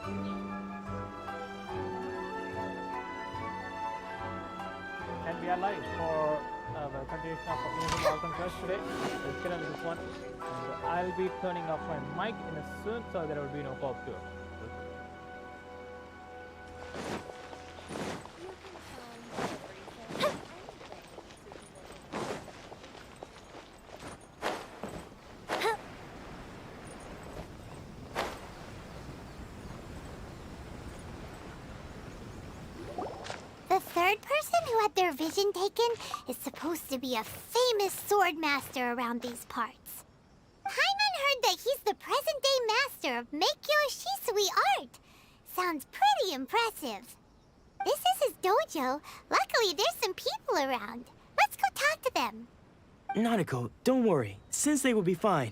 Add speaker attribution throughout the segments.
Speaker 1: And we are live for the continuation of Inazuma Archon quest today. Let's get on this one. And I'll be turning off my mic in a soon so there will be no pop tour.
Speaker 2: The third person who had their vision taken is supposed to be a famous sword master around these parts. Paimon heard that he's the present-day master of Meikyo Shisui art. Sounds pretty impressive. This is his dojo. Luckily, there's some people around. Let's go talk to them.
Speaker 3: Nanako, don't worry. Sensei will be fine.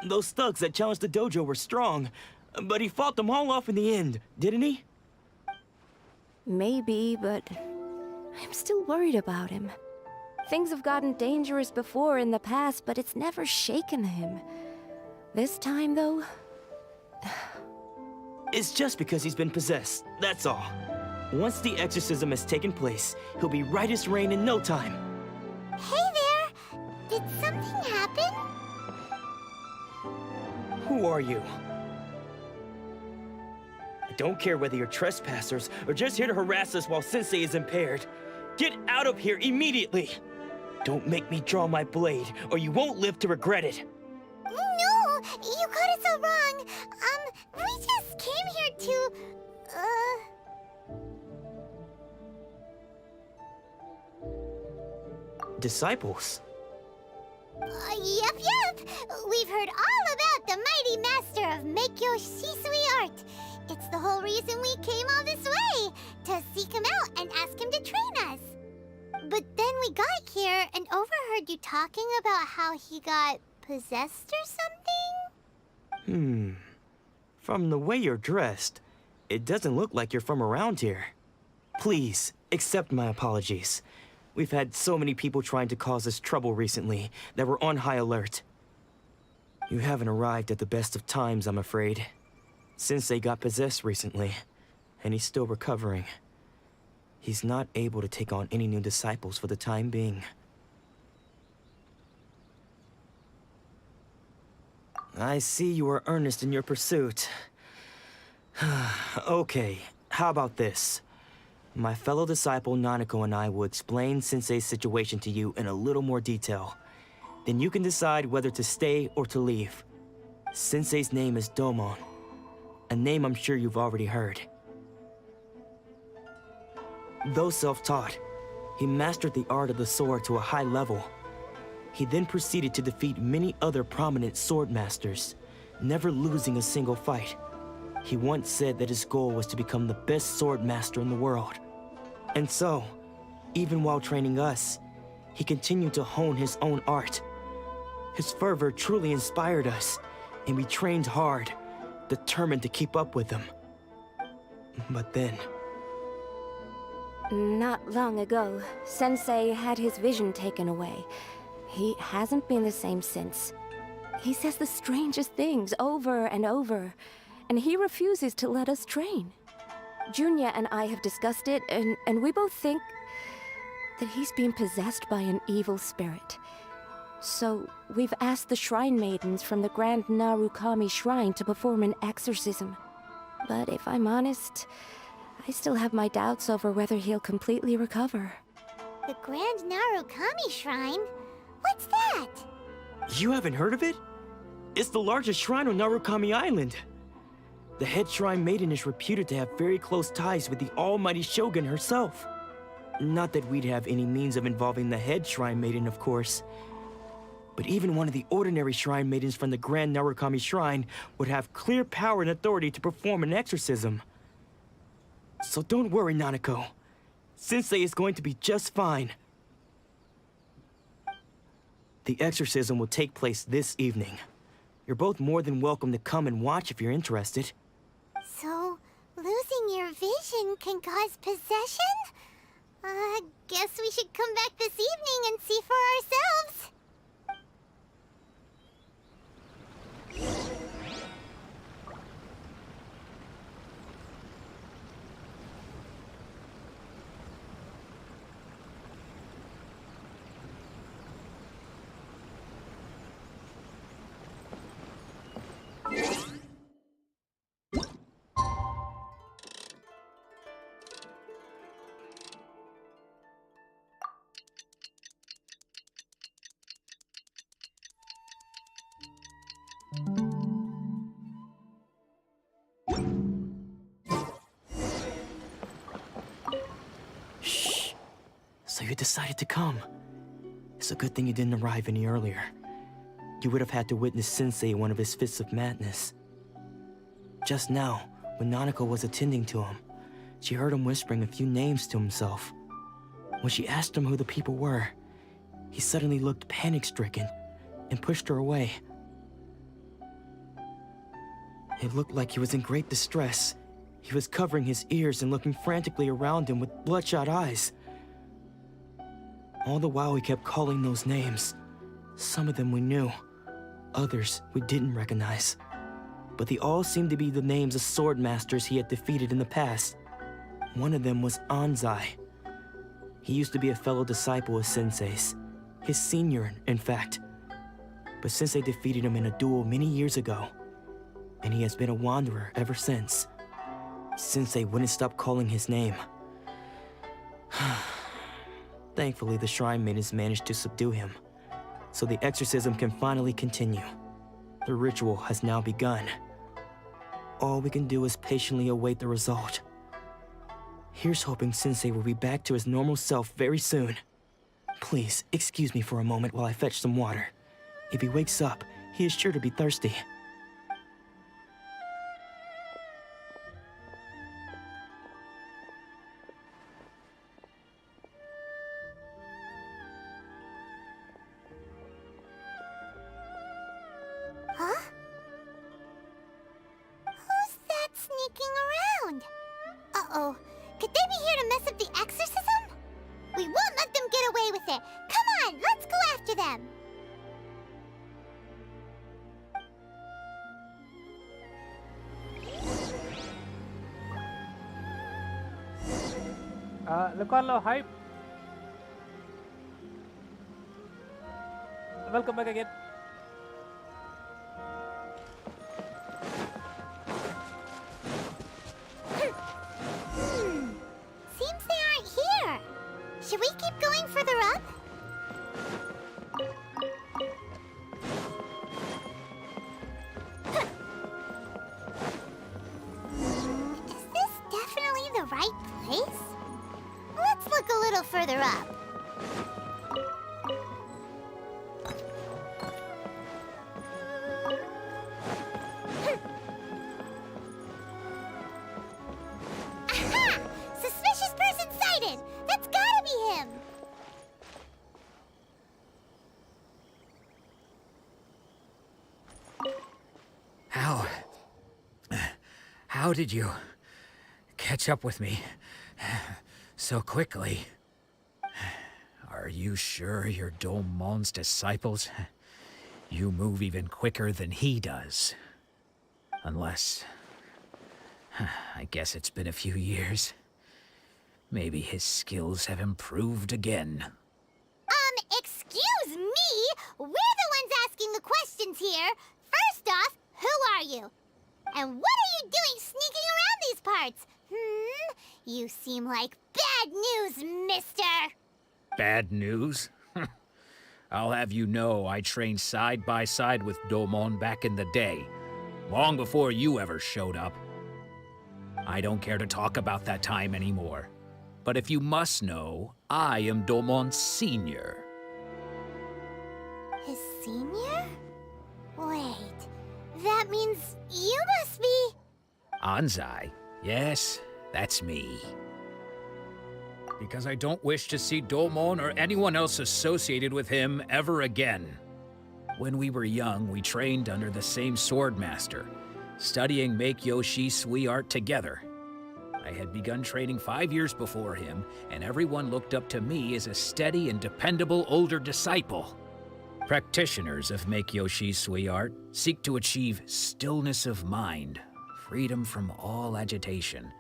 Speaker 3: Those thugs that challenged the dojo were strong, but he fought them all off in the end, didn't he?
Speaker 4: Maybe, but I'm still worried about him. Things have gotten dangerous before in the past, but it's never shaken him. This time, though...
Speaker 3: It's just because he's been possessed, that's all. Once the exorcism has taken place, he'll be right as rain in no time.
Speaker 2: Hey there! Did something happen?
Speaker 3: Who are you? I don't care whether you're trespassers or just here to harass us while Sensei is impaired. Get out of here immediately! Don't make me draw my blade, or you won't live to regret it.
Speaker 2: No! You got it so wrong! We just came here to...
Speaker 3: Disciples?
Speaker 2: Yep. We've heard all about the mighty master of Meikyo Shisui art. It's the whole reason we came all this way, to seek him out and ask him to train us. But then we got here and overheard you talking about how he got possessed or something?
Speaker 3: From the way you're dressed, it doesn't look like you're from around here. Please, accept my apologies. We've had so many people trying to cause us trouble recently that we're on high alert. You haven't arrived at the best of times, I'm afraid. Sensei got possessed recently, and he's still recovering. He's not able to take on any new disciples for the time being. I see you are earnest in your pursuit. Okay, how about this? My fellow disciple Nanako and I will explain Sensei's situation to you in a little more detail. Then you can decide whether to stay or to leave. Sensei's name is Domon, a name I'm sure you've already heard. Though self-taught, he mastered the art of the sword to a high level. He then proceeded to defeat many other prominent sword masters, never losing a single fight. He once said that his goal was to become the best sword master in the world. And so, even while training us, he continued to hone his own art. His fervor truly inspired us, and we trained hard, determined to keep up with him. But then...
Speaker 4: Not long ago, Sensei had his vision taken away. He hasn't been the same since. He says the strangest things over and over, and he refuses to let us train. Junya and I have discussed it, and we both think that he's been possessed by an evil spirit. So we've asked the shrine maidens from the Grand Narukami Shrine to perform an exorcism. But if I'm honest, I still have my doubts over whether he'll completely recover.
Speaker 2: The Grand Narukami Shrine? What's that?
Speaker 3: You haven't heard of it? It's the largest shrine on Narukami Island. The head shrine maiden is reputed to have very close ties with the almighty Shogun herself. Not that we'd have any means of involving the head shrine maiden, of course. But even one of the ordinary shrine maidens from the Grand Narukami Shrine would have clear power and authority to perform an exorcism. So don't worry, Nanako. Sensei is going to be just fine. The exorcism will take place this evening. You're both more than welcome to come and watch if you're interested.
Speaker 2: So, losing your vision can cause possession? Guess we should come back this evening and see for ourselves.
Speaker 3: Shh. So you decided to come. It's a good thing you didn't arrive any earlier. You would have had to witness Sensei in one of his fits of madness. Just now, when Nanako was attending to him, she heard him whispering a few names to himself. When she asked him who the people were, he suddenly looked panic-stricken and pushed her away. It looked like he was in great distress. He was covering his ears and looking frantically around him with bloodshot eyes. All the while he kept calling those names. Some of them we knew, others we didn't recognize. But they all seemed to be the names of sword masters he had defeated in the past. One of them was Anzai. He used to be a fellow disciple of Sensei's, his senior, in fact. But Sensei defeated him in a duel many years ago, and he has been a wanderer ever since. Sensei wouldn't stop calling his name. Thankfully, the shrine maidens managed to subdue him, so the exorcism can finally continue. The ritual has now begun. All we can do is patiently await the result. Here's hoping Sensei will be back to his normal self very soon. Please, excuse me for a moment while I fetch some water. If he wakes up, he is sure to be thirsty.
Speaker 2: Huh? Who's that sneaking around? Uh-oh. Could they be here to mess up the exorcism? We won't let them get away with it. Come on, let's go after them.
Speaker 1: Lucarlo, hi. Welcome back again.
Speaker 2: Seems they aren't here. Should we keep going further up? Is this definitely the right place? Let's look a little further up. Aha! Suspicious person sighted! That's gotta be him!
Speaker 5: How did you catch up with me so quickly? Are you sure you're Domon's disciples? You move even quicker than he does. Unless... I guess it's been a few years. Maybe his skills have improved again.
Speaker 2: Excuse me? We're the ones asking the questions here. First off, who are you? And what are you doing sneaking around these parts? You seem like bad news, mister.
Speaker 5: Bad news? I'll have you know I trained side by side with Domon back in the day, long before you ever showed up. I don't care to talk about that time anymore. But if you must know, I am Domon's senior.
Speaker 2: His senior? Wait, that means you must be...
Speaker 5: Anzai? Yes, that's me. Because I don't wish to see Domon or anyone else associated with him ever again. When we were young, we trained under the same sword master, studying Make-Yoshi Sui art together. I had begun training 5 years before him, and everyone looked up to me as a steady and dependable older disciple. Practitioners of Make-Yoshi Sui art seek to achieve stillness of mind, freedom from all agitation.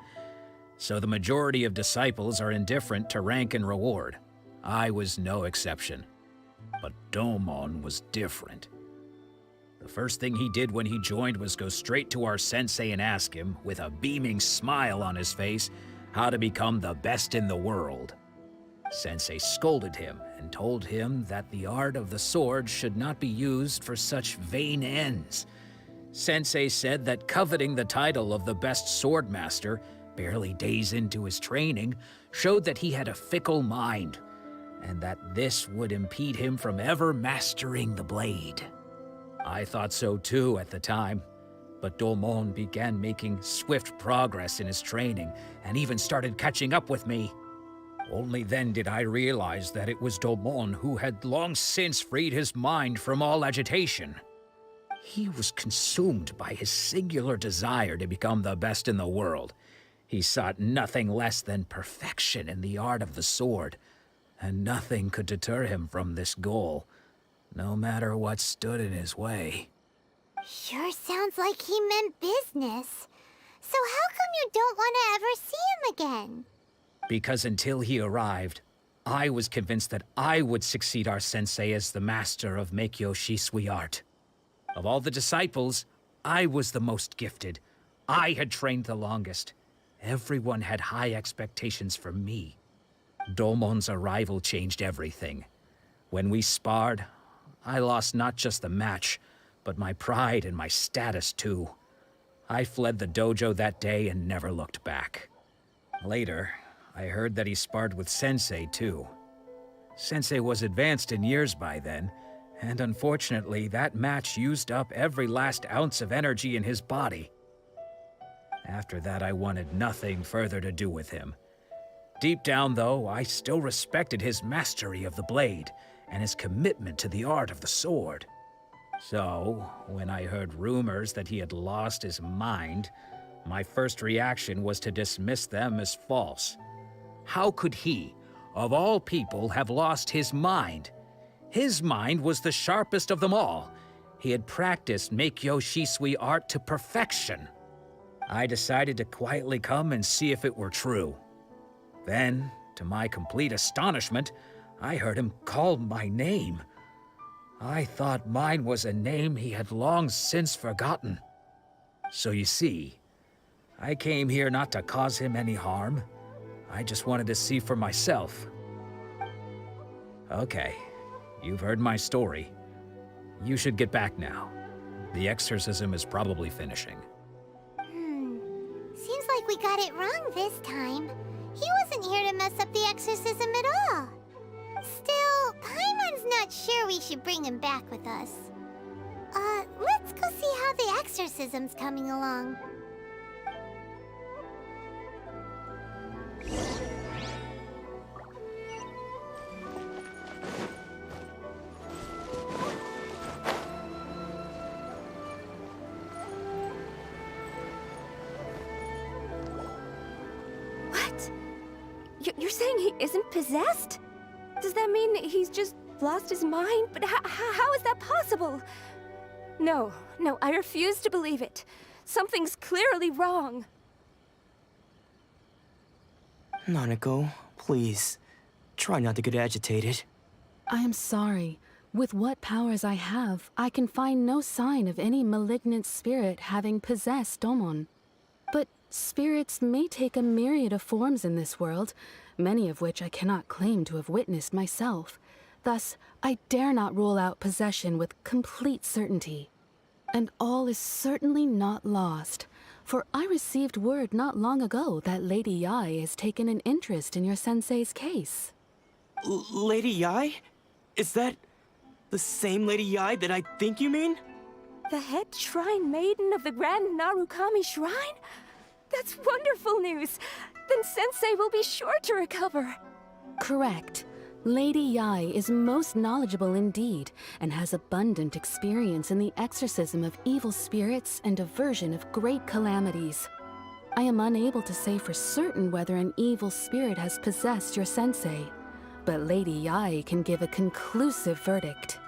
Speaker 5: So the majority of disciples are indifferent to rank and reward. I was no exception. But Domon was different. The first thing he did when he joined was go straight to our sensei and ask him, with a beaming smile on his face, how to become the best in the world. Sensei scolded him and told him that the art of the sword should not be used for such vain ends, Sensei said that coveting the title of the best swordmaster, barely days into his training, showed that he had a fickle mind, and that this would impede him from ever mastering the blade. I thought so too at the time, but Domon began making swift progress in his training and even started catching up with me. Only then did I realize that it was Domon who had long since freed his mind from all agitation. He was consumed by his singular desire to become the best in the world. He sought nothing less than perfection in the art of the sword, and nothing could deter him from this goal, no matter what stood in his way.
Speaker 2: Sure sounds like he meant business. So how come you don't want to ever see him again?
Speaker 5: Because until he arrived, I was convinced that I would succeed our sensei as the master of Meikyo Shisui art. Of all the disciples, I was the most gifted. I had trained the longest. Everyone had high expectations for me. Domon's arrival changed everything. When we sparred, I lost not just the match, but my pride and my status too. I fled the dojo that day and never looked back. Later, I heard that he sparred with Sensei too. Sensei was advanced in years by then, and unfortunately that match used up every last ounce of energy in his body. After that, I wanted nothing further to do with him. Deep down, though, I still respected his mastery of the blade and his commitment to the art of the sword. So, when I heard rumors that he had lost his mind, my first reaction was to dismiss them as false. How could he, of all people, have lost his mind? His mind was the sharpest of them all. He had practiced Meikyo Shisui art to perfection. I decided to quietly come and see if it were true. Then, to my complete astonishment, I heard him call my name. I thought mine was a name he had long since forgotten. So you see, I came here not to cause him any harm. I just wanted to see for myself. Okay, you've heard my story. You should get back now. The exorcism is probably finishing.
Speaker 2: Seems like we got it wrong this time. He wasn't here to mess up the exorcism at all. Still, Paimon's not sure we should bring him back with us. Let's go see how the exorcism's coming along.
Speaker 4: You're saying he isn't possessed? Does that mean he's just lost his mind? But how is that possible? No, I refuse to believe it. Something's clearly wrong.
Speaker 3: Nanako, please, try not to get agitated.
Speaker 6: I am sorry. With what powers I have, I can find no sign of any malignant spirit having possessed Domon. But spirits may take a myriad of forms in this world, many of which I cannot claim to have witnessed myself. Thus, I dare not rule out possession with complete certainty. And all is certainly not lost, for I received word not long ago that Lady Yae has taken an interest in your sensei's case.
Speaker 3: Lady Yae? Is that the same Lady Yae that I think you mean?
Speaker 4: The head shrine maiden of the Grand Narukami Shrine? That's wonderful news! Then Sensei will be sure to recover.
Speaker 6: Correct. Lady Yae is most knowledgeable indeed, and has abundant experience in the exorcism of evil spirits and aversion of great calamities. I am unable to say for certain whether an evil spirit has possessed your sensei, but Lady Yae can give a conclusive verdict.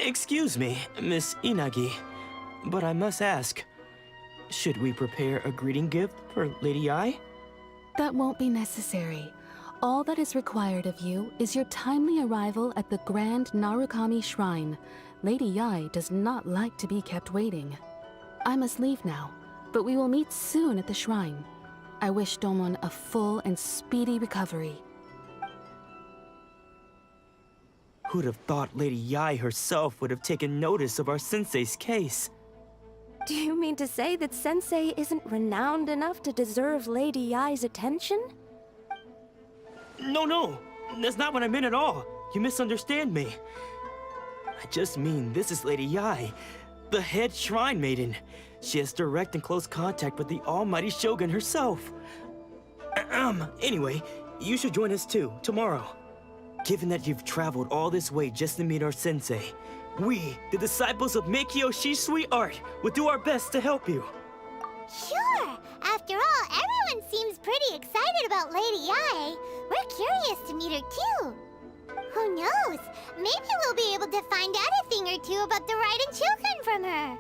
Speaker 3: Excuse me, Miss Inagi, but I must ask, should we prepare a greeting gift for Lady Yae?
Speaker 6: That won't be necessary. All that is required of you is your timely arrival at the Grand Narukami Shrine. Lady Yae does not like to be kept waiting. I must leave now, but we will meet soon at the shrine. I wish Domon a full and speedy recovery.
Speaker 3: Who'd have thought Lady Yae herself would have taken notice of our sensei's case?
Speaker 4: Do you mean to say that Sensei isn't renowned enough to deserve Lady Yai's attention?
Speaker 3: No, that's not what I meant at all. You misunderstand me. I just mean this is Lady Yai, the head shrine maiden. She has direct and close contact with the almighty Shogun herself. Anyway, you should join us too, tomorrow. Given that you've traveled all this way just to meet our sensei, we, the disciples of Meikyo Sweet Art, will do our best to help you.
Speaker 2: Sure! After all, everyone seems pretty excited about Lady Yai. We're curious to meet her too. Who knows? Maybe we'll be able to find out a thing or two about the Raiden Shogun from her.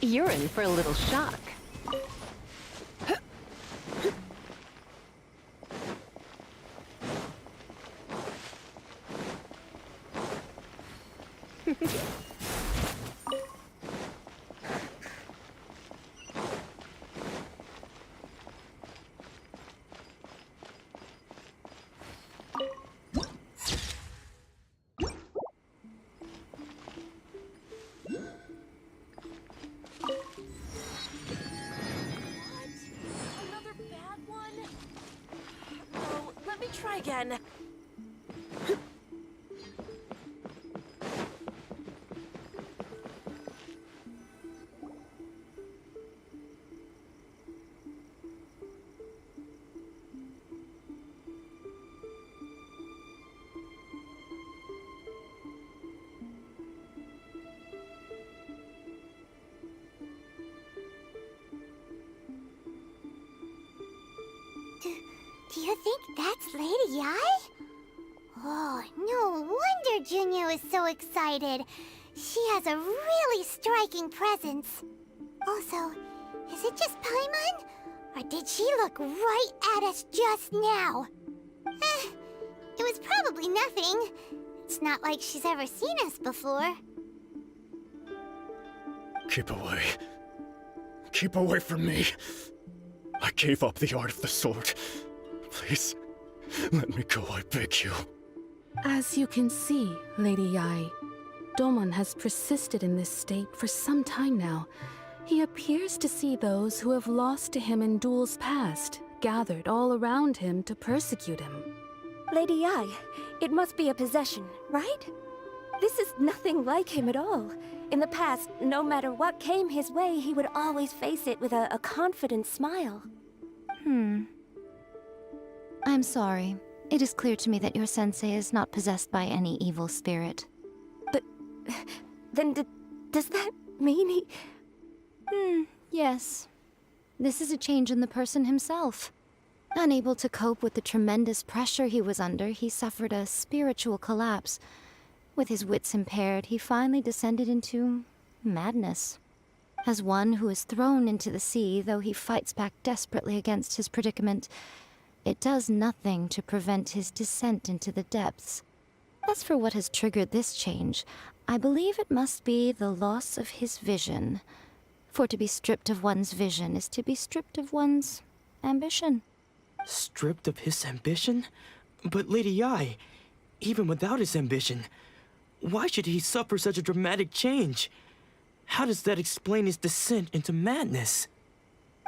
Speaker 7: You're in for a little shock.
Speaker 8: Try again.
Speaker 2: Do you think that's Lady Yai? Oh, no wonder Junyo is so excited. She has a really striking presence. Also, is it just Paimon? Or did she look right at us just now? It was probably nothing. It's not like she's ever seen us before.
Speaker 9: Keep away. Keep away from me. I gave up the art of the sword. Please, let me go, I beg you.
Speaker 6: As you can see, Lady Yai, Domon has persisted in this state for some time now. He appears to see those who have lost to him in duels past, gathered all around him to persecute him.
Speaker 4: Lady Yai, it must be a possession, right? This is nothing like him at all. In the past, no matter what came his way, he would always face it with a confident smile.
Speaker 10: I'm sorry. It is clear to me that your sensei is not possessed by any evil spirit.
Speaker 4: But then does that mean he...
Speaker 10: Yes. This is a change in the person himself. Unable to cope with the tremendous pressure he was under, he suffered a spiritual collapse. With his wits impaired, he finally descended into madness. As one who is thrown into the sea, though he fights back desperately against his predicament, it does nothing to prevent his descent into the depths. As for what has triggered this change, I believe it must be the loss of his vision. For to be stripped of one's vision is to be stripped of one's ambition.
Speaker 3: Stripped of his ambition? But Lady Yai, even without his ambition, why should he suffer such a dramatic change? How does that explain his descent into madness?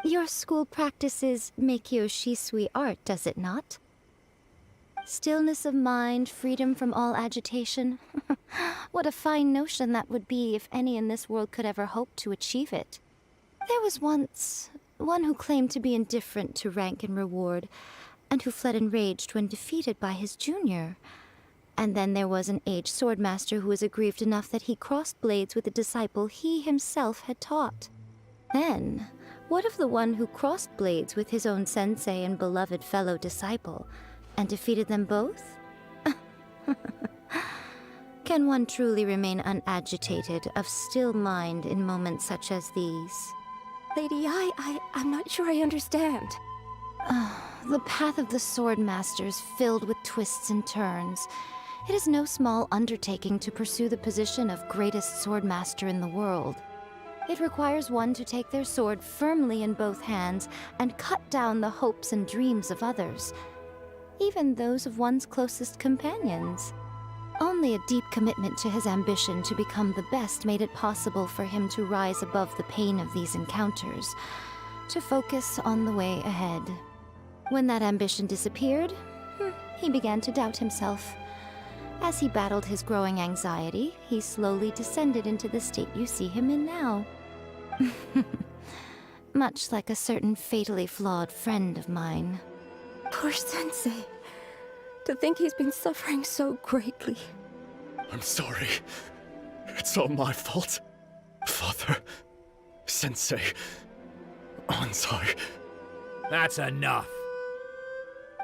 Speaker 10: Your school practices Meikyo Shisui art, does it not? Stillness of mind, freedom from all agitation. What a fine notion that would be if any in this world could ever hope to achieve it. There was once one who claimed to be indifferent to rank and reward, and who fled enraged when defeated by his junior. And then there was an aged swordmaster who was aggrieved enough that he crossed blades with a disciple he himself had taught. Then, what of the one who crossed blades with his own sensei and beloved fellow disciple, and defeated them both? Can one truly remain unagitated, of still mind in moments such as these?
Speaker 4: Lady Yai, I'm not sure I understand.
Speaker 10: The path of the sword master is filled with twists and turns. It is no small undertaking to pursue the position of greatest sword master in the world. It requires one to take their sword firmly in both hands and cut down the hopes and dreams of others, even those of one's closest companions. Only a deep commitment to his ambition to become the best made it possible for him to rise above the pain of these encounters, to focus on the way ahead. When that ambition disappeared, he began to doubt himself. As he battled his growing anxiety, he slowly descended into the state you see him in now. Much like a certain fatally flawed friend of mine.
Speaker 4: Poor Sensei. To think he's been suffering so greatly.
Speaker 9: I'm sorry. It's all my fault. Father, Sensei, Ansai.
Speaker 5: That's enough.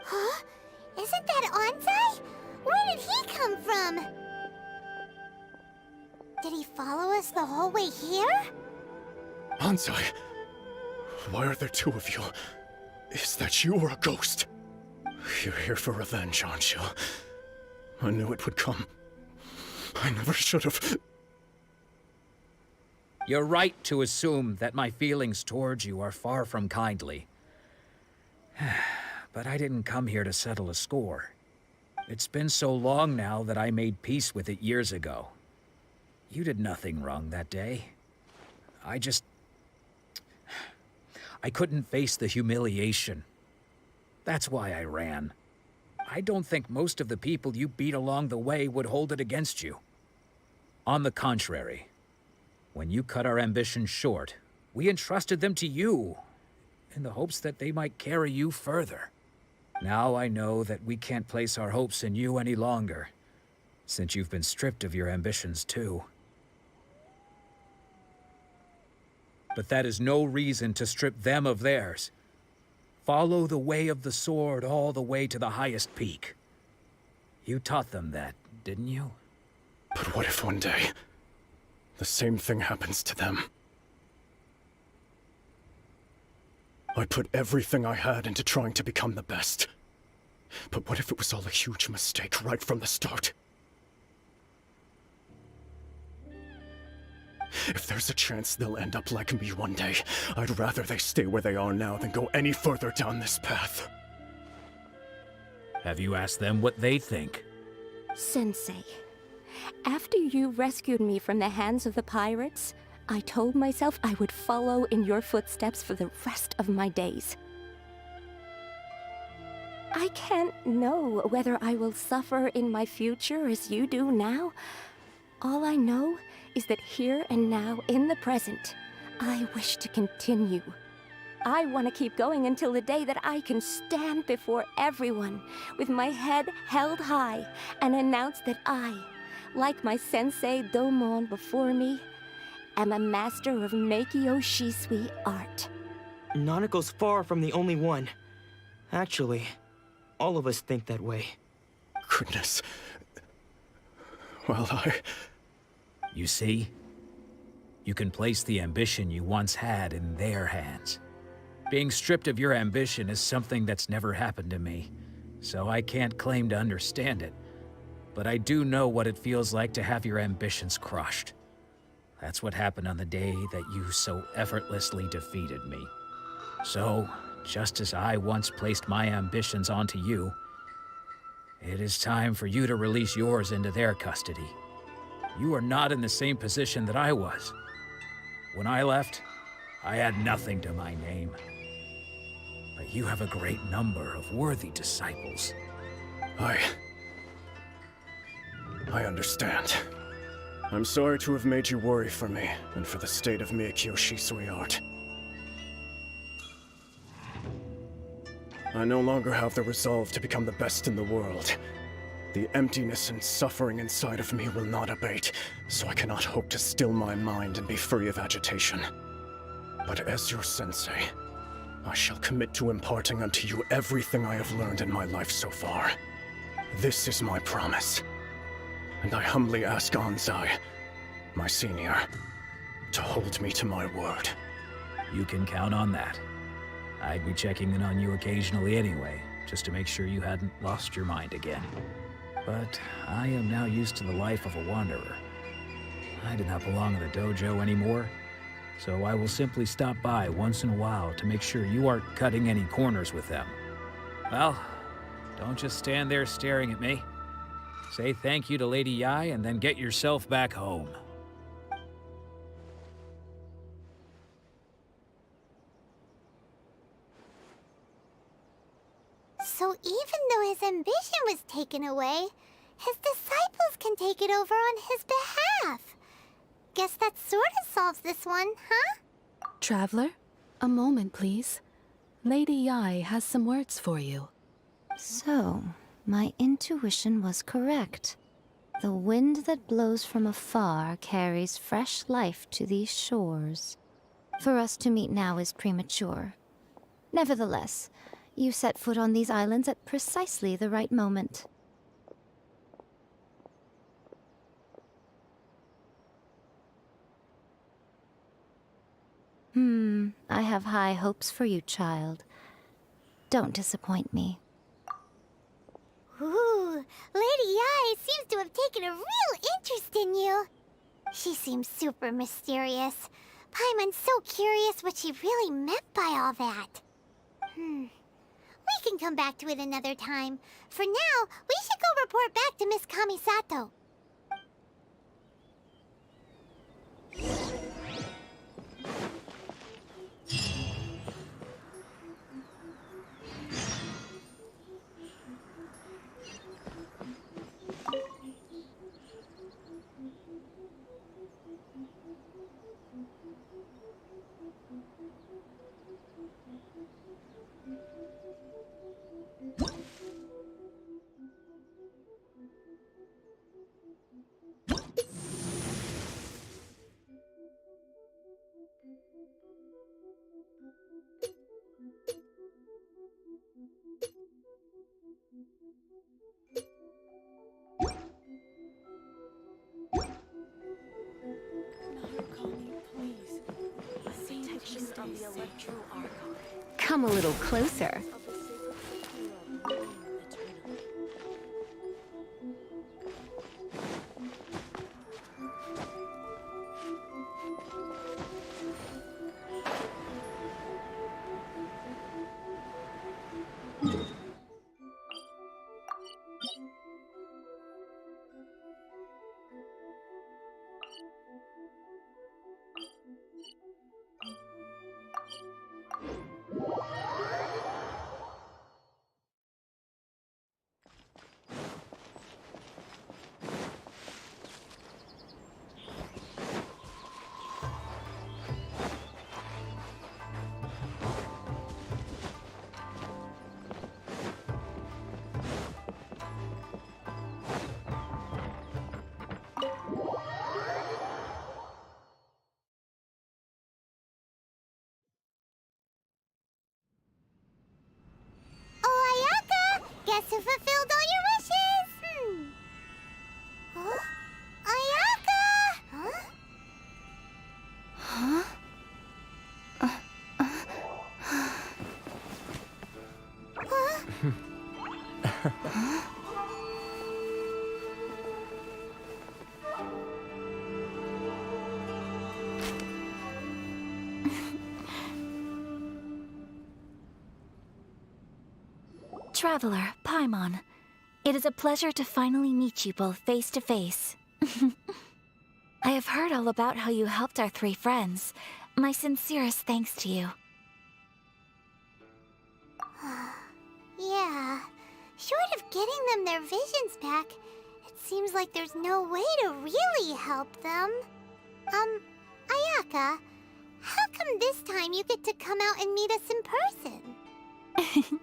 Speaker 2: Huh? Isn't that Ansai? Where did he come from? Did he follow us the whole way here?
Speaker 9: Ansai, why are there two of you? Is that you or a ghost? You're here for revenge, aren't you? I knew it would come. I never should have.
Speaker 5: You're right to assume that my feelings towards you are far from kindly. But I didn't come here to settle a score. It's been so long now that I made peace with it years ago. You did nothing wrong that day. I couldn't face the humiliation. That's why I ran. I don't think most of the people you beat along the way would hold it against you. On the contrary, when you cut our ambitions short, we entrusted them to you, in the hopes that they might carry you further. Now I know that we can't place our hopes in you any longer, since you've been stripped of your ambitions too. But that is no reason to strip them of theirs. Follow the way of the sword all the way to the highest peak. You taught them that, didn't you?
Speaker 9: But what if one day, the same thing happens to them? I put everything I had into trying to become the best. But what if it was all a huge mistake right from the start? If there's a chance they'll end up like me one day, I'd rather they stay where they are now than go any further down this path.
Speaker 5: Have you asked them what they think?
Speaker 4: Sensei, after you rescued me from the hands of the pirates, I told myself I would follow in your footsteps for the rest of my days. I can't know whether I will suffer in my future as you do now. All I know is that here and now, in the present, I wish to continue. I want to keep going until the day that I can stand before everyone with my head held high and announce that I, like my sensei Domon before me, am a master of Meikyo Shisui art.
Speaker 3: Nanako's far from the only one. Actually, all of us think that way.
Speaker 9: Goodness. Well,
Speaker 5: You see? You can place the ambition you once had in their hands. Being stripped of your ambition is something that's never happened to me, so I can't claim to understand it. But I do know what it feels like to have your ambitions crushed. That's what happened on the day that you so effortlessly defeated me. So, just as I once placed my ambitions onto you, it is time for you to release yours into their custody. You are not in the same position that I was. When I left, I had nothing to my name. But you have a great number of worthy disciples.
Speaker 9: I understand. I'm sorry to have made you worry for me, and for the state of Meikyo Shisui art. I no longer have the resolve to become the best in the world. The emptiness and suffering inside of me will not abate, so I cannot hope to still my mind and be free of agitation. But as your sensei, I shall commit to imparting unto you everything I have learned in my life so far. This is my promise. And I humbly ask Anzai, my senior, to hold me to my word.
Speaker 5: You can count on that. I'd be checking in on you occasionally anyway, just to make sure you hadn't lost your mind again. But I am now used to the life of a wanderer. I do not belong in the dojo anymore, so I will simply stop by once in a while to make sure you aren't cutting any corners with them. Well, don't just stand there staring at me. Say thank you to Lady Yai and then get yourself back home.
Speaker 2: So even though his ambition was taken away, his disciples can take it over on his behalf. Guess that sort of solves this one, huh?
Speaker 6: Traveler, a moment, please. Lady Yai has some words for you.
Speaker 10: So, my intuition was correct. The wind that blows from afar carries fresh life to these shores. For us to meet now is premature. Nevertheless, you set foot on these islands at precisely the right moment. I have high hopes for you, child. Don't disappoint me.
Speaker 2: Ooh, Lady Yai seems to have taken a real interest in you. She seems super mysterious. Paimon's so curious what she really meant by all that. We can come back to it another time. For now, we should go report back to Miss Kamisato.
Speaker 7: Come a little closer.
Speaker 10: Traveler, Paimon, it is a pleasure to finally meet you both face to face. I have heard all about how you helped our three friends. My sincerest thanks to you.
Speaker 2: Yeah. Short of getting them their visions back, it seems like there's no way to really help them. Ayaka, how come this time you get to come out and meet us in person?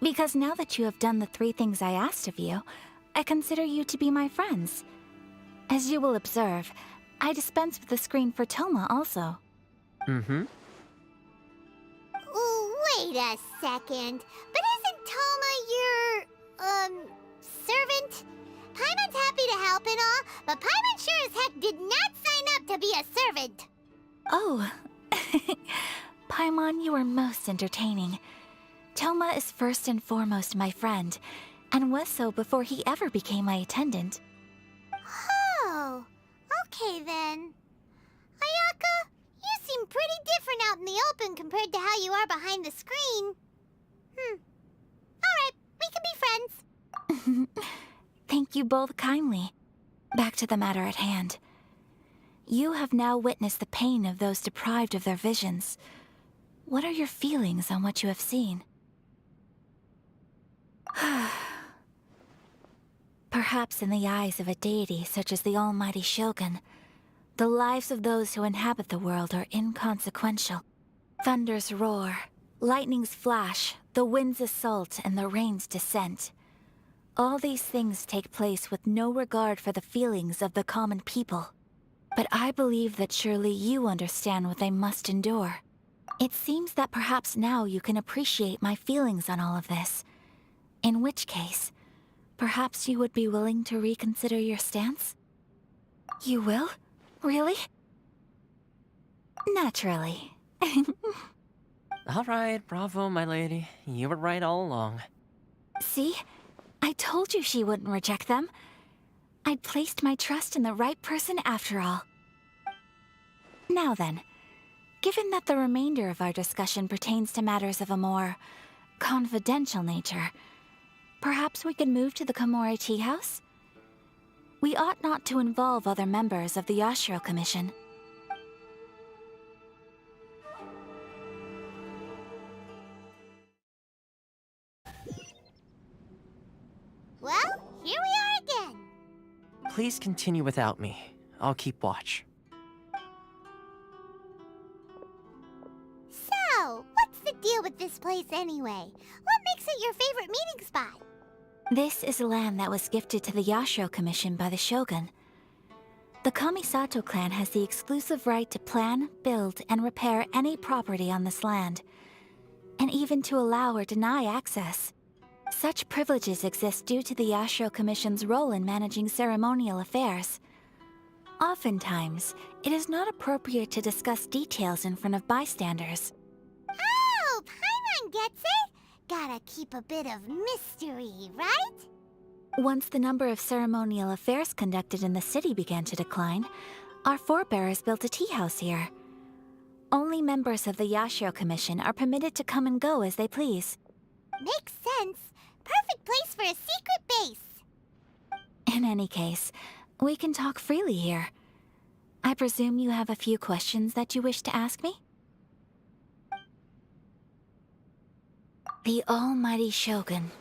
Speaker 10: Because now that you have done the three things I asked of you, I consider you to be my friends. As you will observe, I dispense with the screen for Toma also.
Speaker 11: Mm-hmm.
Speaker 2: Wait a second. But isn't Toma your, servant? Paimon's happy to help and all, but Paimon sure as heck did not sign up to be a servant.
Speaker 10: Oh. Paimon, you are most entertaining. Toma is first and foremost my friend, and was so before he ever became my attendant.
Speaker 2: Oh, okay then. Ayaka, you seem pretty different out in the open compared to how you are behind the screen. Alright, we can be friends.
Speaker 10: Thank you both kindly. Back to the matter at hand. You have now witnessed the pain of those deprived of their visions. What are your feelings on what you have seen? Perhaps in the eyes of a deity such as the almighty Shogun, the lives of those who inhabit the world are inconsequential. Thunders roar, lightnings flash, the winds assault, and the rains descent. All these things take place with no regard for the feelings of the common people. But I believe that surely you understand what they must endure. It seems that perhaps now you can appreciate my feelings on all of this. In which case, perhaps you would be willing to reconsider your stance? You will? Really? Naturally.
Speaker 11: Alright, bravo, my lady. You were right all along.
Speaker 10: See? I told you she wouldn't reject them. I'd placed my trust in the right person after all. Now then, given that the remainder of our discussion pertains to matters of a more confidential nature, perhaps we could move to the Komori Tea House? We ought not to involve other members of the Yashiro Commission.
Speaker 2: Well, here we are again.
Speaker 11: Please continue without me. I'll keep watch.
Speaker 2: So, what's the deal with this place anyway? What makes it your favorite meeting spot?
Speaker 10: This is land that was gifted to the Yashiro Commission by the Shogun. The Kamisato clan has the exclusive right to plan, build, and repair any property on this land, and even to allow or deny access. Such privileges exist due to the Yashiro Commission's role in managing ceremonial affairs. Oftentimes, it is not appropriate to discuss details in front of bystanders.
Speaker 2: Oh, Paimon gets it. Gotta keep a bit of mystery, right?
Speaker 10: Once the number of ceremonial affairs conducted in the city began to decline, our forebears built a tea house here. Only members of the Yashiro Commission are permitted to come and go as they please.
Speaker 2: Makes sense. Perfect place for a secret base.
Speaker 10: In any case, we can talk freely here. I presume you have a few questions that you wish to ask me? The almighty Shogun.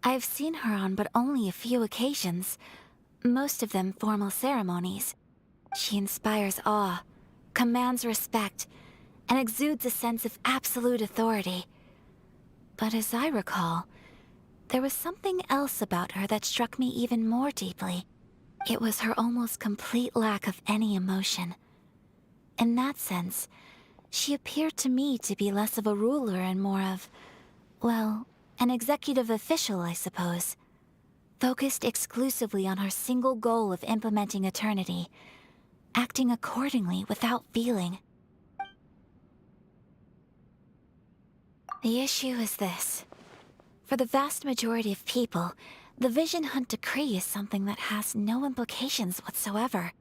Speaker 10: I've seen her on but only a few occasions, most of them formal ceremonies. She inspires awe, commands respect, and exudes a sense of absolute authority. But as I recall, there was something else about her that struck me even more deeply. It was her almost complete lack of any emotion. In that sense, she appeared to me to be less of a ruler and more of, well, an executive official, I suppose. Focused exclusively on her single goal of implementing eternity, acting accordingly without feeling. The issue is this.
Speaker 12: For the vast majority of people, the Vision Hunt Decree is something that has no implications whatsoever.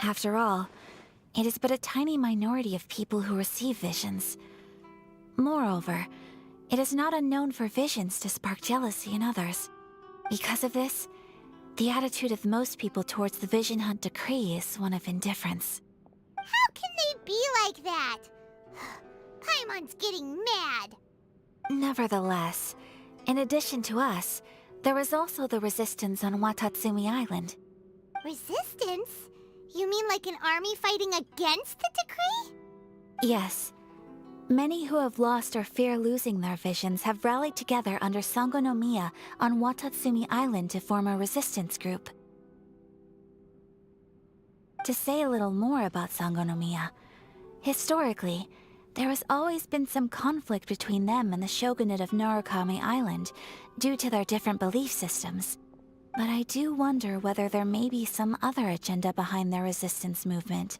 Speaker 12: After all, it is but a tiny minority of people who receive visions. Moreover, it is not unknown for visions to spark jealousy in others. Because of this, the attitude of most people towards the Vision Hunt Decree is one of indifference.
Speaker 2: How can they be like that? Paimon's getting mad.
Speaker 12: Nevertheless, in addition to us, there is also the resistance on Watatsumi Island.
Speaker 2: Resistance? You mean like an army fighting against the decree?
Speaker 12: Yes. Many who have lost or fear losing their visions have rallied together under Sango no Miya on Watatsumi Island to form a resistance group. To say a little more about Sango no Miya, historically, there has always been some conflict between them and the shogunate of Narukami Island due to their different belief systems. But I do wonder whether there may be some other agenda behind their resistance movement,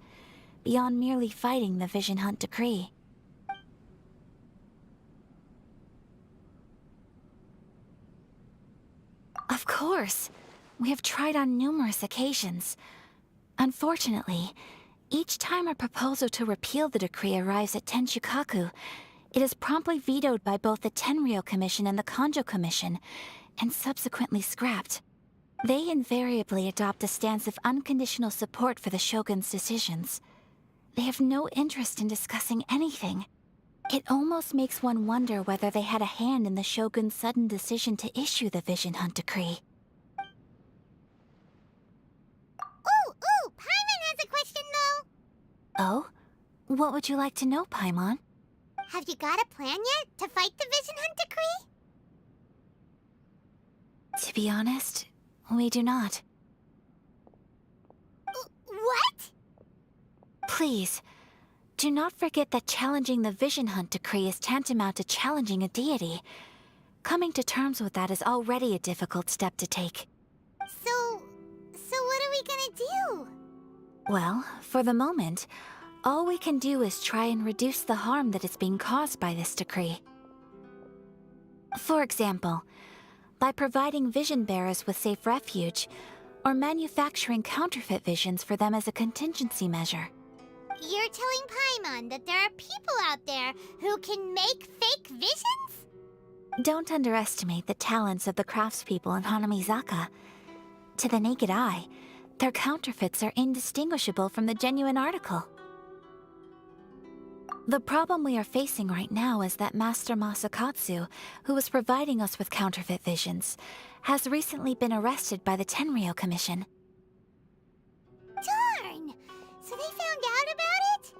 Speaker 12: beyond merely fighting the Vision Hunt Decree. Of course! We have tried on numerous occasions. Unfortunately, each time a proposal to repeal the decree arrives at Tenshukaku, it is promptly vetoed by both the Tenryou Commission and the Kanjo Commission, and subsequently scrapped. They invariably adopt a stance of unconditional support for the Shogun's decisions. They have no interest in discussing anything. It almost makes one wonder whether they had a hand in the Shogun's sudden decision to issue the Vision Hunt Decree.
Speaker 2: Ooh, Paimon has a question though.
Speaker 12: Oh? What would you like to know, Paimon?
Speaker 2: Have you got a plan yet to fight the Vision Hunt Decree?
Speaker 12: To be honest, we do not.
Speaker 2: What?
Speaker 12: Please, do not forget that challenging the Vision Hunt Decree is tantamount to challenging a deity. Coming to terms with that is already a difficult step to take.
Speaker 2: So what are we gonna do?
Speaker 12: Well, for the moment, all we can do is try and reduce the harm that is being caused by this decree. For example, by providing vision bearers with safe refuge, or manufacturing counterfeit visions for them as a contingency measure.
Speaker 2: You're telling Paimon that there are people out there who can make fake visions?
Speaker 12: Don't underestimate the talents of the craftspeople in Hanamizaka. To the naked eye, their counterfeits are indistinguishable from the genuine article. The problem we are facing right now is that Master Masakatsu, who was providing us with counterfeit visions, has recently been arrested by the Tenryou Commission.
Speaker 2: Darn! So they found out about it?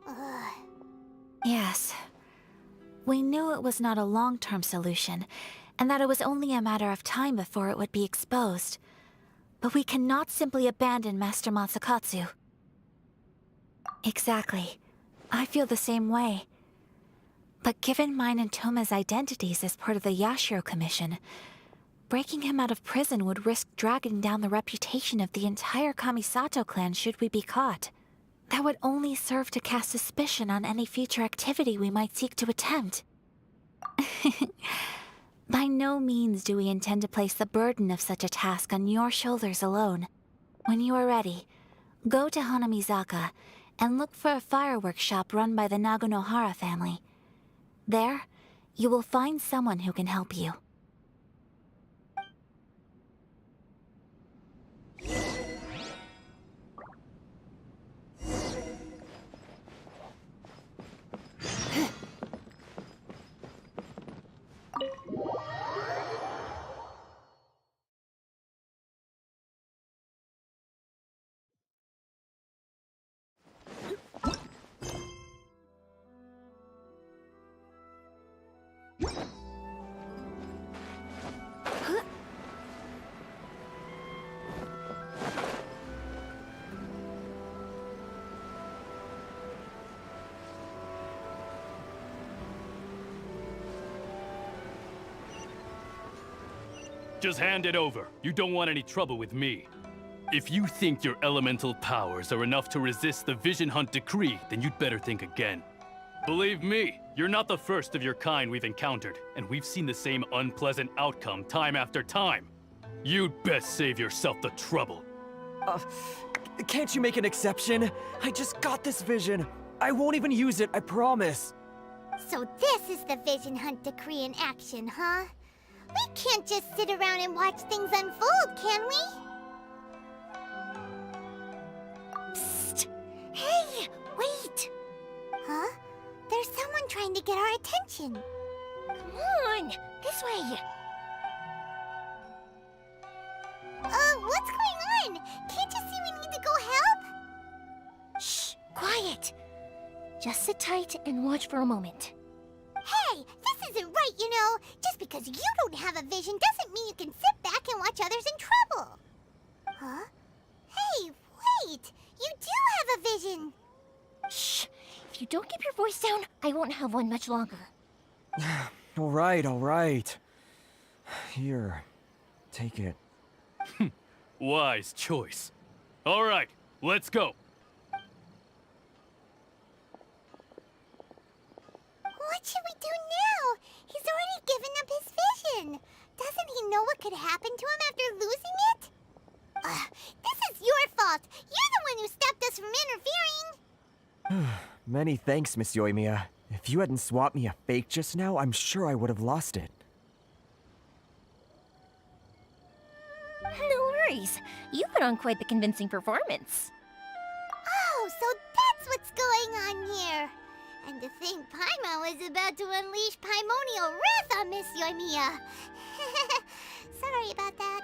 Speaker 2: Ugh.
Speaker 12: Yes. We knew it was not a long-term solution, and that it was only a matter of time before it would be exposed. But we cannot simply abandon Master Masakatsu. Exactly. I feel the same way. But given mine and Toma's identities as part of the Yashiro Commission, breaking him out of prison would risk dragging down the reputation of the entire Kamisato clan should we be caught. That would only serve to cast suspicion on any future activity we might seek to attempt. By no means do we intend to place the burden of such a task on your shoulders alone. When you are ready, go to Hanamizaka and look for a fireworks shop run by the Nagonohara family. There, you will find someone who can help you.
Speaker 13: Just hand it over. You don't want any trouble with me. If you think your elemental powers are enough to resist the Vision Hunt Decree, then you'd better think again. Believe me, you're not the first of your kind we've encountered, and we've seen the same unpleasant outcome time after time. You'd best save yourself the trouble.
Speaker 11: Can't you make an exception? I just got this vision. I won't even use it, I promise.
Speaker 2: So this is the vision hunt decree in action, huh? We can't just sit around and watch things unfold, can we? Psst! Hey, wait! Huh? There's someone trying to get our attention. Come on, this way. What's going on? Can't you see we need to go help? Shh, quiet. Just sit tight and watch for a moment. Hey, this isn't right, you know. Just because you don't have a vision doesn't mean you can sit back and watch others in trouble. Huh? Hey, wait! You do have a vision! Shh! If you don't keep your voice down, I won't have one much longer.
Speaker 11: All right. Here, take it.
Speaker 13: Wise choice. All right, let's go.
Speaker 2: What should we do now? He's already given up his vision. Doesn't he know what could happen to him after losing it? This is your fault. You're the one who stopped us from interfering.
Speaker 11: Many thanks, Miss Yoimiya. If you hadn't swapped me a fake just now, I'm sure I would have lost it.
Speaker 12: No worries. You put on quite the convincing performance.
Speaker 2: Oh, so that's what's going on here. And to think Paimon was about to unleash Paimonial wrath on Miss Yoimiya. Sorry about that.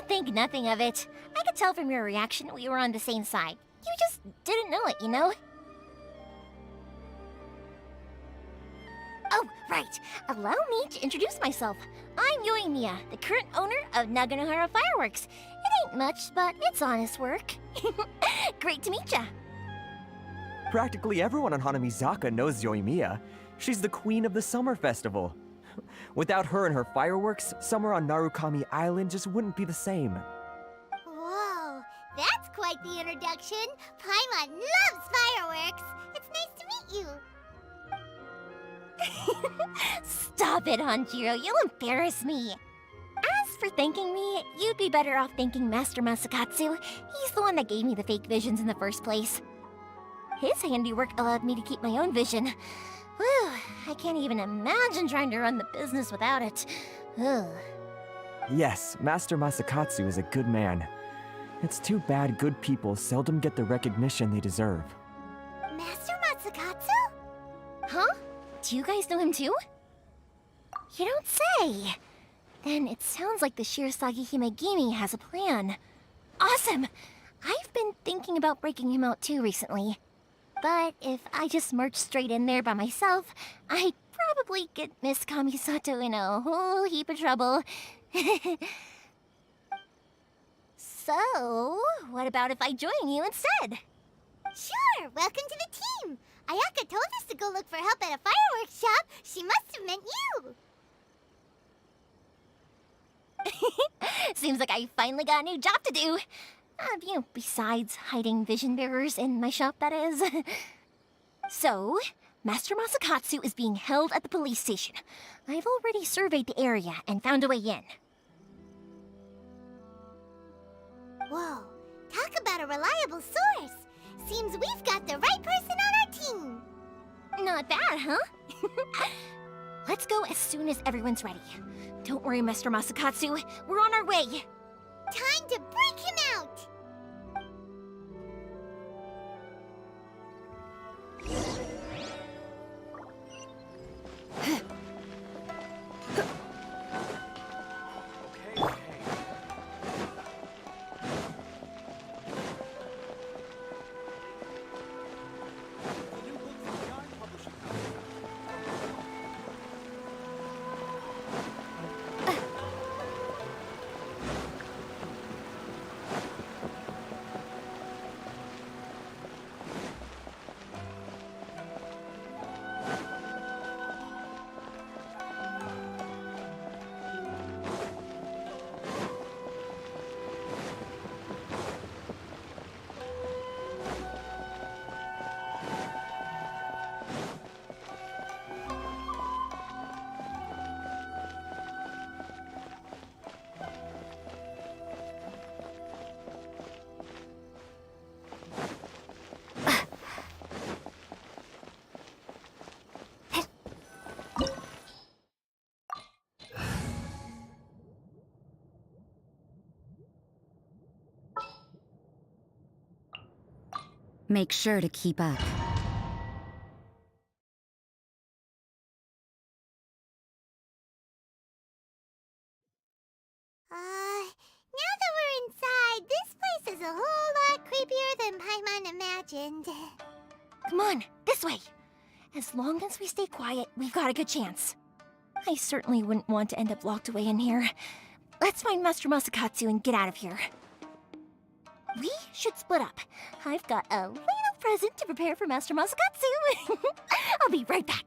Speaker 12: Think nothing of it. I could tell from your reaction we were on the same side. You just didn't know it, you know? Oh, right. Allow me to introduce myself. I'm Yoimiya, the current owner of Naganohara Fireworks. It ain't much, but it's honest work. Great to meet ya.
Speaker 11: Practically everyone on Hanamizaka knows Yoimiya. She's the queen of the summer festival. Without her and her fireworks, summer on Narukami Island just wouldn't be the same.
Speaker 2: Whoa, that's quite the introduction. Paimon loves fireworks. It's nice to meet you.
Speaker 12: Stop it, Hanjiro. You'll embarrass me. As for thanking me, you'd be better off thanking Master Masakatsu. He's the one that gave me the fake visions in the first place. His handiwork allowed me to keep my own vision. Whew, I can't even imagine trying to run the business without it. Ugh.
Speaker 11: Yes, Master Masakatsu is a good man. It's too bad good people seldom get the recognition they deserve.
Speaker 2: Master Masakatsu?
Speaker 12: Huh? Do you guys know him too? You don't say. Then it sounds like the Shirasagi Himegimi has a plan. Awesome! I've been thinking about breaking him out too recently. But if I just marched straight in there by myself, I'd probably get Miss Kamisato in a whole heap of trouble. So, what about if I join you instead?
Speaker 2: Sure, welcome to the team. Ayaka told us to go look for help at a fireworks shop. She must have meant you.
Speaker 12: Seems like I finally got a new job to do. Besides hiding vision bearers in my shop, that is. So, Master Masakatsu is being held at the police station. I've already surveyed the area and found a way in.
Speaker 2: Whoa, talk about a reliable source. Seems we've got the right person on our team.
Speaker 12: Not bad, huh? Let's go as soon as everyone's ready. Don't worry, Master Masakatsu. We're on our way.
Speaker 2: Time to break him out!
Speaker 7: Make sure to keep up.
Speaker 2: Now that we're inside, this place is a whole lot creepier than Paimon imagined.
Speaker 12: Come on, this way. As long as we stay quiet, we've got a good chance. I certainly wouldn't want to end up locked away in here. Let's find Master Masakatsu and get out of here. We should split up. I've got a little present to prepare for Master Masakatsu. I'll be right back.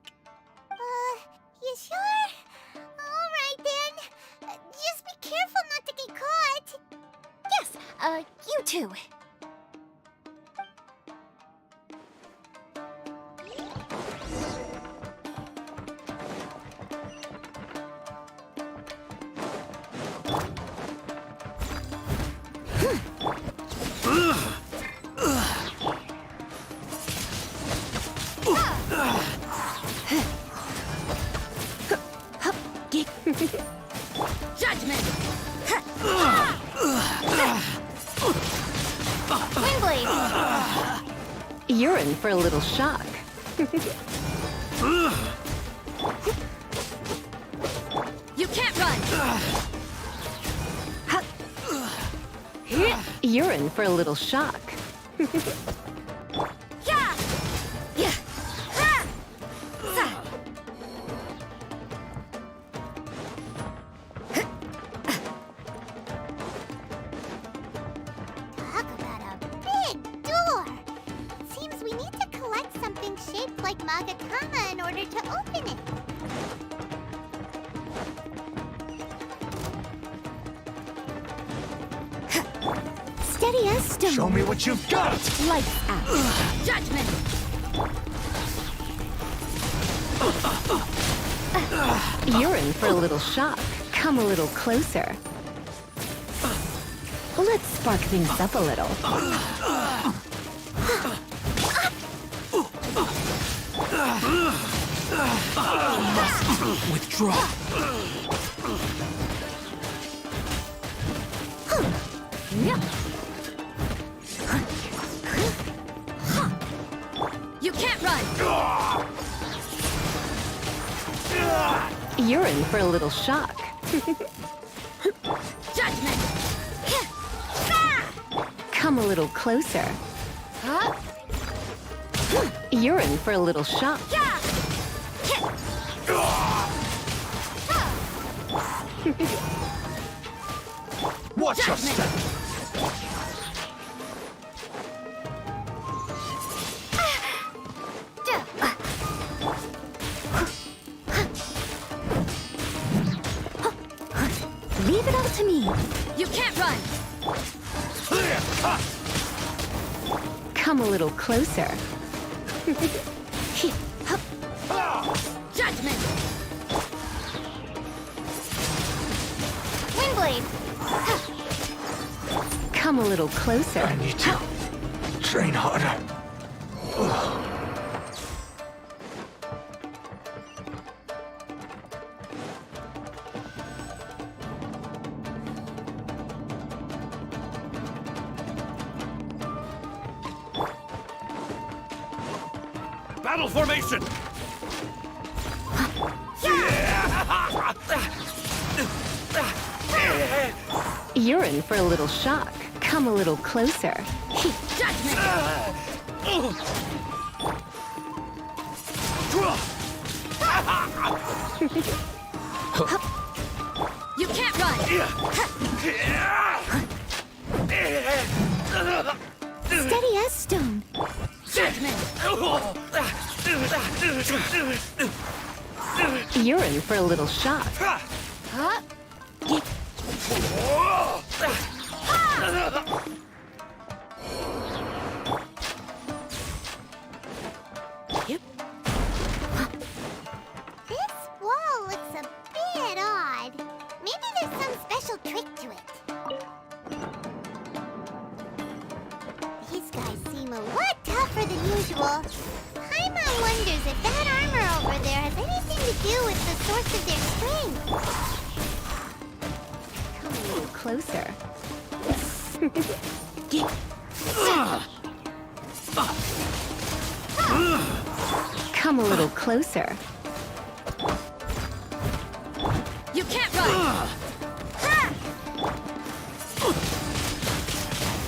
Speaker 2: You sure? Alright then. Just be careful not to get caught.
Speaker 12: Yes, you too.
Speaker 7: Judgment!
Speaker 12: Windblade!
Speaker 7: You're in for a little shock. You can't run! You're in for a little shock.
Speaker 2: Talk about a big door. Seems we need to collect something shaped like Magatama in order to open it.
Speaker 12: Steady as stone.
Speaker 9: Show me what you've got!
Speaker 7: Lights out. Judgment! You're in for a little shock. Come a little closer. Let's spark things up a little.
Speaker 5: Withdraw.
Speaker 7: You can't run! You're in for a little shock. Judgment! Come a little closer. You're in for a little shock.
Speaker 9: Watch your step!
Speaker 12: Leave it all to me.
Speaker 7: You can't run! Come a little closer. Judgment!
Speaker 12: Windblade!
Speaker 7: Come a little closer.
Speaker 9: I need to train harder.
Speaker 13: Battle formation!
Speaker 7: You're in for a little shock. Come a little closer. Judgment! You can't run!
Speaker 12: Steady as stone.
Speaker 7: Judgment! You're in for a little shock.
Speaker 2: This wall looks a bit odd. Maybe there's some special trick to it. These guys seem a lot tougher than usual. Paimon wonders if that armor over there has anything to do with the source of their strength.
Speaker 7: Come a little closer. Come a little closer.
Speaker 12: You can't run!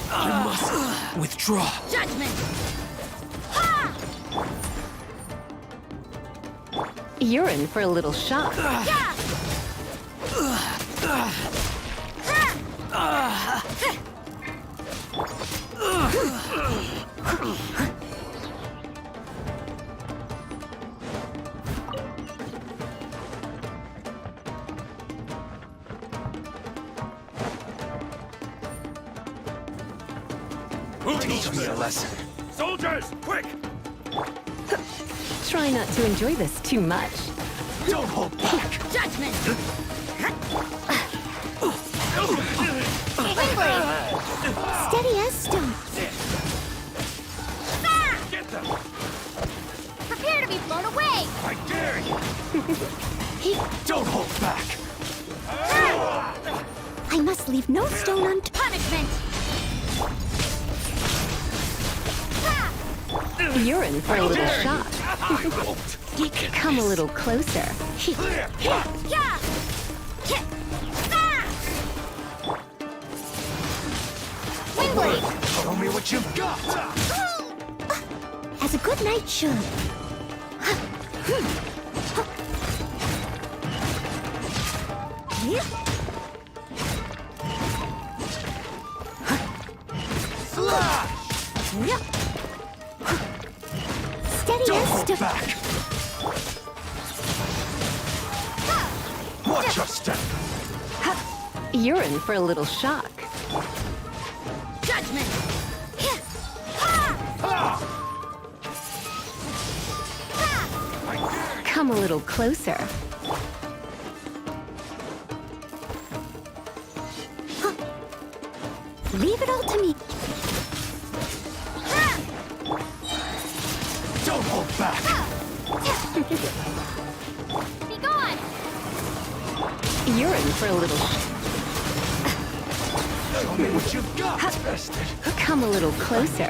Speaker 5: I must withdraw.
Speaker 12: Judgment!
Speaker 7: You're in for a little shock.
Speaker 9: Teach me a lesson. Soldiers, quick!
Speaker 7: Try not to enjoy this too much.
Speaker 9: Don't hold back!
Speaker 12: Judgment!
Speaker 2: Steady as stone.
Speaker 9: Get them!
Speaker 12: Prepare to be blown away!
Speaker 9: I dare you! Don't hold back!
Speaker 2: I must leave no stone unturned.
Speaker 12: Punishment!
Speaker 7: You're in for a little shock. Come a little closer.
Speaker 2: Windblade!
Speaker 9: Show me what you've got!
Speaker 2: As a good knight should. Steady
Speaker 9: Don't
Speaker 2: as
Speaker 9: hold
Speaker 2: stone.
Speaker 9: back! Watch your step!
Speaker 7: You're in for a little shock.
Speaker 12: Judgment!
Speaker 7: Come a little closer.
Speaker 2: Leave it all to me.
Speaker 9: Don't hold back!
Speaker 12: Be gone!
Speaker 7: You're in for a little
Speaker 9: Show me what you've got, bastard!
Speaker 7: Come a little closer.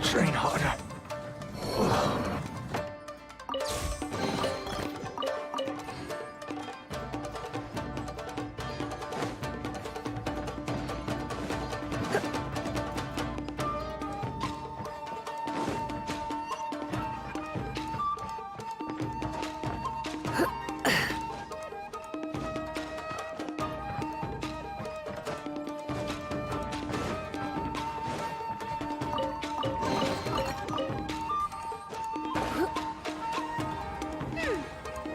Speaker 9: Train harder.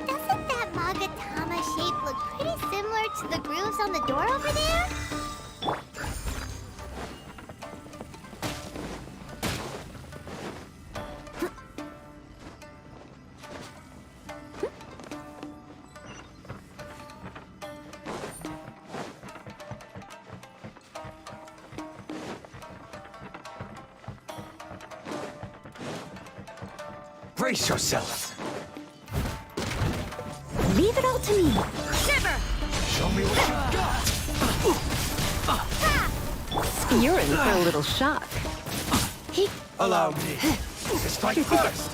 Speaker 2: Doesn't that Magatama shape look pretty similar to the grooves on the door over there?
Speaker 9: Brace yourself!
Speaker 2: Leave it all to me.
Speaker 12: Shiver!
Speaker 9: Show me what you've got!
Speaker 7: You're in for a little shock.
Speaker 9: Allow me to strike first!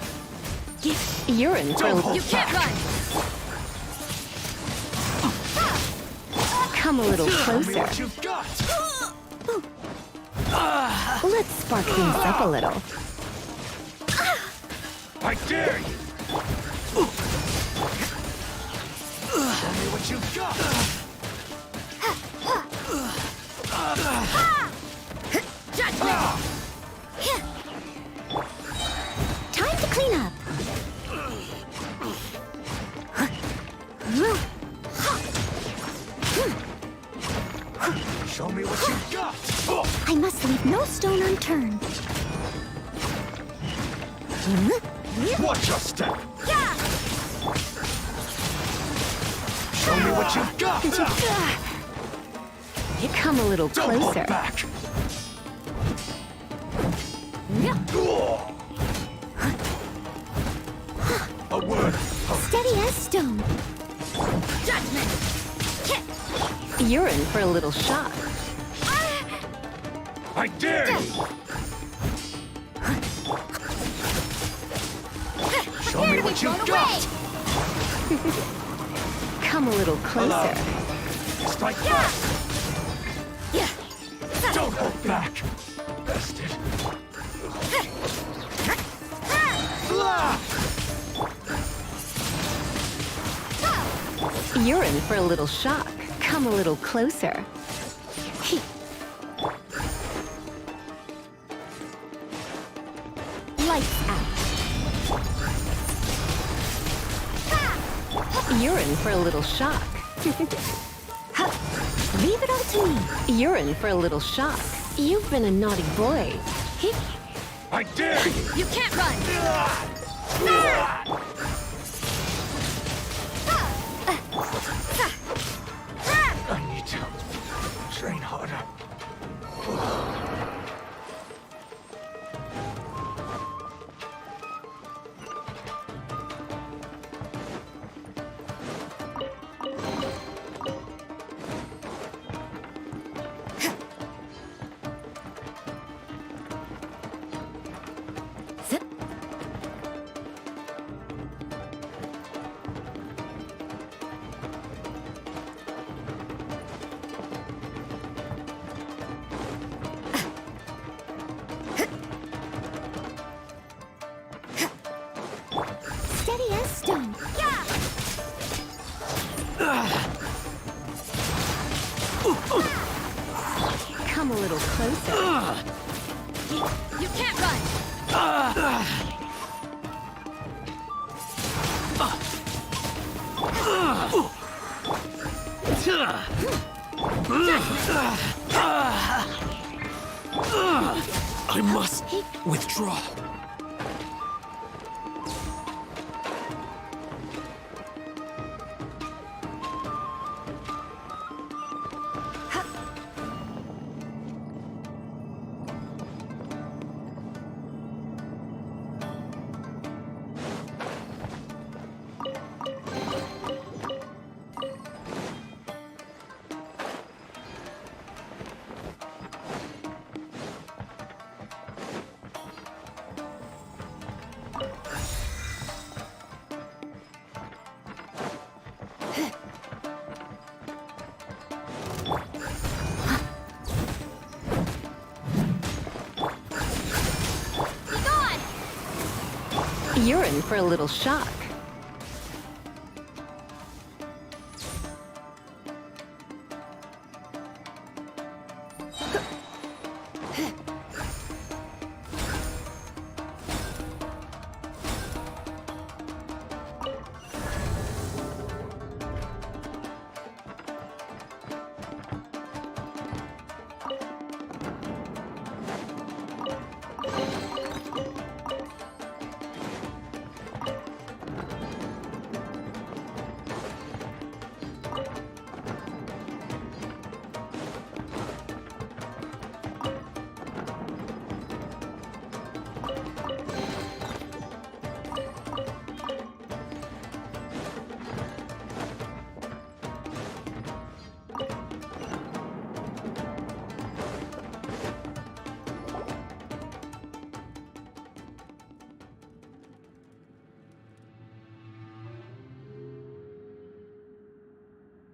Speaker 7: You're in for a
Speaker 9: Don't
Speaker 7: little...
Speaker 9: hold
Speaker 12: You can't
Speaker 9: back!
Speaker 12: run!
Speaker 7: Come a little
Speaker 9: Show me
Speaker 7: closer.
Speaker 9: what you've got!
Speaker 7: Let's spark things up a little.
Speaker 9: I dare you! Show me what you've got!
Speaker 12: Judgment!
Speaker 2: Time to clean up.
Speaker 9: Show me what you've got!
Speaker 2: I must leave no stone unturned.
Speaker 9: Watch your step! Show me what you've got!
Speaker 7: Come a little
Speaker 9: Don't hold
Speaker 7: closer.
Speaker 9: back! A word of
Speaker 2: Steady as stone.
Speaker 12: Judgment!
Speaker 7: You're in for a little shock.
Speaker 9: I dare you! what you got!
Speaker 7: Come a little closer.
Speaker 9: Strike first! Don't hold back! Bested.
Speaker 7: You're in for a little shock. Come a little closer. Lights out. You're in for a little shock. Leave it all to me. You're in for a little shock. You've been a naughty boy.
Speaker 9: I dare you!
Speaker 12: You can't run!
Speaker 9: I need to train harder.
Speaker 2: Steady as stone. Yeah!
Speaker 7: Come a little closer.
Speaker 12: You can't run!
Speaker 9: I must withdraw.
Speaker 7: You're in for a little shock.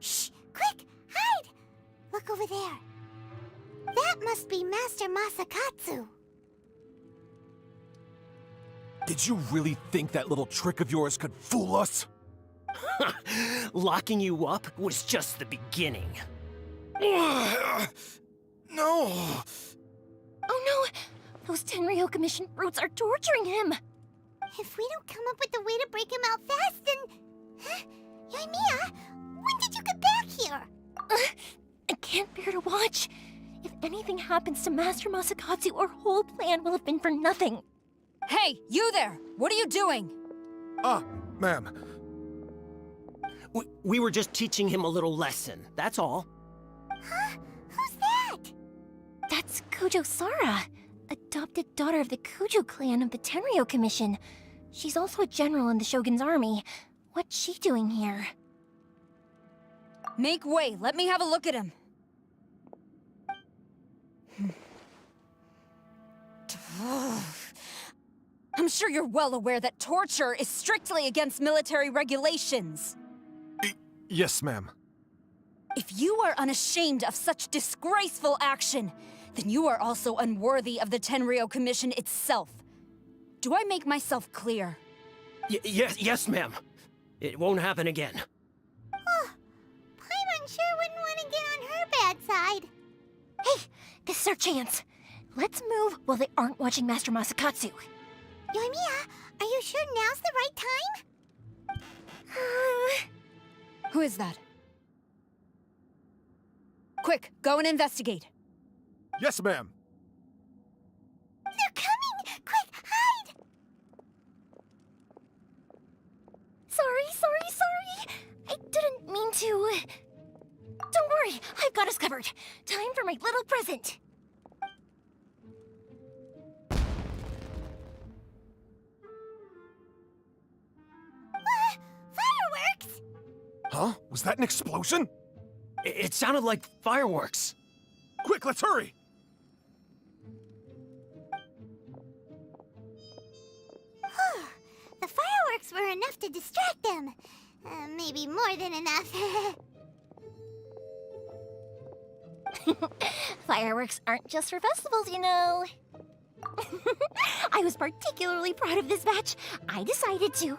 Speaker 2: Shh! Quick! Hide! Look over there. That must be Master Masakatsu.
Speaker 14: Did you really think that little trick of yours could fool us?
Speaker 3: Locking you up was just the beginning.
Speaker 14: No!
Speaker 12: Oh no! Those Tenryou Commission brutes are torturing him!
Speaker 2: If we don't come up with a way to break him out fast, then... Huh? Yoimiya, when did you get back here?
Speaker 12: I can't bear to watch. If anything happens to Master Masakatsu, our whole plan will have been for nothing.
Speaker 15: Hey, you there! What are you doing?
Speaker 14: Ma'am.
Speaker 3: We were just teaching him a little lesson, that's all.
Speaker 2: Huh? Who's that?
Speaker 12: That's Kujo Sara, adopted daughter of the Kujo clan of the Tenryou Commission. She's also a general in the Shogun's army. What's she doing here?
Speaker 15: Make way, let me have a look at him. I'm sure you're well aware that torture is strictly against military regulations.
Speaker 14: Yes, ma'am.
Speaker 15: If you are unashamed of such disgraceful action, then you are also unworthy of the Tenryou Commission itself. Do I make myself clear?
Speaker 3: Yes, ma'am. It won't happen again.
Speaker 2: Oh, Paimon sure wouldn't want to get on her bad side.
Speaker 12: Hey, this is our chance. Let's move while they aren't watching Master Masakatsu.
Speaker 2: Yoimiya, are you sure now's the right time?
Speaker 15: Who is that? Quick, go and investigate.
Speaker 14: Yes, ma'am.
Speaker 2: They're coming! Quick, hide!
Speaker 12: Sorry. I didn't mean to. Don't worry, I've got us covered. Time for my little present.
Speaker 2: Fireworks!
Speaker 14: Huh? Was that an explosion?
Speaker 3: It sounded like fireworks.
Speaker 14: Quick, let's hurry!
Speaker 2: The fireworks were enough to distract them. Maybe more than enough.
Speaker 12: Fireworks aren't just for festivals, you know. I was particularly proud of this batch. I decided to.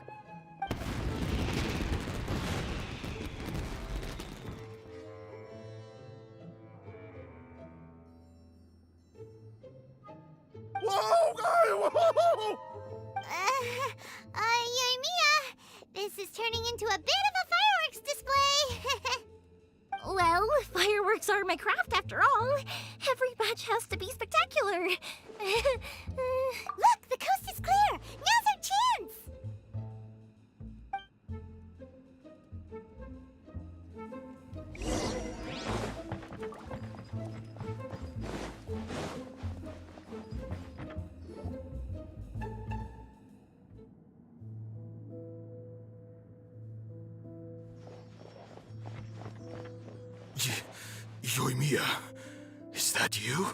Speaker 14: Whoa!
Speaker 2: Yoimiya, this is turning into a bit of a fireworks display.
Speaker 12: Well, fireworks are my craft after all. Every batch has to be spectacular.
Speaker 2: Look, the coast is clear. Now's our chance.
Speaker 14: Yoimiya, is that you?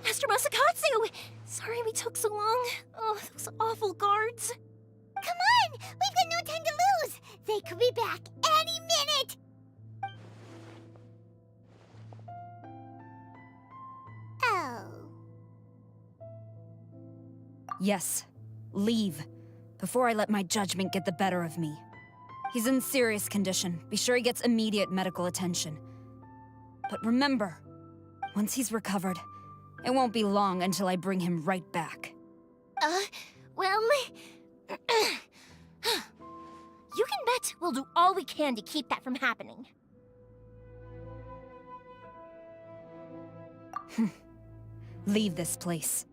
Speaker 12: Master Masakatsu! Sorry we took so long. Oh, those awful guards.
Speaker 2: Come on! We've got no time to lose! They could be back any minute! Oh.
Speaker 15: Yes, leave. Before I let my judgment get the better of me. He's in serious condition. Be sure he gets immediate medical attention. But remember, once he's recovered, it won't be long until I bring him right back.
Speaker 12: Well... you can bet we'll do all we can to keep that from happening.
Speaker 15: Leave this place.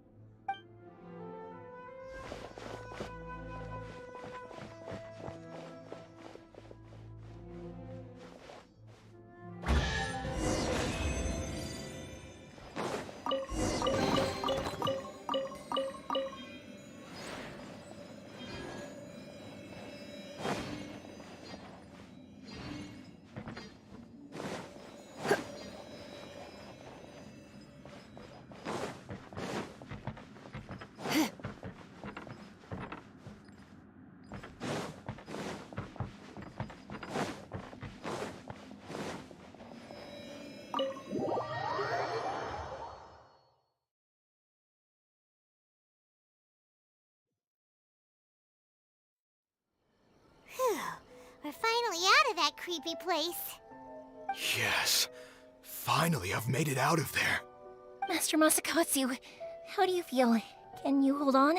Speaker 2: We're finally out of that creepy place.
Speaker 14: Yes. Finally, I've made it out of there.
Speaker 12: Master Masakatsu, how do you feel? Can you hold on?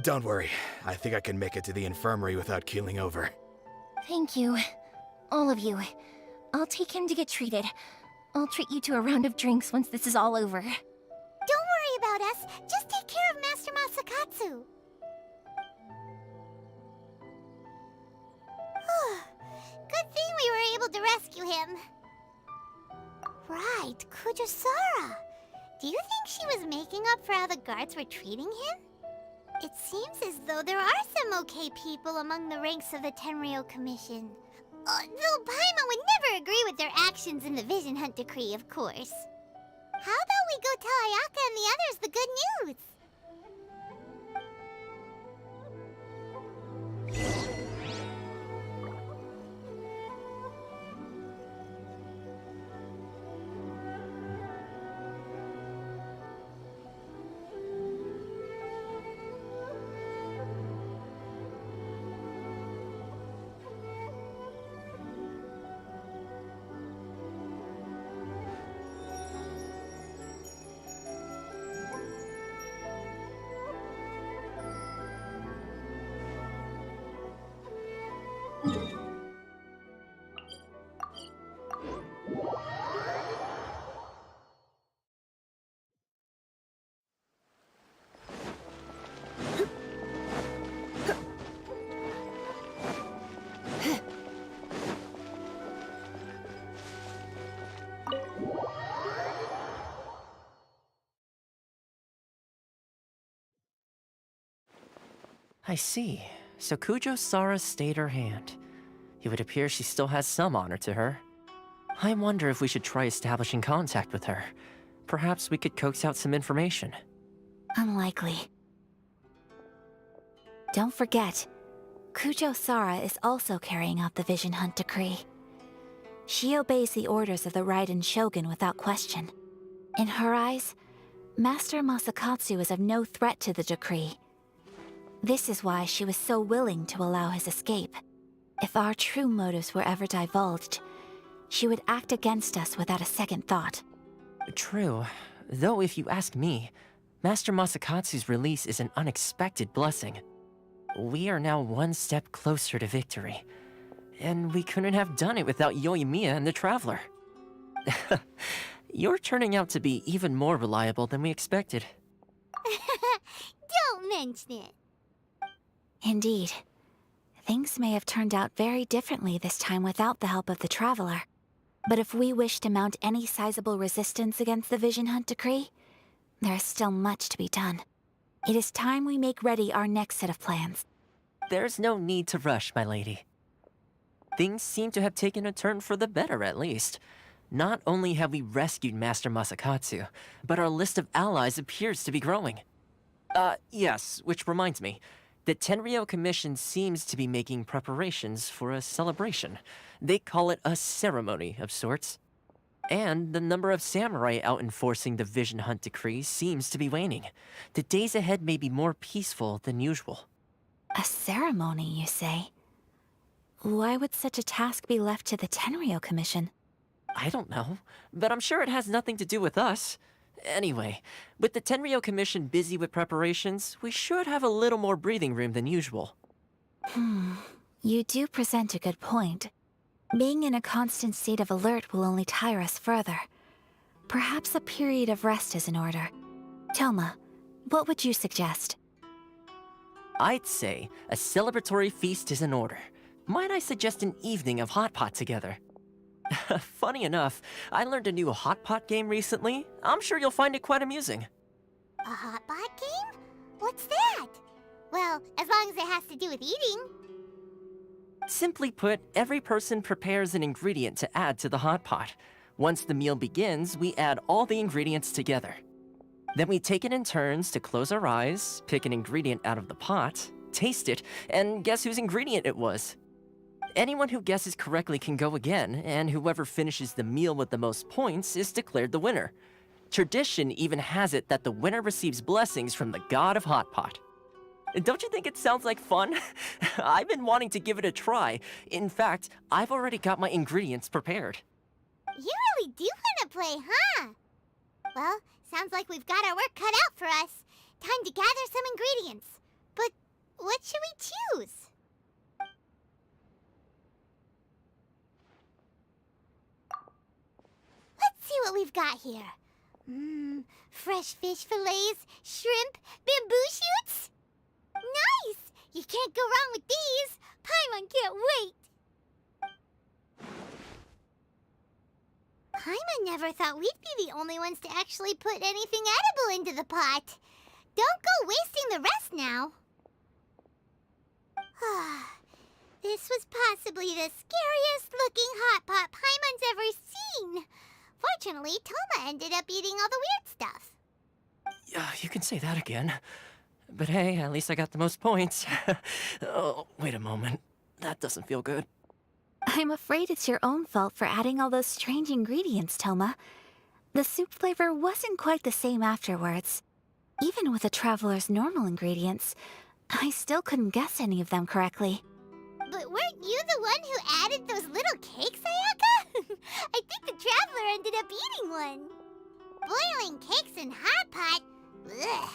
Speaker 9: Don't worry. I think I can make it to the infirmary without keeling over.
Speaker 12: Thank you. All of you. I'll take him to get treated. I'll treat you to a round of drinks once this is all over.
Speaker 2: Don't worry about us. Just take care of Master Masakatsu. Good thing we were able to rescue him. Right, Kujusara. Do you think she was making up for how the guards were treating him? It seems as though there are some okay people among the ranks of the Tenryou Commission. Though Paimon would never agree with their actions in the Vision Hunt Decree, of course. How about we go tell Ayaka and the others the good news?
Speaker 16: I see. So Kujo Sara stayed her hand. It would appear she still has some honor to her. I wonder if we should try establishing contact with her. Perhaps we could coax out some information.
Speaker 12: Unlikely. Don't forget, Kujo Sara is also carrying out the Vision Hunt decree. She obeys the orders of the Raiden Shogun without question. In her eyes, Master Masakatsu is of no threat to the decree. This is why she was so willing to allow his escape. If our true motives were ever divulged, she would act against us without a second thought.
Speaker 16: True. Though if you ask me, Master Masakatsu's release is an unexpected blessing. We are now one step closer to victory. And we couldn't have done it without Yoimiya and the Traveler. You're turning out to be even more reliable than we expected.
Speaker 2: Don't mention it.
Speaker 12: Indeed. Things may have turned out very differently this time without the help of the Traveler. But if we wish to mount any sizable resistance against the Vision Hunt decree, there is still much to be done. It is time we make ready our next set of plans.
Speaker 16: There's no need to rush, my lady. Things seem to have taken a turn for the better, at least. Not only have we rescued Master Masakatsu, but our list of allies appears to be growing. Yes, which reminds me. The Tenryou Commission seems to be making preparations for a celebration. They call it a ceremony of sorts. And the number of samurai out enforcing the Vision Hunt decree seems to be waning. The days ahead may be more peaceful than usual.
Speaker 12: A ceremony, you say? Why would such a task be left to the Tenryou Commission?
Speaker 16: I don't know, but I'm sure it has nothing to do with us. Anyway, with the Tenryou Commission busy with preparations, we should have a little more breathing room than usual.
Speaker 12: You do present a good point. Being in a constant state of alert will only tire us further. Perhaps a period of rest is in order. Toma, what would you suggest?
Speaker 16: I'd say a celebratory feast is in order. Might I suggest an evening of hot pot together? Funny enough, I learned a new hot pot game recently. I'm sure you'll find it quite amusing.
Speaker 2: A hot pot game? What's that? Well, as long as it has to do with eating.
Speaker 16: Simply put, every person prepares an ingredient to add to the hot pot. Once the meal begins, we add all the ingredients together. Then we take it in turns to close our eyes, pick an ingredient out of the pot, taste it, and guess whose ingredient it was. Anyone who guesses correctly can go again, and whoever finishes the meal with the most points is declared the winner. Tradition even has it that the winner receives blessings from the god of hot pot. Don't you think it sounds like fun? I've been wanting to give it a try. In fact, I've already got my ingredients prepared.
Speaker 2: You really do want to play, huh? Well, sounds like we've got our work cut out for us. Time to gather some ingredients. But what should we choose? Let's see what we've got here. Fresh fish fillets, shrimp, bamboo shoots. Nice! You can't go wrong with these. Paimon can't wait. Paimon never thought we'd be the only ones to actually put anything edible into the pot. Don't go wasting the rest now. This was possibly the scariest looking hot pot Paimon's ever seen. Fortunately, Toma ended up eating all the weird stuff.
Speaker 16: You can say that again. But hey, at least I got the most points. Oh, wait a moment. That doesn't feel good.
Speaker 12: I'm afraid it's your own fault for adding all those strange ingredients, Toma. The soup flavor wasn't quite the same afterwards. Even with the Traveler's normal ingredients, I still couldn't guess any of them correctly.
Speaker 2: But weren't you the one who added those little cakes, Ayaka? I think the Traveler ended up eating one. Boiling cakes in hot pot? Ugh.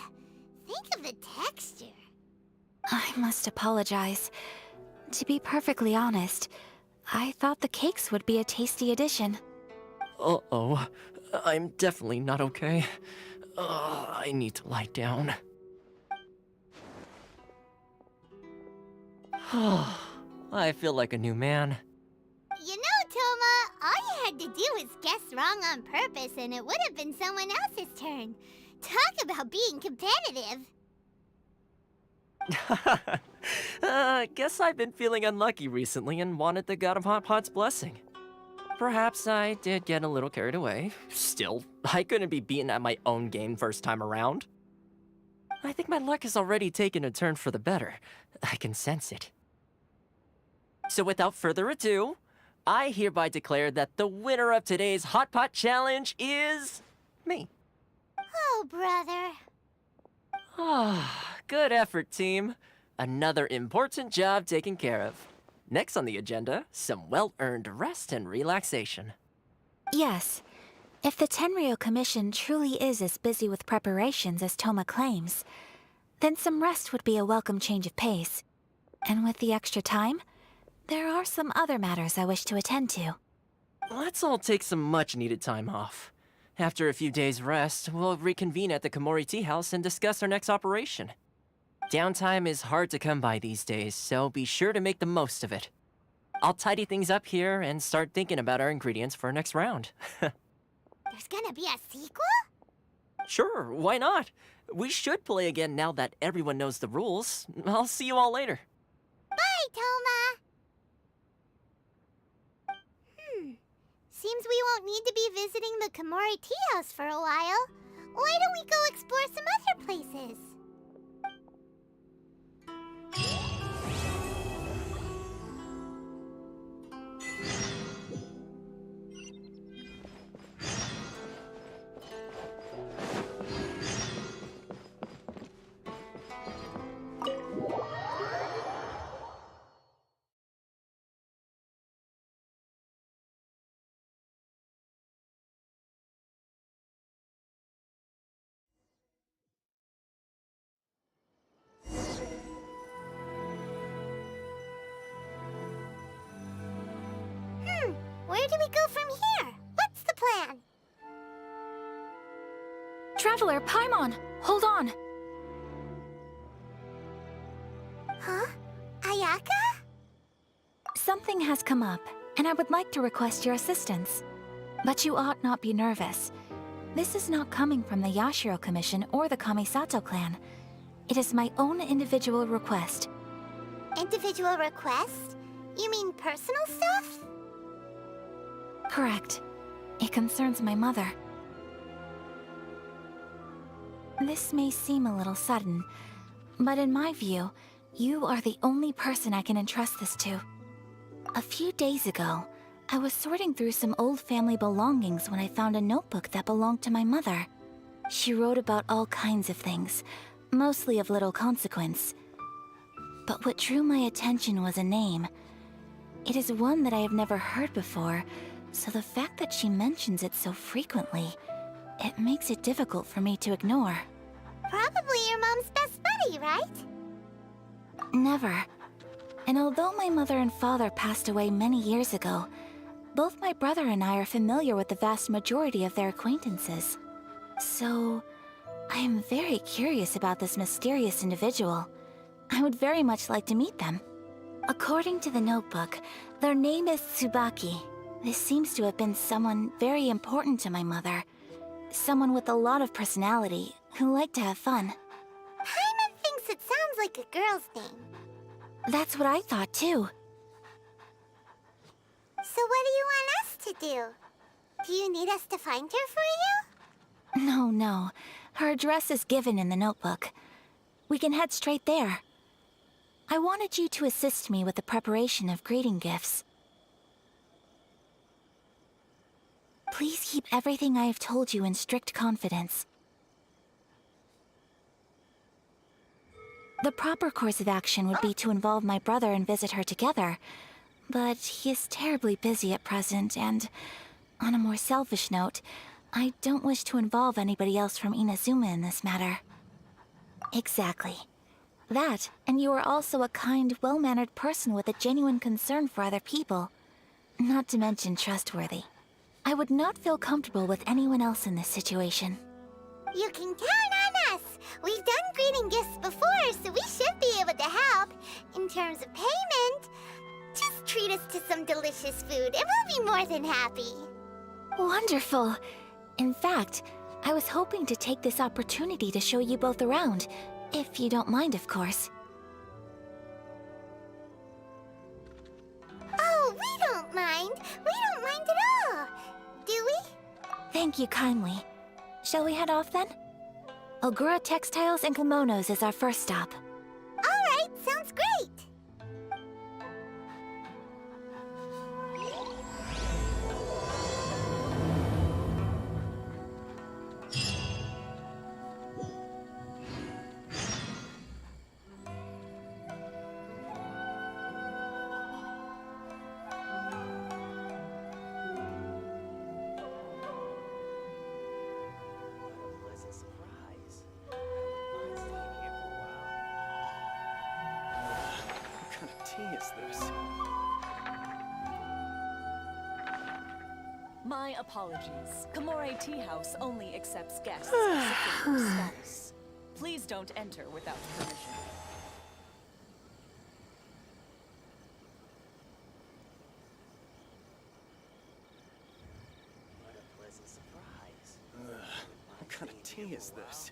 Speaker 2: Think of the texture.
Speaker 12: I must apologize. To be perfectly honest, I thought the cakes would be a tasty addition.
Speaker 16: Uh-oh. I'm definitely not okay. I need to lie down. I feel like a new man.
Speaker 2: You know, Toma, all you had to do was guess wrong on purpose and it would have been someone else's turn. Talk about being competitive.
Speaker 16: Guess I've been feeling unlucky recently and wanted the God of Hot Pot's blessing. Perhaps I did get a little carried away. Still, I couldn't be beaten at my own game first time around. I think my luck has already taken a turn for the better. I can sense it. So without further ado, I hereby declare that the winner of today's Hot Pot Challenge is me.
Speaker 2: Oh, brother.
Speaker 16: Ah, good effort, team. Another important job taken care of. Next on the agenda, some well-earned rest and relaxation.
Speaker 12: Yes. If the Tenryou Commission truly is as busy with preparations as Toma claims, then some rest would be a welcome change of pace. And with the extra time, there are some other matters I wish to attend to.
Speaker 16: Let's all take some much-needed time off. After a few days' rest, we'll reconvene at the Komori Tea House and discuss our next operation. Downtime is hard to come by these days, so be sure to make the most of it. I'll tidy things up here and start thinking about our ingredients for our next round.
Speaker 2: There's gonna be a sequel?
Speaker 16: Sure, why not? We should play again now that everyone knows the rules. I'll see you all later.
Speaker 2: Bye, Toma! Seems we won't need to be visiting the Komori Tea House for a while. Why don't we go explore some other places? Where do we go from here? What's the plan?
Speaker 12: Traveler, Paimon, hold on.
Speaker 2: Huh? Ayaka?
Speaker 12: Something has come up, and I would like to request your assistance. But you ought not be nervous. This is not coming from the Yashiro Commission or the Kamisato clan. It is my own individual request.
Speaker 2: Individual request? You mean personal stuff?
Speaker 12: Correct. It concerns my mother. This may seem a little sudden, but in my view, you are the only person I can entrust this to. A few days ago, I was sorting through some old family belongings when I found a notebook that belonged to my mother. She wrote about all kinds of things, mostly of little consequence. But what drew my attention was a name. It is one that I have never heard before, so the fact that she mentions it so frequently, it makes it difficult for me to ignore.
Speaker 2: Probably your mom's best buddy, right?
Speaker 12: Never. And although my mother and father passed away many years ago, both my brother and I are familiar with the vast majority of their acquaintances. So, I am very curious about this mysterious individual. I would very much like to meet them. According to the notebook, their name is Tsubaki. This seems to have been someone very important to my mother. Someone with a lot of personality, who liked to have fun.
Speaker 2: Paimon thinks it sounds like a girl's name.
Speaker 12: That's what I thought too.
Speaker 2: So what do you want us to do? Do you need us to find her for you?
Speaker 12: No. Her address is given in the notebook. We can head straight there. I wanted you to assist me with the preparation of greeting gifts. Please keep everything I have told you in strict confidence. The proper course of action would be to involve my brother and visit her together, but he is terribly busy at present, and on a more selfish note, I don't wish to involve anybody else from Inazuma in this matter. Exactly. That, and you are also a kind, well-mannered person with a genuine concern for other people. Not to mention trustworthy. I would not feel comfortable with anyone else in this situation.
Speaker 2: You can count on us! We've done greeting gifts before, so we should be able to help. In terms of payment, just treat us to some delicious food and we'll be more than happy.
Speaker 12: Wonderful! In fact, I was hoping to take this opportunity to show you both around, if you don't mind, of course. Thank you kindly. Shall we head off then? Ogura Textiles and Kimonos is our first stop.
Speaker 2: Alright, sounds great!
Speaker 11: What kind of tea is this?
Speaker 17: My apologies. Kamore Tea House only accepts guests of sufficient status. Please don't enter without permission.
Speaker 11: What a pleasant surprise. What kind of tea is this?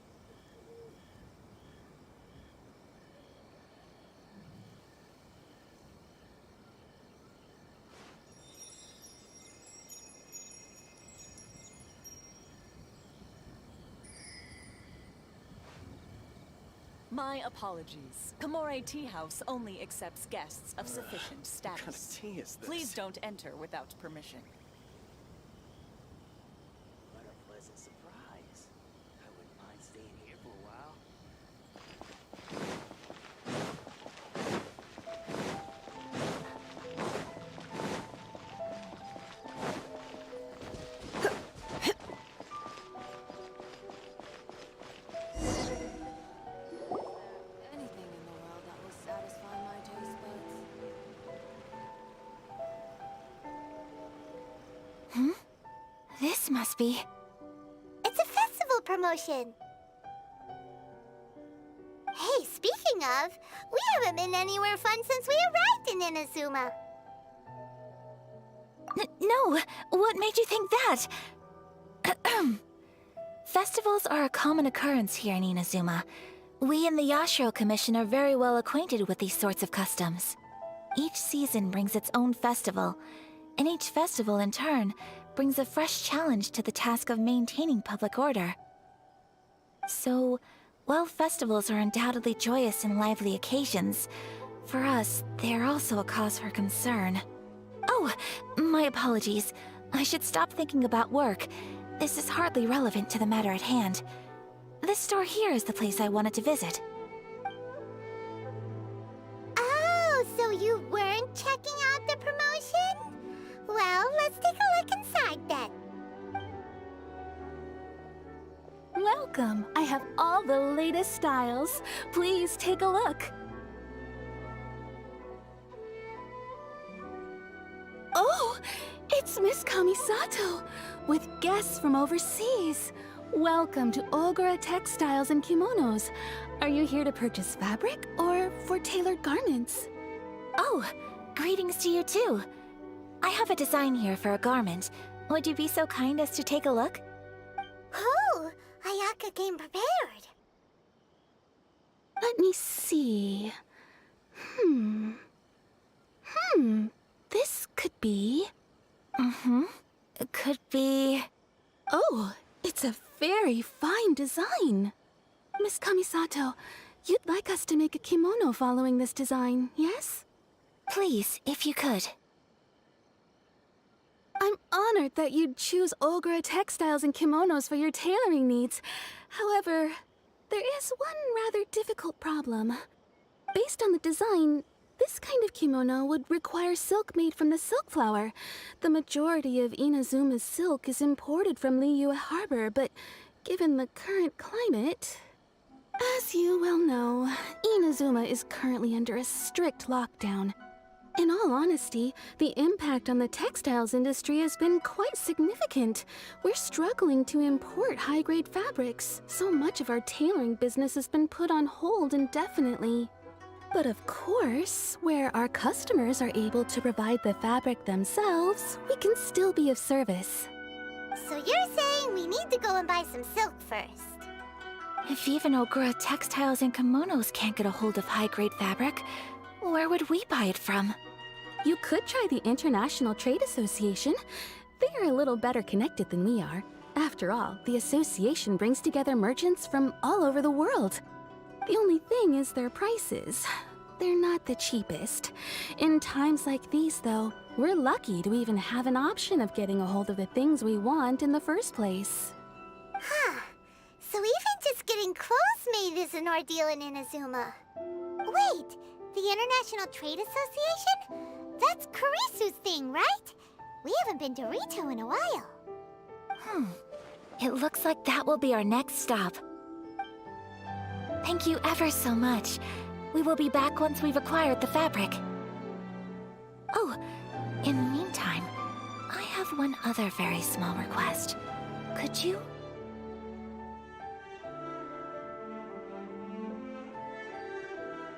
Speaker 17: My apologies. Kamore Tea House only accepts guests of sufficient status.
Speaker 11: What kind of tea is this?
Speaker 17: Please don't enter without permission.
Speaker 11: What a pleasant surprise. I wouldn't mind staying here for a while.
Speaker 4: Anything in the world that will satisfy my taste buds.
Speaker 12: This must be...
Speaker 2: It's a festival promotion! Hey, speaking of, we haven't been anywhere fun since we arrived in Inazuma.
Speaker 12: No! What made you think that? Festivals are a common occurrence here in Inazuma. We in the Yashiro Commission are very well acquainted with these sorts of customs. Each season brings its own festival, and each festival, in turn, brings a fresh challenge to the task of maintaining public order. So, while festivals are undoubtedly joyous and lively occasions, for us, they are also a cause for concern. Oh, my apologies. I should stop thinking about work. This is hardly relevant to the matter at hand. This store here is the place I wanted to visit.
Speaker 2: Oh, so you weren't checking out the promotion? Well, let's take a look inside then.
Speaker 6: Welcome. I have all the latest styles. Please take a look. Oh, it's Miss Kamisato with guests from overseas. Welcome to Ogura Textiles and Kimonos. Are you here to purchase fabric or for tailored garments?
Speaker 12: Oh, greetings to you too. I have a design here for a garment. Would you be so kind as to take a look?
Speaker 2: Oh, Ayaka came prepared.
Speaker 6: Let me see. This could be...
Speaker 12: It could be...
Speaker 6: Oh, it's a very fine design. Miss Kamisato, you'd like us to make a kimono following this design, yes?
Speaker 12: Please, if you could.
Speaker 6: I'm honored that you'd choose Ogura Textiles and Kimonos for your tailoring needs. However, there is one rather difficult problem. Based on the design, this kind of kimono would require silk made from the silk flower. The majority of Inazuma's silk is imported from Liyue Harbor, but given the current climate... As you well know, Inazuma is currently under a strict lockdown. In all honesty, the impact on the textiles industry has been quite significant. We're struggling to import high-grade fabrics. So much of our tailoring business has been put on hold indefinitely. But of course, where our customers are able to provide the fabric themselves, we can still be of service.
Speaker 2: So you're saying we need to go and buy some silk first?
Speaker 12: If even Ogura Textiles and Kimonos can't get a hold of high-grade fabric, where would we buy it from?
Speaker 6: You could try the International Trade Association. They are a little better connected than we are. After all, the association brings together merchants from all over the world. The only thing is their prices. They're not the cheapest. In times like these, though, we're lucky to even have an option of getting a hold of the things we want in the first place.
Speaker 2: Huh. So even just getting clothes made is an ordeal in Inazuma. Wait, the International Trade Association? That's Kurisu's thing, right? We haven't been to Rito in a while.
Speaker 12: It looks like that will be our next stop. Thank you ever so much. We will be back once we've acquired the fabric. Oh, in the meantime, I have one other very small request. Could you?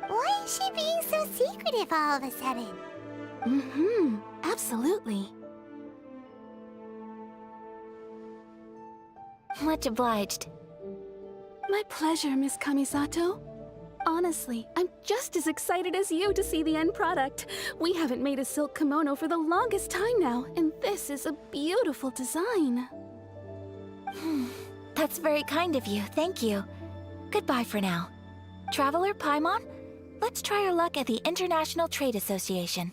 Speaker 2: Why is she being so secretive all of a sudden?
Speaker 6: Absolutely.
Speaker 12: Much obliged.
Speaker 6: My pleasure, Miss Kamisato. Honestly, I'm just as excited as you to see the end product. We haven't made a silk kimono for the longest time now, and this is a beautiful design.
Speaker 12: That's very kind of you, thank you. Goodbye for now. Traveler Paimon, let's try our luck at the International Trade Association.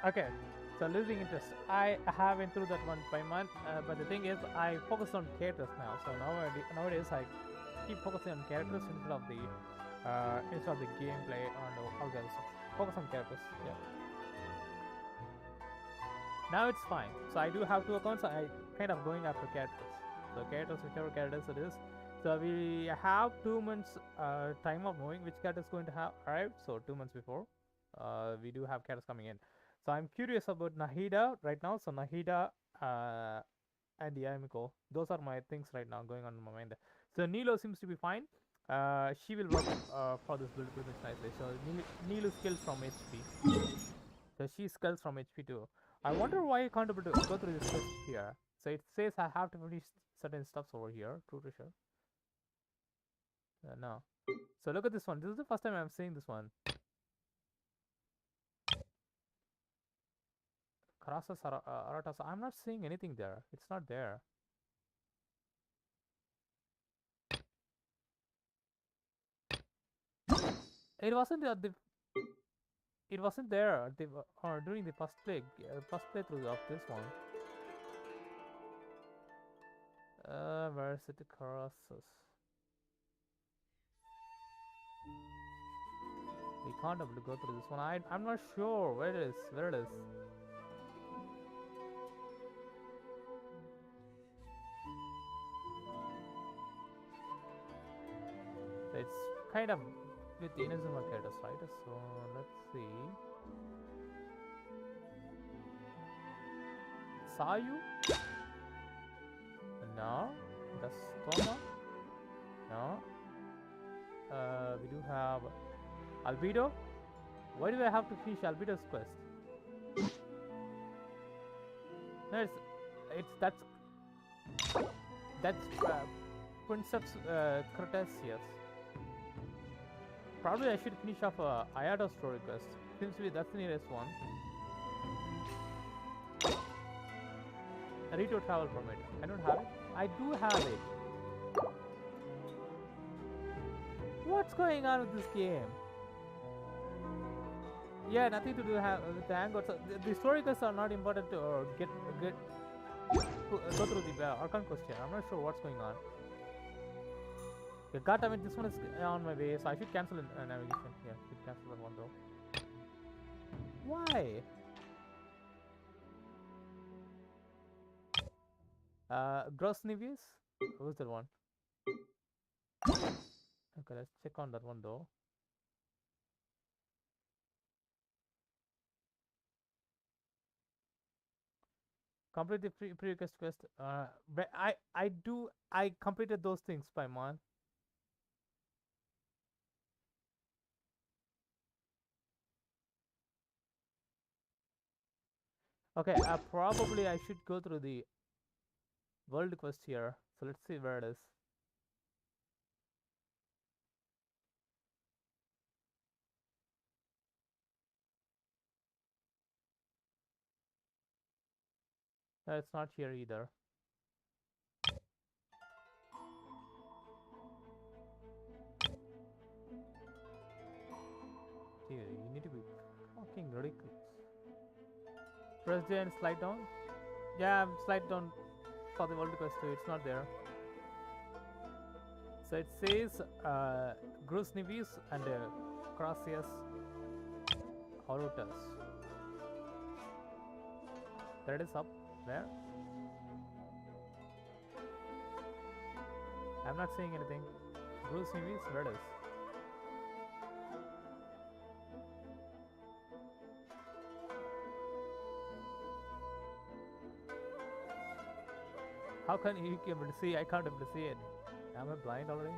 Speaker 1: Okay, so losing interest. I have been through that one by month, but the thing is, I focus on characters now. So nowadays, I keep focusing on characters instead of the gameplay or all the other stuff. Focus on characters. Yeah. Now it's fine. So I do have two accounts. I kind of going after characters. So characters, whichever characters it is. So we have 2 months time of knowing which character is going to have arrived. So 2 months before, we do have characters coming in. So I'm curious about Nahida right now. So Nahida and Yamiko, those are my things right now going on in my mind. So Nilou seems to be fine. She will work for this build pretty much nicely. So Nilou skills from HP. So she skills from HP too. I wonder why I can't able to go through this quest here. So it says I have to finish certain stuffs over here. True to sure. No. So look at this one. This is the first time I'm seeing this one. Karasa Aratasa. I'm not seeing anything there. It's not there. It wasn't the. It wasn't there during the first playthrough of this one. Where is it? Karasas. We can't able to go through this one. I'm not sure where it is. Where it is. So it's kind of with the Inazuma characters, right? So let's see. Sayu? No. Dastoma? No. We do have Albedo. Why do I have to finish Albedo's quest? No, that's Princess Cretaceous. Probably I should finish off Ayato's story quest. Seems to be that's the nearest one. Rito travel permit. I don't have it. I do have it. What's going on with this game? Yeah, nothing to do with the Hangout. So the story quests are not important to go through the Archon question. I'm not sure what's going on. Okay, God, I mean, this one is on my way, so I should cancel navigation. Yeah, I should cancel that one though. Why? Gross Nivius? Who's that one? Okay, let's check on that one though. Complete the pre-request quest. But I completed those things by month. Okay, probably I should go through the world quest here. So let's see where it is. It's not here either. Dude, you need to be fucking ridiculous. Press J and slide down. Yeah, slide down for the world quest too. It's not there. So it says Grusnivis and Crasius Aurotus. There it is up there. I'm not seeing anything. Grusnivis, where it is? How can you be able to see? I can't able to see it. Am I blind already?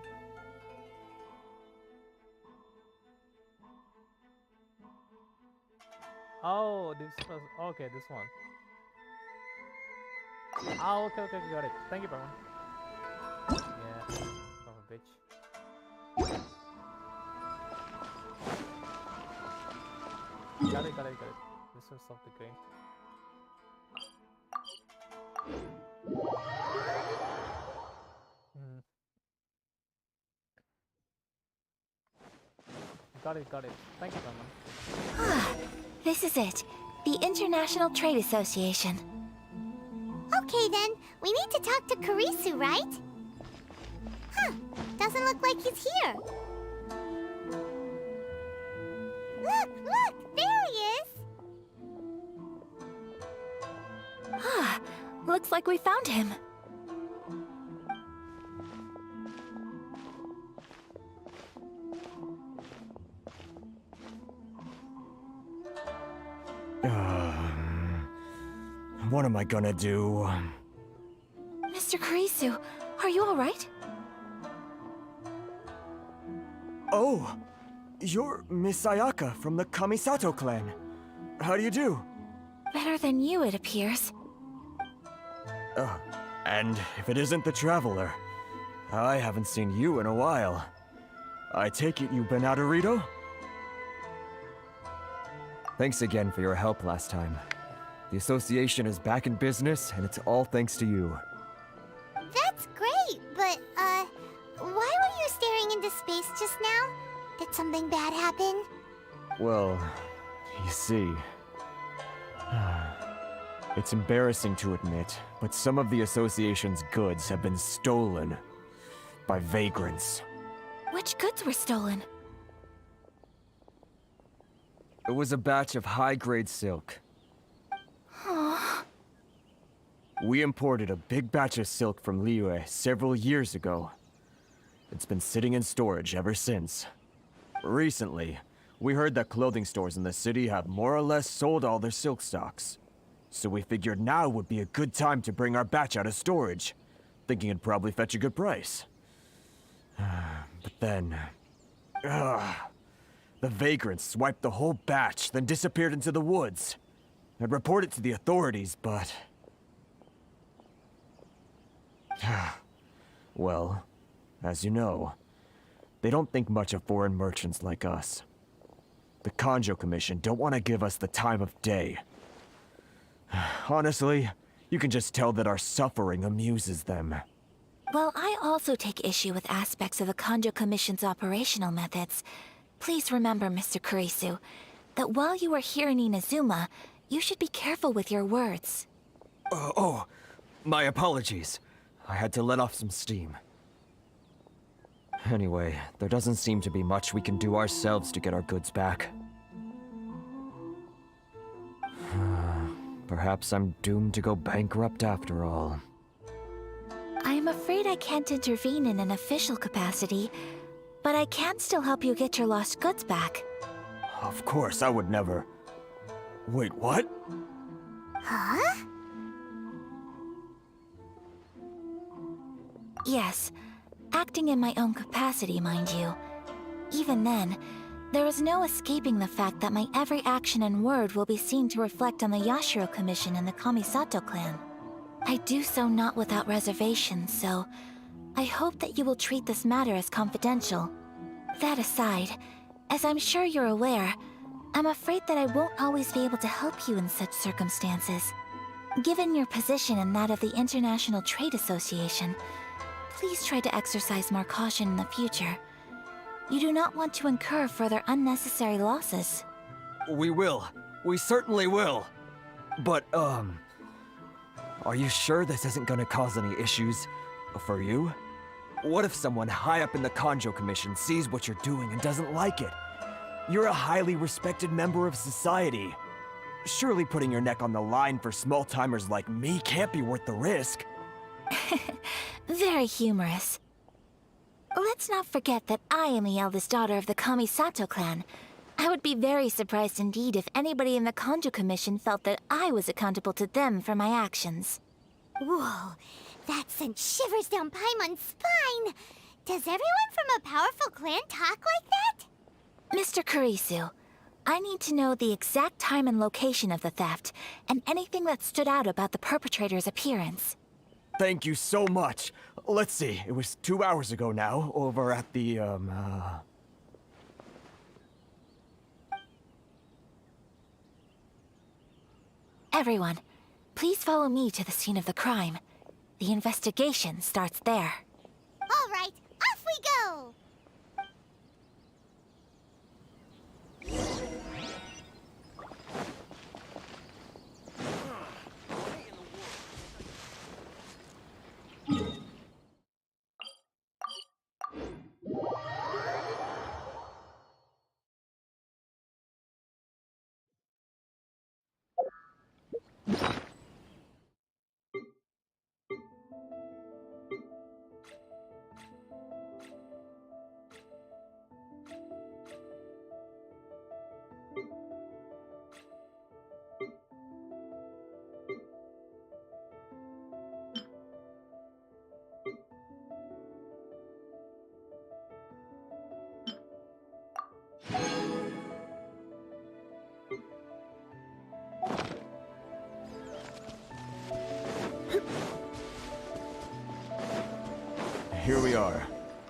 Speaker 1: Oh, this was okay. This one. Oh, okay, got it. Thank you, Parman. Yeah, son of a bitch. Got it. This was of the grain. Got it. Thank you, Parman.
Speaker 12: This is it. The International Trade Association.
Speaker 2: Okay then, we need to talk to Kurisu, right? Huh, doesn't look like he's here. Look, there he is!
Speaker 12: Looks like we found him.
Speaker 11: What am I gonna do?
Speaker 12: Mr. Kurisu, are you alright?
Speaker 11: Oh, you're Miss Ayaka from the Kamisato clan. How do you do?
Speaker 12: Better than you, it appears.
Speaker 11: And if it isn't the Traveler, I haven't seen you in a while. I take it you've been out of Rito? Thanks again for your help last time. The association is back in business, and it's all thanks to you.
Speaker 2: That's great, but, why were you staring into space just now? Did something bad happen?
Speaker 11: Well, you see... It's embarrassing to admit, but some of the association's goods have been stolen by vagrants.
Speaker 12: Which goods were stolen?
Speaker 11: It was a batch of high-grade silk. We imported a big batch of silk from Liyue several years ago. It's been sitting in storage ever since. Recently, we heard that clothing stores in the city have more or less sold all their silk stocks. So we figured now would be a good time to bring our batch out of storage, thinking it'd probably fetch a good price. But then... the vagrants swiped the whole batch, then disappeared into the woods. I'd report it to the authorities, but... well, as you know, they don't think much of foreign merchants like us. The Kanjo Commission don't want to give us the time of day. Honestly, you can just tell that our suffering amuses them.
Speaker 12: Well, I also take issue with aspects of the Kanjo Commission's operational methods. Please remember, Mr. Kurisu, that while you are here in Inazuma, you should be careful with your words.
Speaker 11: Oh, my apologies. I had to let off some steam. Anyway, there doesn't seem to be much we can do ourselves to get our goods back. Perhaps I'm doomed to go bankrupt after all.
Speaker 12: I am afraid I can't intervene in an official capacity, but I can still help you get your lost goods back.
Speaker 11: Of course, I would never... Wait, what?
Speaker 2: Huh?
Speaker 12: Yes, acting in my own capacity, mind you. Even then, there is no escaping the fact that my every action and word will be seen to reflect on the Yashiro Commission and the Kamisato clan. I do so not without reservations, so I hope that you will treat this matter as confidential. That aside, as I'm sure you're aware, I'm afraid that I won't always be able to help you in such circumstances. Given your position and that of the International Trade Association, please try to exercise more caution in the future. You do not want to incur further unnecessary losses.
Speaker 11: We will. We certainly will. But, are you sure this isn't gonna cause any issues for you? What if someone high up in the Kanjo Commission sees what you're doing and doesn't like it? You're a highly respected member of society. Surely putting your neck on the line for small-timers like me can't be worth the risk.
Speaker 12: Very humorous. Let's not forget that I am the eldest daughter of the Kamisato clan. I would be very surprised indeed if anybody in the Kanjo Commission felt that I was accountable to them for my actions.
Speaker 2: Whoa, that sent shivers down Paimon's spine! Does everyone from a powerful clan talk like that?
Speaker 12: Mr. Kurisu, I need to know the exact time and location of the theft, and anything that stood out about the perpetrator's appearance.
Speaker 11: Thank you so much. Let's see, it was 2 hours ago now, over at the,
Speaker 12: Everyone, please follow me to the scene of the crime. The investigation starts there.
Speaker 2: All right, off we go!
Speaker 11: Here we are.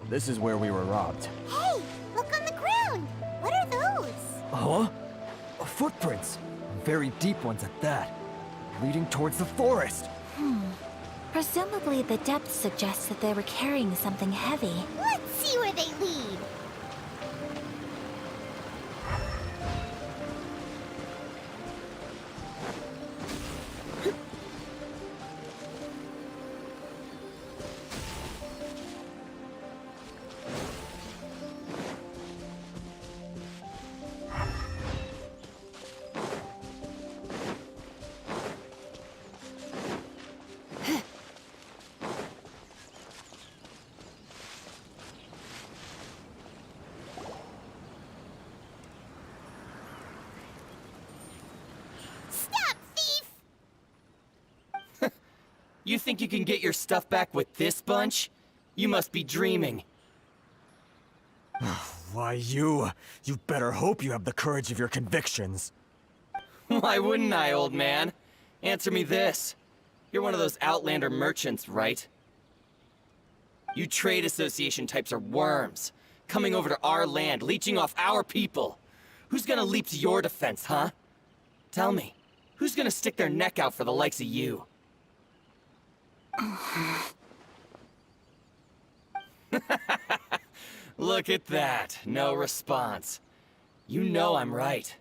Speaker 11: This is where we were robbed.
Speaker 2: Hey, look on the ground! What are those?
Speaker 11: Huh? Footprints. Very deep ones at that. Leading towards the forest.
Speaker 12: Presumably the depth suggests that they were carrying something heavy.
Speaker 2: Let's see where they lead.
Speaker 16: You think you can get your stuff back with this bunch? You must be dreaming.
Speaker 11: Why, you better hope you have the courage of your convictions.
Speaker 16: Why wouldn't I, old man? Answer me this. You're one of those Outlander merchants, right? You trade association types are worms, coming over to our land, leeching off our people. Who's gonna leap to your defense, huh? Tell me, who's gonna stick their neck out for the likes of you? Look at that, no response. You know I'm right.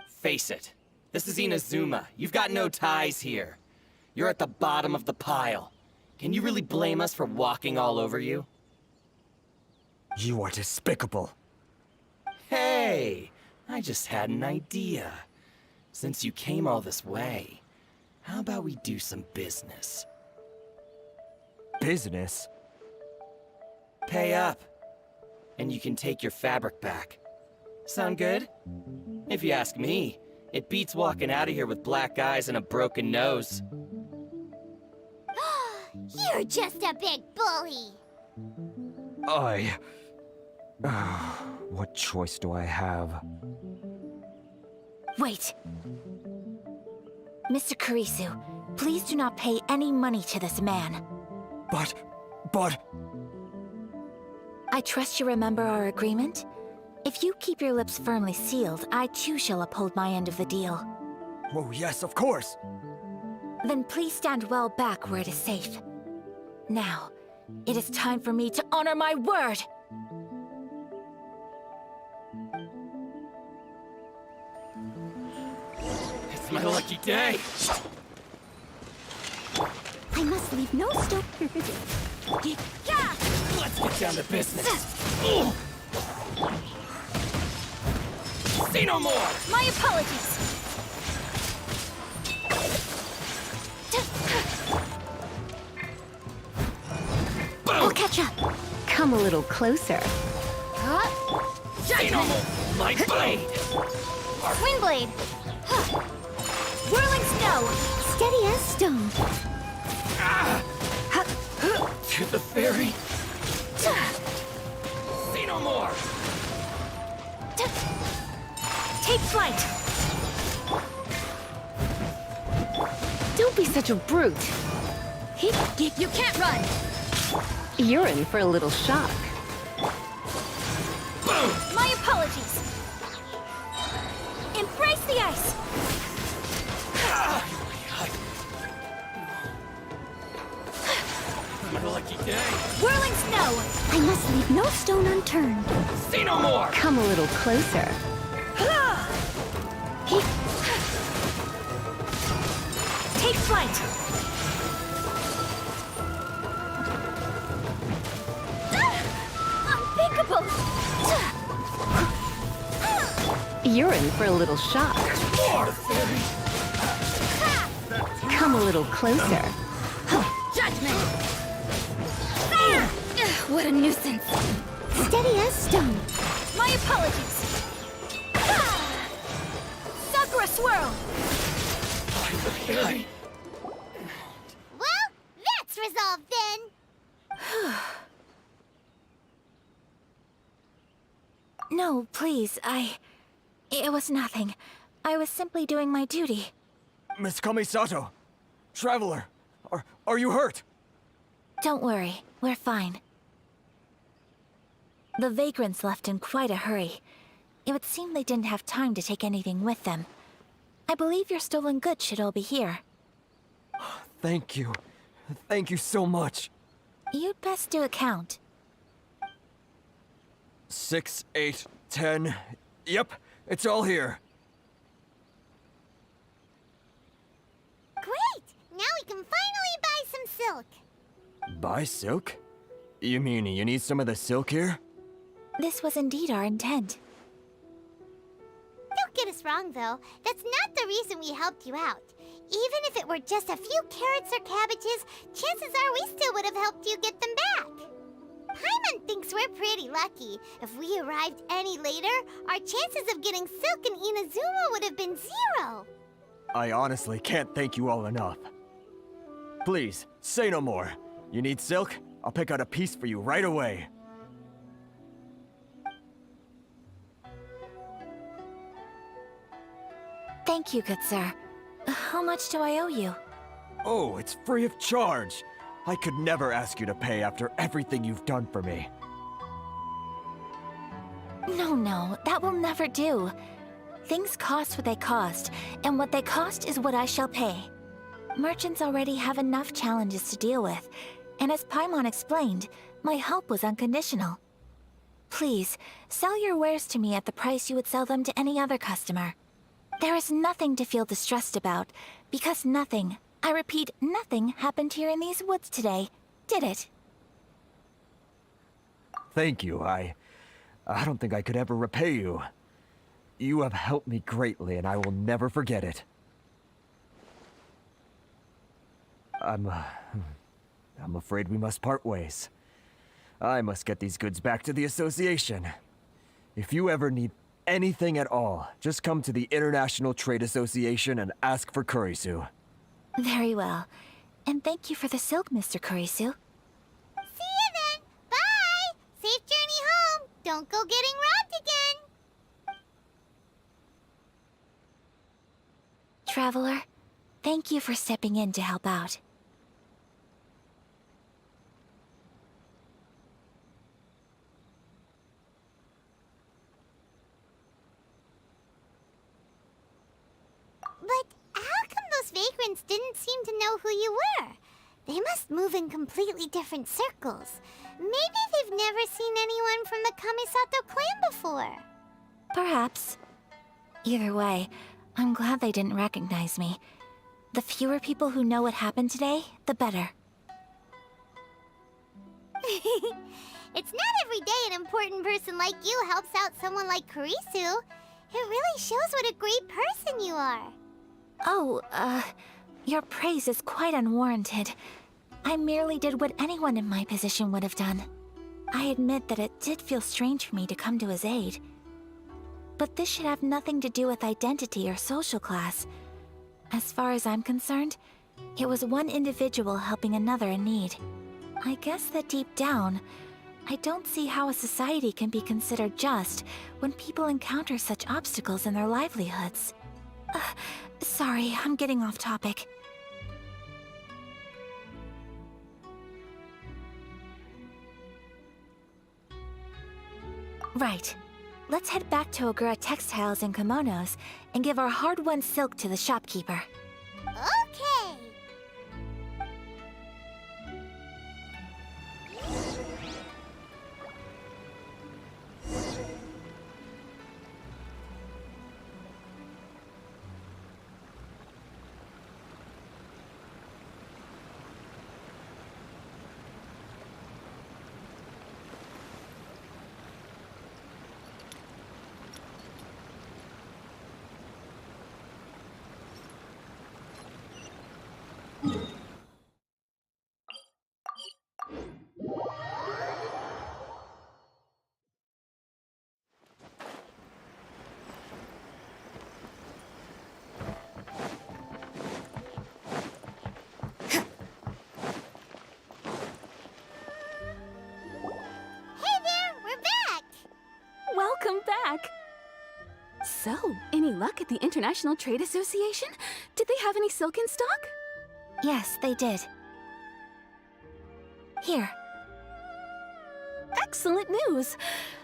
Speaker 16: Face it, this is Inazuma. You've got no ties here. You're at the bottom of the pile. Can you really blame us for walking all over you?
Speaker 11: You are despicable.
Speaker 16: Hey, I just had an idea. Since you came all this way, how about we do some business?
Speaker 11: Business?
Speaker 16: Pay up, and you can take your fabric back. Sound good? If you ask me, it beats walking out of here with black eyes and a broken nose.
Speaker 2: You're just a big bully.
Speaker 11: What choice do I have?
Speaker 12: Wait. Mr. Kurisu, please do not pay any money to this man.
Speaker 11: But...
Speaker 12: I trust you remember our agreement? If you keep your lips firmly sealed, I too shall uphold my end of the deal.
Speaker 11: Oh, yes, of course.
Speaker 12: Then please stand well back where it is safe. Now, it is time for me to honor my word!
Speaker 16: It's my lucky day!
Speaker 2: I must leave no stone.
Speaker 16: Let's get down to business. Say no more!
Speaker 12: My apologies!
Speaker 7: I'll catch up. Come a little closer.
Speaker 16: Say no more! My blade!
Speaker 2: Wind blade.
Speaker 12: Whirling snow!
Speaker 2: Steady as stone.
Speaker 16: To the ferry! Say no more!
Speaker 12: Take flight!
Speaker 7: Don't be such a brute.
Speaker 12: You can't run!
Speaker 7: You're in for a little shock.
Speaker 12: My apologies! Embrace the ice!
Speaker 16: My lucky day!
Speaker 12: Whirling snow!
Speaker 2: I must leave no stone unturned.
Speaker 16: Say no more!
Speaker 7: Come a little closer.
Speaker 12: Take flight! Unthinkable!
Speaker 7: You're in for a little shock. Come a little closer.
Speaker 12: Judgment! What a nuisance!
Speaker 2: Steady as stone.
Speaker 12: My apologies! Sakura swirl!
Speaker 2: Well, that's resolved then.
Speaker 12: No, please, It was nothing. I was simply doing my duty.
Speaker 11: Miss Kamisato! Traveler! Are you hurt?
Speaker 12: Don't worry, we're fine. The vagrants left in quite a hurry. It would seem they didn't have time to take anything with them. I believe your stolen goods should all be here.
Speaker 11: Thank you. Thank you so much.
Speaker 12: You'd best do a count.
Speaker 11: 6, 8, 10. Yep, it's all here.
Speaker 2: Great! Now we can finally buy some silk.
Speaker 11: Buy silk? You mean you need some of the silk here?
Speaker 12: This was indeed our intent.
Speaker 2: Don't get us wrong, though. That's not the reason we helped you out. Even if it were just a few carrots or cabbages, chances are we still would have helped you get them back. Paimon thinks we're pretty lucky. If we arrived any later, our chances of getting silk in Inazuma would have been 0.
Speaker 11: I honestly can't thank you all enough. Please, say no more. You need silk? I'll pick out a piece for you right away.
Speaker 12: Thank you, good sir. How much do I owe you?
Speaker 11: Oh, it's free of charge. I could never ask you to pay after everything you've done for me.
Speaker 12: No, that will never do. Things cost what they cost, and what they cost is what I shall pay. Merchants already have enough challenges to deal with, and as Paimon explained, my help was unconditional. Please, sell your wares to me at the price you would sell them to any other customer. There is nothing to feel distressed about, because nothing, I repeat, nothing happened here in these woods today, did it?
Speaker 11: Thank you. I don't think I could ever repay you. You have helped me greatly, and I will never forget it. I'm afraid we must part ways. I must get these goods back to the association. If you ever need anything at all, just come to the International Trade Association and ask for Kurisu.
Speaker 12: Very well. And thank you for the silk, Mr. Kurisu.
Speaker 2: See you then. Bye. Safe journey home. Don't go getting robbed again.
Speaker 12: Traveler, thank you for stepping in to help out.
Speaker 2: But how come those vagrants didn't seem to know who you were? They must move in completely different circles. Maybe they've never seen anyone from the Kamisato clan before.
Speaker 12: Perhaps. Either way, I'm glad they didn't recognize me. The fewer people who know what happened today, the better.
Speaker 2: It's not every day an important person like you helps out someone like Kurisu. It really shows what a great person you are.
Speaker 12: Oh, your praise is quite unwarranted. I merely did what anyone in my position would have done. I admit that it did feel strange for me to come to his aid. But this should have nothing to do with identity or social class. As far as I'm concerned, it was one individual helping another in need. I guess that deep down, I don't see how a society can be considered just when people encounter such obstacles in their livelihoods. Sorry, I'm getting off topic. Right. Let's head back to Ogura Textiles and Kimonos and give our hard-won silk to the shopkeeper.
Speaker 2: Okay.
Speaker 6: Welcome back! So, any luck at the International Trade Association? Did they have any silk in stock?
Speaker 12: Yes, they did. Here.
Speaker 6: Excellent news!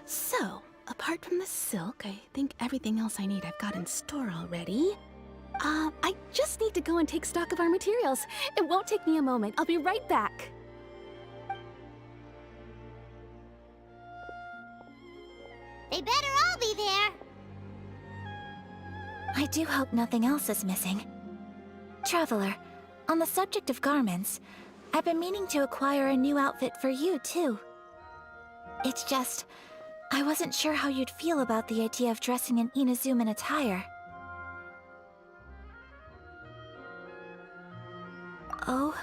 Speaker 6: So, apart from the silk, I think everything else I need I've got in store already. I just need to go and take stock of our materials. It won't take me a moment. I'll be right back.
Speaker 2: They better all be there.
Speaker 12: I do hope nothing else is missing. Traveler, on the subject of garments, I've been meaning to acquire a new outfit for you, too. It's just, I wasn't sure how you'd feel about the idea of dressing in Inazuman attire. Oh,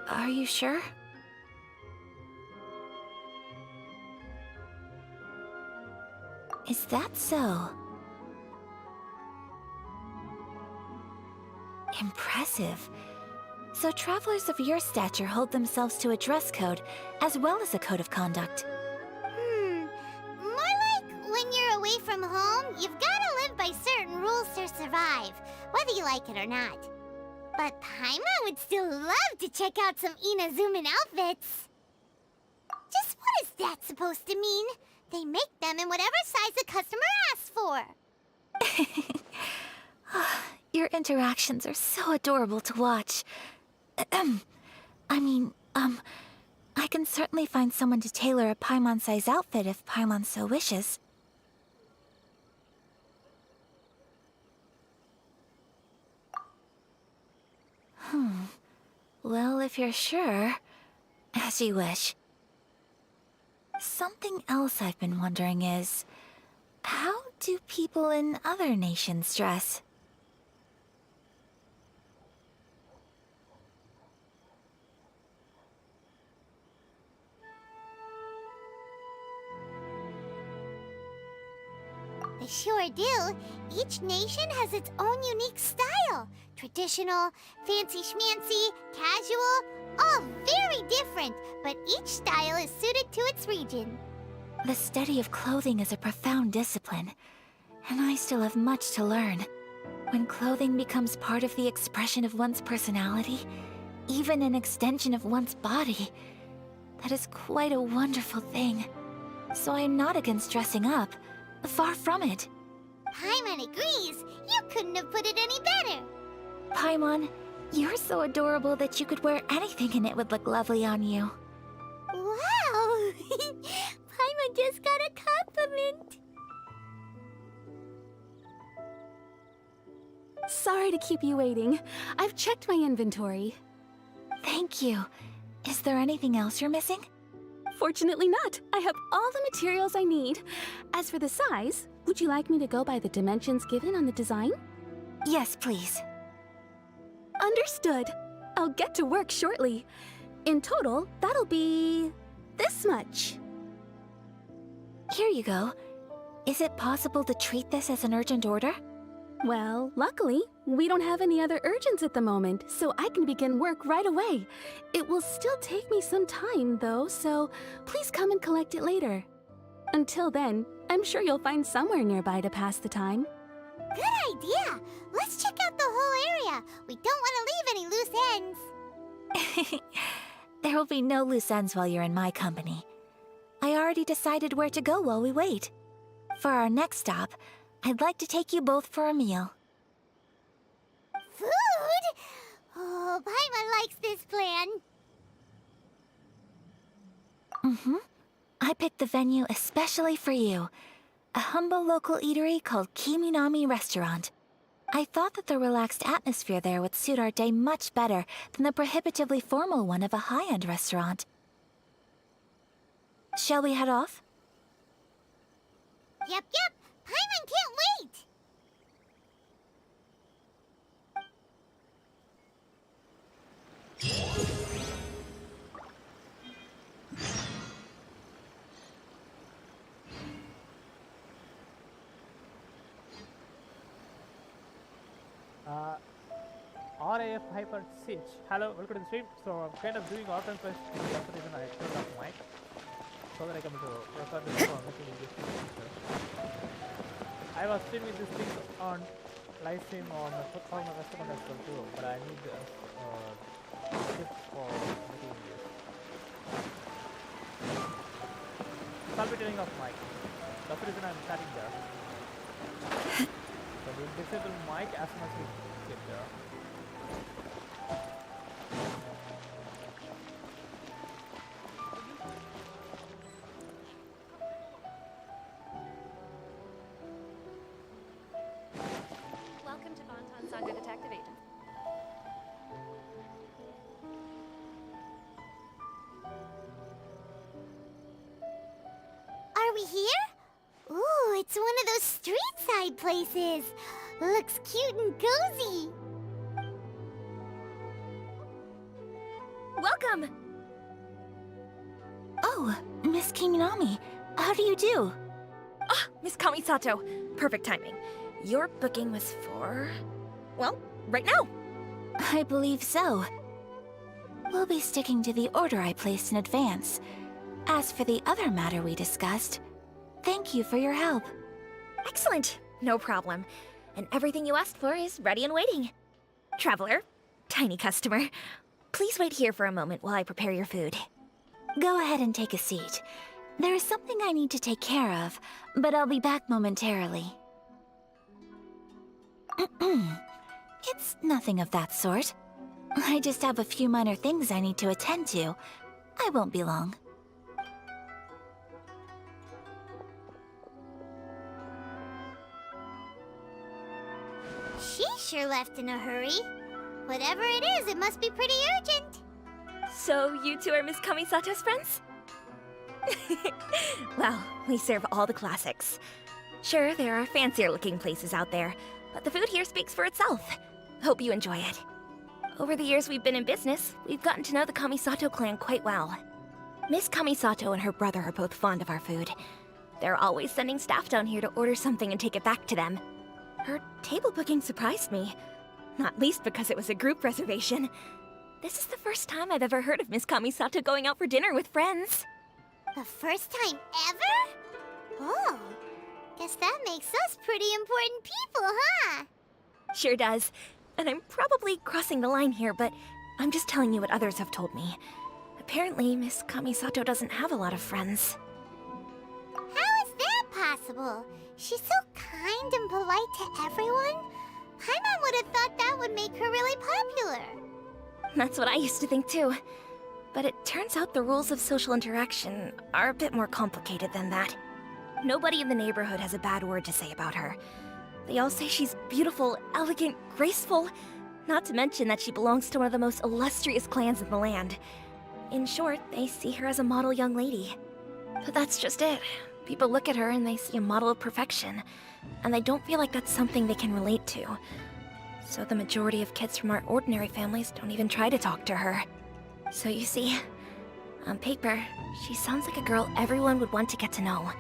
Speaker 12: are you sure? Is that so? Impressive. So travelers of your stature hold themselves to a dress code, as well as a code of conduct.
Speaker 2: More like when you're away from home, you've gotta live by certain rules to survive, whether you like it or not. But Paimon would still love to check out some Inazuman outfits. Just what is that supposed to mean? They make them in whatever size the customer asks for.
Speaker 12: Your interactions are so adorable to watch. I can certainly find someone to tailor a Paimon-size outfit if Paimon so wishes. Well, if you're sure, as you wish. Something else I've been wondering is, how do people in other nations dress?
Speaker 2: They sure do. Each nation has its own unique style. Traditional, fancy schmancy, casual, all very different, but each style is suited to its region.
Speaker 12: The study of clothing is a profound discipline, and I still have much to learn. When clothing becomes part of the expression of one's personality, even an extension of one's body, that is quite a wonderful thing. So I'm not against dressing up. Far from it.
Speaker 2: Paimon agrees. You couldn't have put it any better.
Speaker 12: Paimon, you're so adorable that you could wear anything and it would look lovely on you.
Speaker 2: Wow! Paimon just got a compliment.
Speaker 6: Sorry to keep you waiting. I've checked my inventory.
Speaker 12: Thank you. Is there anything else you're missing?
Speaker 6: Fortunately not. I have all the materials I need. As for the size, would you like me to go by the dimensions given on the design?
Speaker 12: Yes, please.
Speaker 6: Understood. I'll get to work shortly. In total, that'll be this much.
Speaker 12: Here you go. Is it possible to treat this as an urgent order?
Speaker 6: Well, luckily, we don't have any other urgents at the moment, so I can begin work right away. It will still take me some time, though, so please come and collect it later. Until then, I'm sure you'll find somewhere nearby to pass the time.
Speaker 2: Good idea! Let's check out the whole area. We don't want to leave any loose ends.
Speaker 12: There will be no loose ends while you're in my company. I already decided where to go while we wait. For our next stop, I'd like to take you both for a meal.
Speaker 2: Food? Oh, Paimon likes this plan.
Speaker 12: I picked the venue especially for you. A humble local eatery called Kiminami Restaurant. I thought that the relaxed atmosphere there would suit our day much better than the prohibitively formal one of a high-end restaurant. Shall we head off?
Speaker 2: Yep. Paimon can't wait!
Speaker 1: RAF Hyper Siege. Hello, welcome to the stream. So I'm kind of doing alternate plays. That's the reason I turned off mic, so that I can record this on I was streaming this thing on live stream on my restaurant as well too, but I need tips for making this. So I'll be turning off mic. That's the reason I'm starting there. So we'll disable mic as soon as we get there.
Speaker 18: Welcome to Bonton Saga Detective Agent.
Speaker 2: Are we here? Ooh, it's one of those street-side places. Looks cute and cozy.
Speaker 12: Welcome! Oh, Miss Kiminami, how do you do?
Speaker 8: Ah, Miss Kamisato. Perfect timing. Your booking was for... well, right now.
Speaker 12: I believe so. We'll be sticking to the order I placed in advance. As for the other matter we discussed, thank you for your help.
Speaker 8: Excellent. No problem. And everything you asked for is ready and waiting. Traveler, tiny customer, please wait here for a moment while I prepare your food.
Speaker 12: Go ahead and take a seat. There is something I need to take care of, but I'll be back momentarily. It's nothing of that sort. I just have a few minor things I need to attend to. I won't be long.
Speaker 2: She sure left in a hurry. Whatever it is, it must be pretty urgent.
Speaker 8: So you two are Miss Kamisato's friends? Well, we serve all the classics. Sure, there are fancier looking places out there, but the food here speaks for itself. Hope you enjoy it. Over the years we've been in business, we've gotten to know the Kamisato clan quite well. Miss Kamisato and her brother are both fond of our food. They're always sending staff down here to order something and take it back to them. Her table booking surprised me, not least because it was a group reservation. This is the first time I've ever heard of Miss Kamisato going out for dinner with friends.
Speaker 2: The first time ever? Oh, guess that makes us pretty important people, huh?
Speaker 8: Sure does. And I'm probably crossing the line here, but I'm just telling you what others have told me. Apparently, Miss Kamisato doesn't have a lot of friends.
Speaker 2: How is that possible? She's so kind and polite to everyone. Paimon would have thought that would make her really popular.
Speaker 8: That's what I used to think too. But it turns out the rules of social interaction are a bit more complicated than that. Nobody in the neighborhood has a bad word to say about her. They all say she's beautiful, elegant, graceful, not to mention that she belongs to one of the most illustrious clans in the land. In short, they see her as a model young lady. But that's just it. People look at her and they see a model of perfection, and they don't feel like that's something they can relate to. So the majority of kids from our ordinary families don't even try to talk to her. So you see, on paper, she sounds like a girl everyone would want to get to know.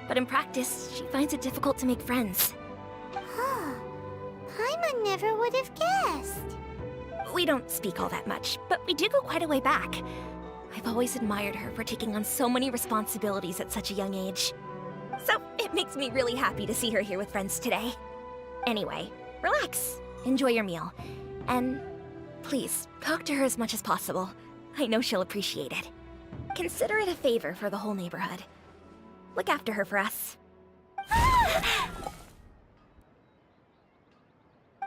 Speaker 8: But in practice, she finds it difficult to make friends.
Speaker 2: Huh. Paimon never would have guessed.
Speaker 8: We don't speak all that much, but we do go quite a way back. I've always admired her for taking on so many responsibilities at such a young age. So it makes me really happy to see her here with friends today. Anyway, relax, enjoy your meal, and please, talk to her as much as possible. I know she'll appreciate it. Consider it a favor for the whole neighborhood. Look after her for us.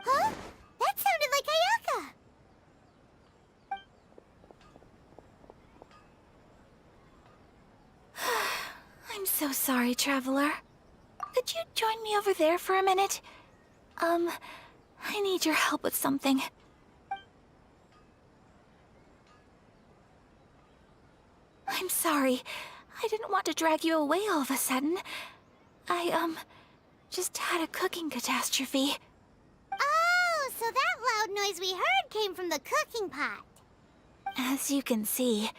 Speaker 2: Huh? That sounded like Ayaka!
Speaker 12: I'm so sorry, Traveler. Could you join me over there for a minute? I need your help with something. I'm sorry. I didn't want to drag you away all of a sudden. I, just had a cooking catastrophe.
Speaker 2: Oh, so that loud noise we heard came from the cooking pot.
Speaker 12: As you can see,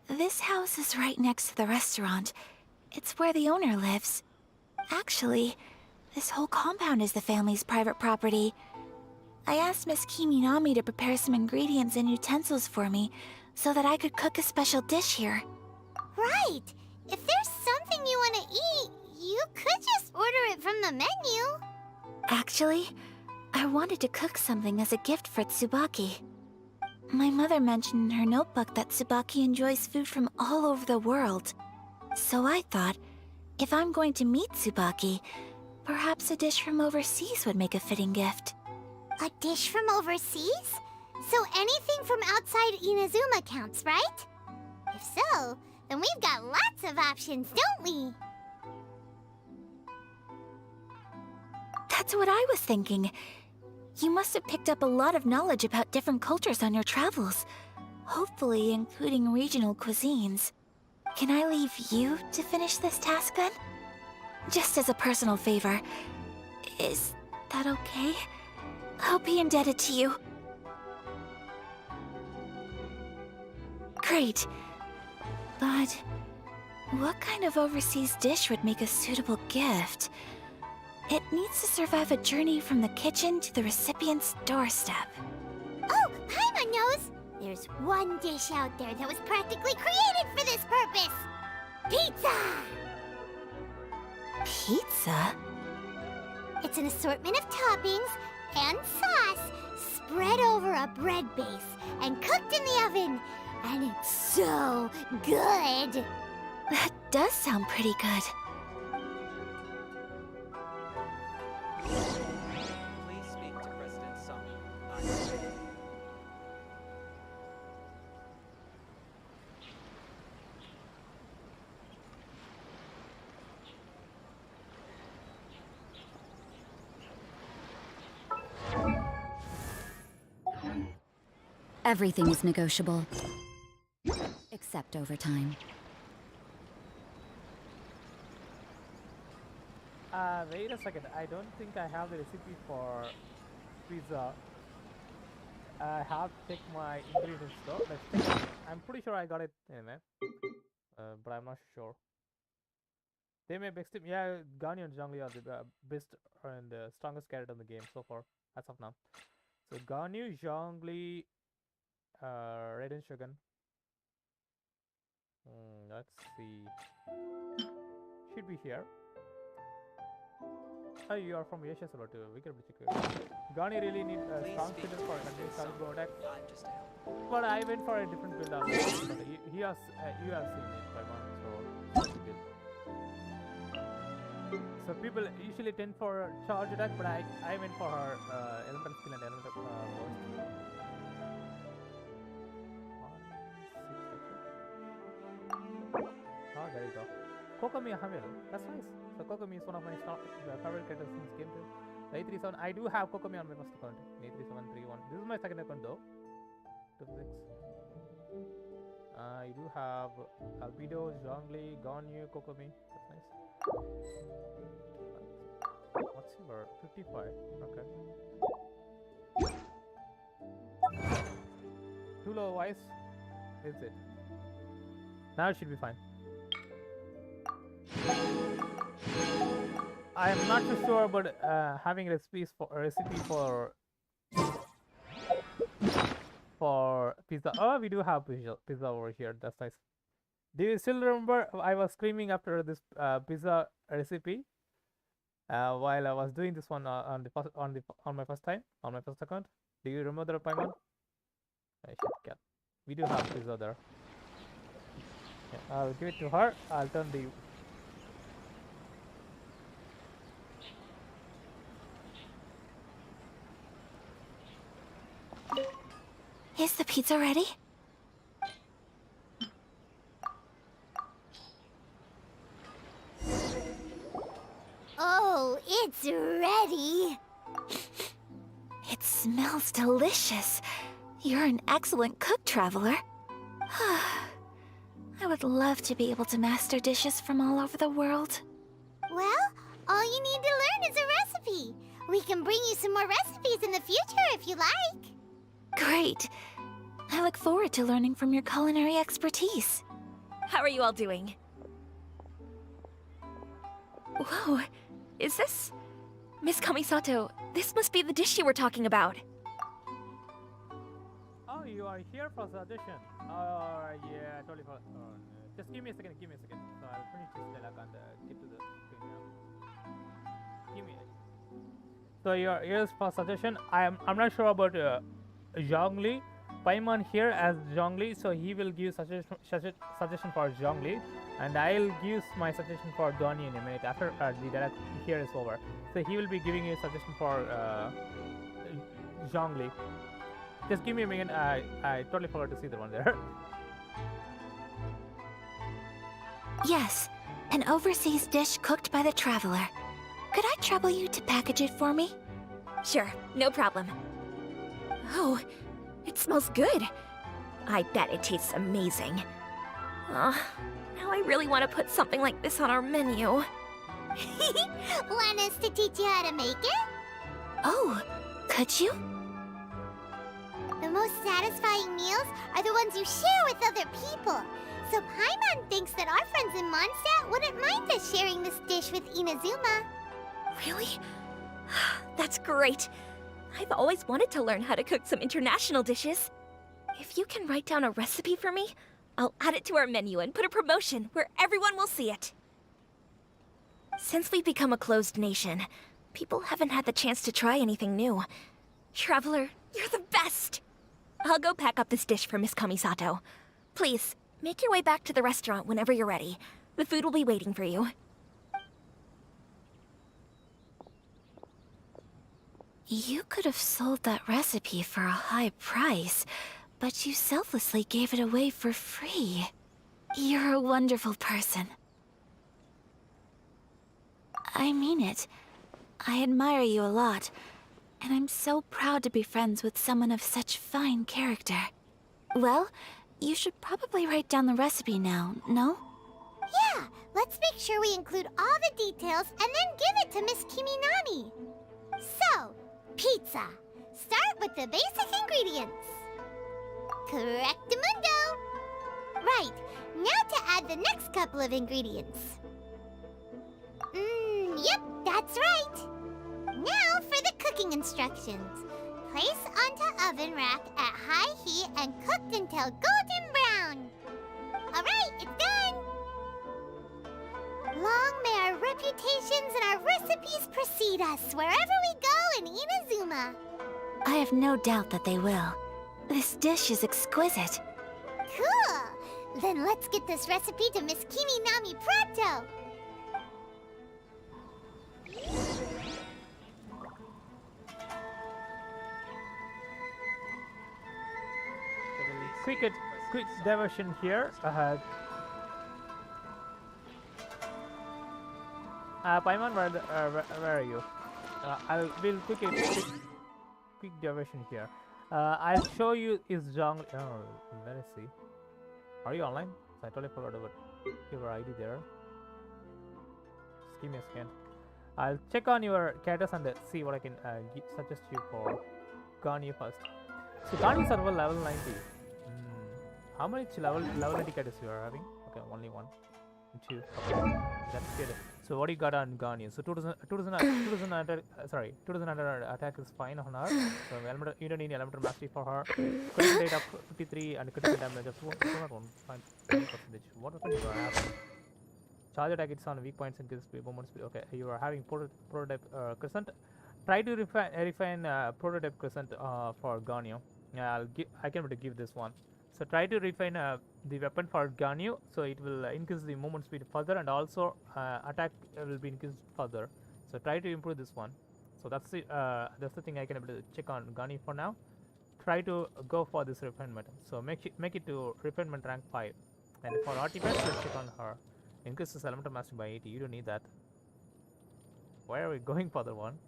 Speaker 12: this house is right next to the restaurant. It's where the owner lives. Actually, this whole compound is the family's private property. I asked Miss Kiminami to prepare some ingredients and utensils for me so that I could cook a special dish here.
Speaker 2: Right. If there's something you want to eat, you could just order it from the menu.
Speaker 12: Actually, I wanted to cook something as a gift for Tsubaki. My mother mentioned in her notebook that Tsubaki enjoys food from all over the world. So I thought, if I'm going to meet Tsubaki, perhaps a dish from overseas would make a fitting gift.
Speaker 2: A dish from overseas? So anything from outside Inazuma counts, right? If so, then we've got lots of options, don't we?
Speaker 12: That's what I was thinking. You must have picked up a lot of knowledge about different cultures on your travels, hopefully including regional cuisines. Can I leave you to finish this task then? Just as a personal favor. Is that okay? I'll be indebted to you. Great. But what kind of overseas dish would make a suitable gift? It needs to survive a journey from the kitchen to the recipient's doorstep.
Speaker 2: Oh, Paimon knows! There's one dish out there that was practically created for this purpose. Pizza!
Speaker 12: Pizza?
Speaker 2: It's an assortment of toppings and sauce spread over a bread base and cooked in the oven. And it's so good.
Speaker 12: That does sound pretty good.
Speaker 19: Please speak to President Song.
Speaker 15: Everything is negotiable. Except overtime.
Speaker 1: Wait a second. I don't think I have the recipe for pizza. I have to check my ingredients though. Let's check. I'm pretty sure I got it in there. But I'm not sure. They may best team. Yeah, Ganyu and Zhongli are the best and strongest character in the game so far, as of now. So Ganyu, Zhongli, Red and Shogun. Let's see. Should be here. Oh, you are from Asia Solo too. We can check it. Ganyu really need a strong fiddle for a continuous solid go attack. But I went for a different build after this, but he has, you have seen it by one, so it's a build. So people usually tend for charge attack, but I went for her elemental skill and elemental burst. Oh, there you go. Kokomi Hamil. That's nice. So Kokomi is one of my favorite characters in this game too. The 837. I do have Kokomi on my first account. 83731. This is my second account though. 26. I do have Albedo, Zhongli, Ganyu, Kokomi. That's nice. What's your 55? Okay. Too low wise. Is it? Now it should be fine. I am not too sure about having recipes for pizza. Oh, we do have pizza over here. That's nice. Do you still remember I was screaming after this pizza recipe while I was doing this one on my first account? Do you remember the Paimon? I should get. We do have pizza there. Yeah, I'll give it to her. I'll turn the.
Speaker 12: Is the pizza ready?
Speaker 2: Oh, it's ready.
Speaker 12: It smells delicious. You're an excellent cook, Traveler. I would love to be able to master dishes from all over the world.
Speaker 2: Well, all you need to learn is a recipe. We can bring you some more recipes in the future if you like.
Speaker 12: Great. I look forward to learning from your culinary expertise.
Speaker 8: How are you all doing? Whoa, is this... Miss Kamisato, this must be the dish you were talking about.
Speaker 1: Oh, you are here for the audition. Yeah, I totally forgot. Oh, no. Just give me a second. So I'll finish this dialogue and get to the screen now. Give me it. So here's for suggestion. I'm not sure about Zhongli. Paimon here as Zhongli, so he will give suggestion for Zhongli, and I'll give my suggestion for Ganyu in a minute after the dialogue here is over. So he will be giving you a suggestion for Zhongli. Just give me a minute. I totally forgot to see the one there.
Speaker 12: Yes, an overseas dish cooked by the Traveler. Could I trouble you to package it for me?
Speaker 8: Sure, no problem. Oh, it smells good. I bet it tastes amazing. Now I really want to put something like this on our menu.
Speaker 2: Want us to teach you how to make it?
Speaker 12: Oh, could you?
Speaker 2: The most satisfying meals are the ones you share with other people. So Paimon thinks that our friends in Mondstadt wouldn't mind us sharing this dish with Inazuma.
Speaker 8: Really? That's great. I've always wanted to learn how to cook some international dishes. If you can write down a recipe for me, I'll add it to our menu and put a promotion where everyone will see it. Since we've become a closed nation, people haven't had the chance to try anything new. Traveler, you're the best! I'll go pack up this dish for Miss Kamisato. Please, make your way back to the restaurant whenever you're ready. The food will be waiting for you.
Speaker 12: You could have sold that recipe for a high price, but you selflessly gave it away for free. You're a wonderful person. I mean it. I admire you a lot, and I'm so proud to be friends with someone of such fine character. Well, you should probably write down the recipe now, no?
Speaker 2: Yeah, let's make sure we include all the details and then give it to Miss Kiminami. So, pizza. Start with the basic ingredients. Correctamundo. Right, now to add the next couple of ingredients. Yep, that's right. Now for the cooking instructions. Place onto oven rack at high heat and cooked until golden brown. Alright, it's done. Long may our reputations and our recipes precede us wherever we go in Inazuma.
Speaker 12: I have no doubt that they will. This dish is exquisite.
Speaker 2: Cool! Then let's get this recipe to Miss Kiminami pronto.
Speaker 1: Quick diversion here. Paimon, where are you? We'll quick diversion here. I'll show you his jungle. Oh, where is he? Are you online? I totally forgot about your ID there. Just give me a second. I'll check on your characters and see what I can suggest you for Ganyu first. So Ganyu server level 90. How much level 90 characters you are having? Okay, only 1, 2. Okay. That's good. So what do you got on Ganyu? So 2000 attack is fine on her. So you don't need elemental mastery for her. Critical rate of 53 and critical damage of 2.1%. What weapon you are having? Charge attack, it's on weak points and gives movement speed. Okay, you are having prototype crescent. Try to refine prototype crescent for Ganyu. I can give this one. So try to refine the weapon for Ganyu, so it will increase the movement speed further, and also attack will be increased further. So try to improve this one. So that's the thing I can able to check on Ganyu for now. Try to go for this refinement. So make it to refinement rank 5. And for artifacts, let's check on her. Increases elemental mastery by 80. You don't need that. Why are we going for the one?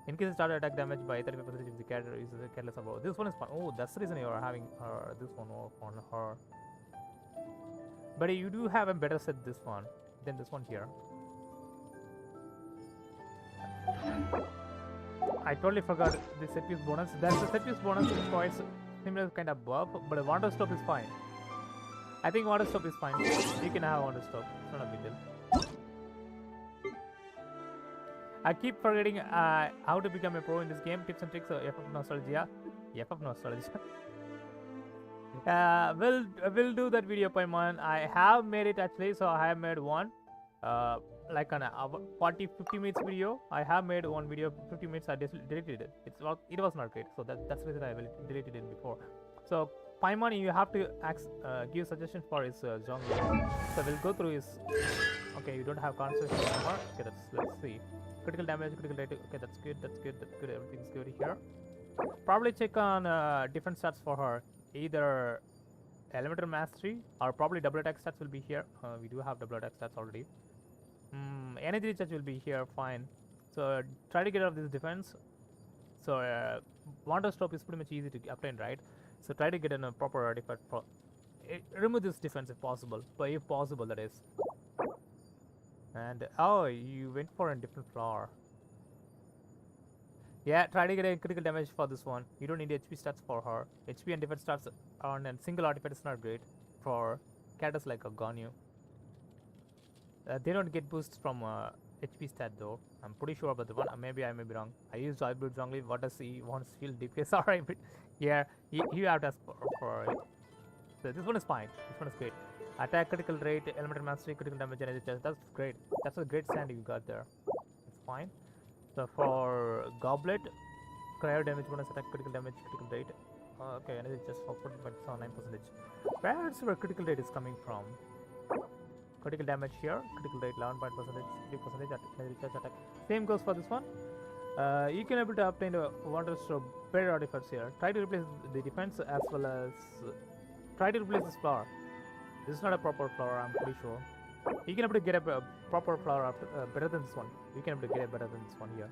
Speaker 1: Increases starter attack damage by 35% if the character uses a careless above. This one is fun. Oh, that's the reason you are having this one on her. But you do have a better set this one than this one here. I totally forgot the set piece bonus. That's the set piece bonus is quite similar kind of buff, but water stop is fine. I think water stop is fine. You can have water stop. It's not a big deal. I keep forgetting how to become a pro in this game. Tips and tricks of FF Nostalgia. FF Nostalgia. We'll do that video, Paimon. I have made it actually, so I have made one. Like an 40-50 minutes video. I have made one video 50 minutes. I deleted it. It was not great, so that's the reason I deleted it before. So Paimon, you have to give suggestions for his jungle. So we'll go through his. Okay, you don't have concentration anymore. Okay, let's see. Critical damage, critical rate. Okay, that's good. Everything's good here. Probably check on different stats for her. Either elemental mastery or probably double attack stats will be here. We do have double attack stats already. Energy recharge will be here, fine. So try to get out of this defense. So water stop is pretty much easy to obtain, right? So try to get in a proper artifact for remove this defense if possible, but if possible, that is. And oh, you went for a different floor. Yeah, try to get a critical damage for this one. You don't need HP stats for her. HP and defense stats on a single artifact is not great for characters like a Ganyu. They don't get boosts from HP stat though. I'm pretty sure about the one. Maybe I may be wrong. I used hybrid wrongly. What does he wants shield DPS? Alright, but yeah, you have to ask for it. So this one is fine. This one is great. Attack critical rate, elemental mastery, critical damage, energy charge. That's great. That's a great stand you got there. It's fine. So for goblet, cryo damage bonus, attack critical damage, critical rate. Okay, energy just for 9%. Where is your critical rate is coming from? Critical damage here, critical rate 11%, 3% energy charge attack. Same goes for this one. You can able to obtain wonders of better artifacts here. Try to replace the defense as well as try to replace this flower. This is not a proper flower, I'm pretty sure. You can able to get a proper flower after, better than this one. You can able to get a better than this one here.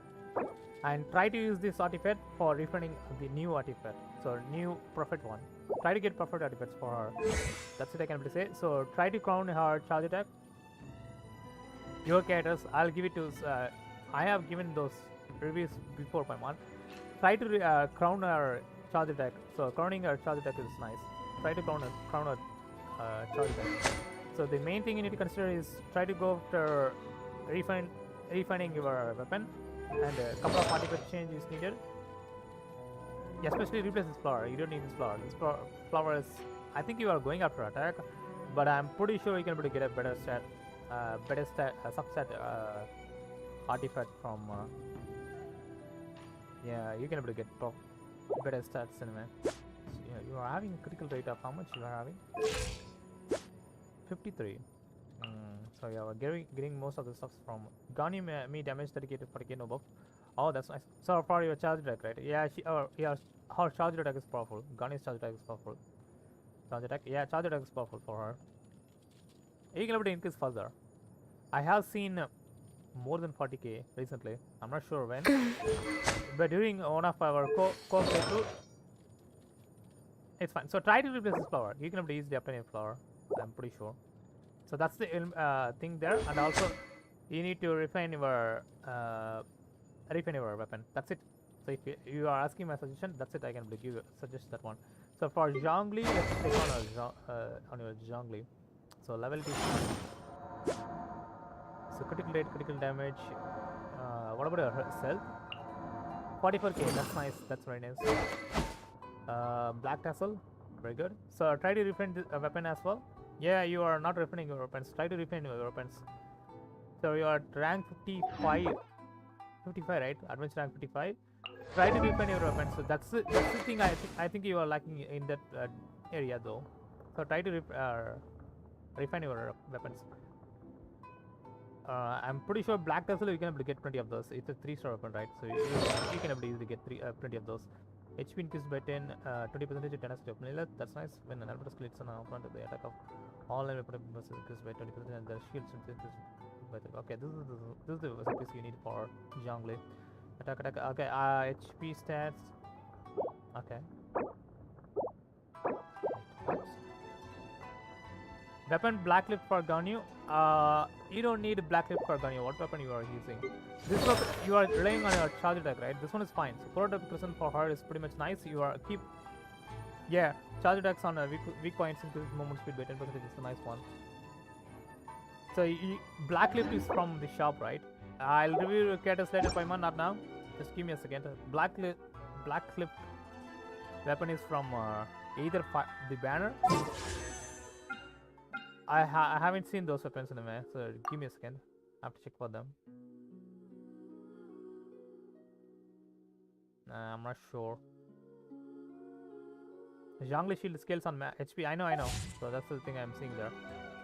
Speaker 1: And try to use this artifact for refining the new artifact. So new perfect one. Try to get perfect artifacts for her. That's what I can able to say. So try to crown her charge attack. Your characters, I'll give it to. I have given those reviews before by one. Try to crown her charge attack. So crowning her charge attack is nice. Try to crown her charge attack. So the main thing you need to consider is try to go after refining your weapon, and a couple of artifact change is needed. Yeah, especially replace this flower. You don't need this flower. This flower is, I think you are going after attack, but I'm pretty sure you can be able to get a better substat artifact from. Yeah, you can be able to get better stats anyway. So, yeah, you are having a critical rate of how much you are having? 53. So yeah, we're getting most of the stuff from Gani me damage dedicated for the no buff. Oh, that's nice. So for your charge attack, right? Yeah, yeah, her charge attack is powerful. Gani's charge attack is powerful. Charge attack, yeah, charge attack is powerful for her. You can able to increase further. I have seen more than 40k recently. I'm not sure when, but during one of our co-playthrough, it's fine. So try to replace this flower. You can able to easily obtain a flower. I'm pretty sure. So that's the thing there, and also you need to refine your weapon. That's it. So if you are asking my suggestion, that's it. I can give suggest that one. So for Zhongli, let's click on your Zhongli. So level it is. So critical rate, critical damage. What about her health? 44k. That's nice. That's very nice. Black tassel, very good. So try to refine the weapon as well. Yeah, you are not refining your weapons. Try to refine your weapons. So you are at rank 55, right? Advanced rank 55. Try to refine your weapons. So that's the thing I think you are lacking in that area though. So try to refine your weapons. I'm pretty sure black tassel you can able to get plenty of those. It's a 3-star weapon, right? So you can able to easily get plenty of those. HP increased by 10, 20% tenacity of Nilou. That's nice. When an alpha splits on front of the attack of all enemy weapons increased by 20% and the shields increased by 30. Okay, this is the recipes you need for Zhongli. Attack. Okay, HP stats. Okay. Weapon black lip for Ganyu. You don't need black lip for Ganyu. What weapon you are using? This weapon you are relying on your charge attack, right? This one is fine. So 4% for her is pretty much nice. You are yeah, charge attacks on weak points increase movement speed by 10%. It's a nice one. So black lip is from the shop, right? I'll review your characters later, Paimon, not now. Just give me a second. Black lip weapon is from either the banner. I haven't seen those weapons in the way, so give me a second. I have to check for them. I'm not sure. Zhongli shield scales on HP. I know. So that's the thing I'm seeing there.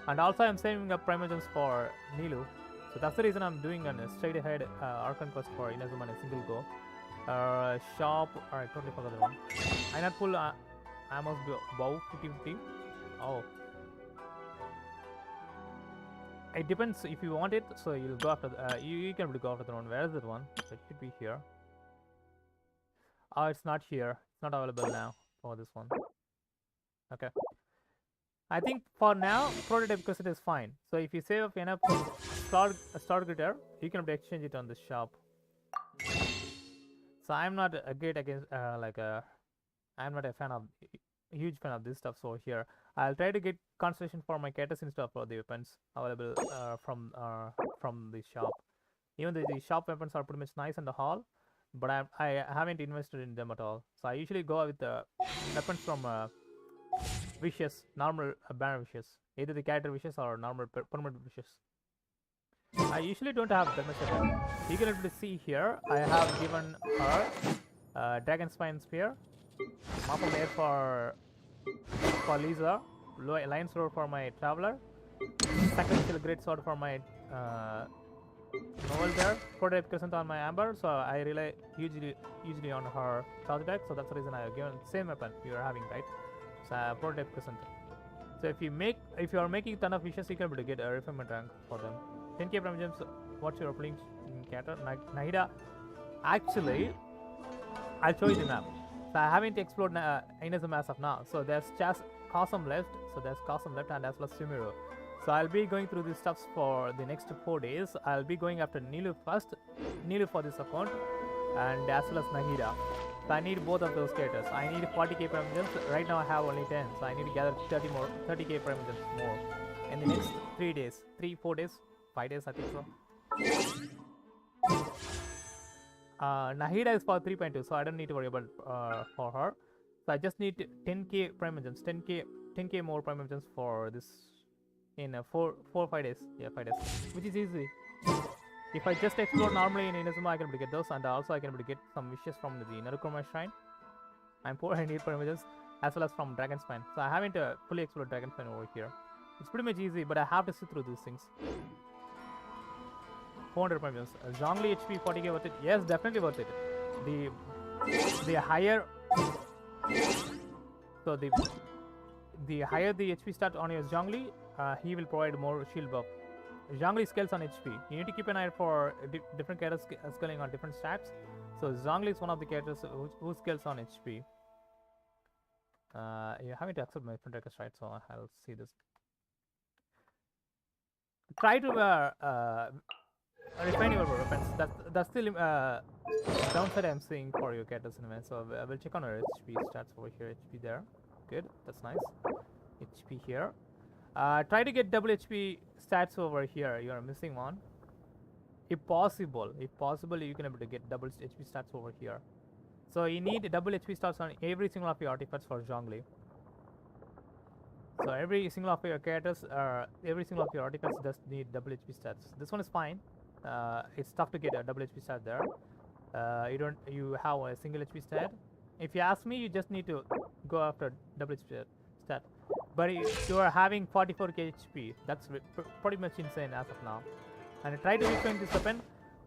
Speaker 1: And also I'm saving up primogems for Nilou. So that's the reason I'm doing a straight ahead Archon quest for Inazuma in a single go. Shop. Alright, totally forgot the one. I not pull Amos bow 50-50. Oh. It depends if you want it, so you'll go after you can go after the one. Where is that one? So it should be here. Oh, it's not here. It's not available now for this one. Okay. I think for now, prototype cassette is fine. So if you save up enough star glitter, you can exchange it on the shop. So I'm not a great against I'm not a huge fan of this stuff. So here I'll try to get constellation for my characters instead of the weapons available from the shop. Even though the shop weapons are pretty much nice and all, but I haven't invested in them at all. So I usually go with the weapons from wishes, normal banner wishes, either the character wishes or normal permanent wishes. I usually don't have that much of it. You can able to see here, I have given her Dragon Spine Spear, Mop of Air for Lisa, Lion's Roar for my Traveler, Sacrificial Great Sword for my Novel there, Prototype Crescent on my Amber, so I rely hugely on her charge attack, so that's the reason I have given same weapon you are having, right? So Prototype Crescent. So if you are making ton of wishes, you can be able to get a refinement rank for them. 10k Prime Gems, what's your playing character? Nahida. Actually, I'll show you the map. So I haven't explored Inazuma as of now. So there's just Cosm left. So there's Cosm left and as well as Sumeru. So I'll be going through these stuffs for the next 4 days. I'll be going after Nilou first. Nilou for this account. And as well as Nahida. So I need both of those characters. I need 40k Prime Gems. Right now I have only 10. So I need to gather 30k Prime Gems more. In the next 3 days. 4 days. 5 days I think so. Nahida is for 3.2, so I don't need to worry about for her. So I just need 10k Prime Gems, 10k more Prime Gems for this in 5 days. Yeah, 5 days, which is easy. If I just explore normally in Inazuma, I can able to get those, and also I can able to get some wishes from the Narukoma Shrine. I'm poor, I need Prime Gems, as well as from Dragon Spine. So I haven't fully explored Dragon Spine over here. It's pretty much easy, but I have to sit through these things. 400 Prime Gems. Zhongli HP 40k worth it? Yes, definitely worth it. The higher, so the higher the HP stat on your Zhongli, he will provide more shield buff. Zhongli scales on HP. You need to keep an eye for different characters scaling on different stats. So Zhongli is one of the characters who scales on HP. You're having to accept my friend request, right? So I'll see this. Try to refine your weapons. That's still downside I'm seeing for your characters anyway. So we'll check on our HP stats over here. HP there, good. That's nice. HP here. Try to get double HP stats over here. You are missing one. If possible, you can able to get double HP stats over here. So you need double HP stats on every single of your artifacts for Zhongli. So every single of your characters, every single of your artifacts does need double HP stats. This one is fine. It's tough to get a double HP stat there. You have a single HP stat. If you ask me, you just need to go after double HP stat. But if you are having 44k HP, that's pretty much insane as of now. And try to refine this weapon.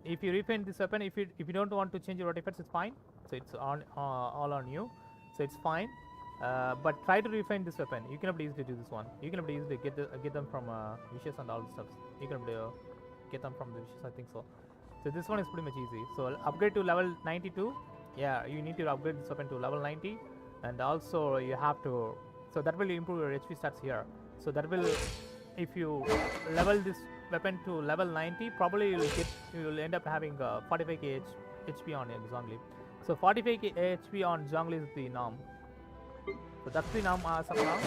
Speaker 1: If you refine this weapon, if you don't want to change your artifacts, it's fine. So it's all on you. So it's fine. But try to refine this weapon. You can easily do this one. You can easily get them from wishes and all the stuff. You can get them from the wishes, I think so. So this one is pretty much easy. So upgrade to level 92. Yeah, you need to upgrade this weapon to level 90, and also you have to. So that will improve your HP stats here. So that will, if you level this weapon to level 90, probably you will end up having 45k HP on Zhongli. So 45k HP on Zhongli is the norm. So that's the norm as of now.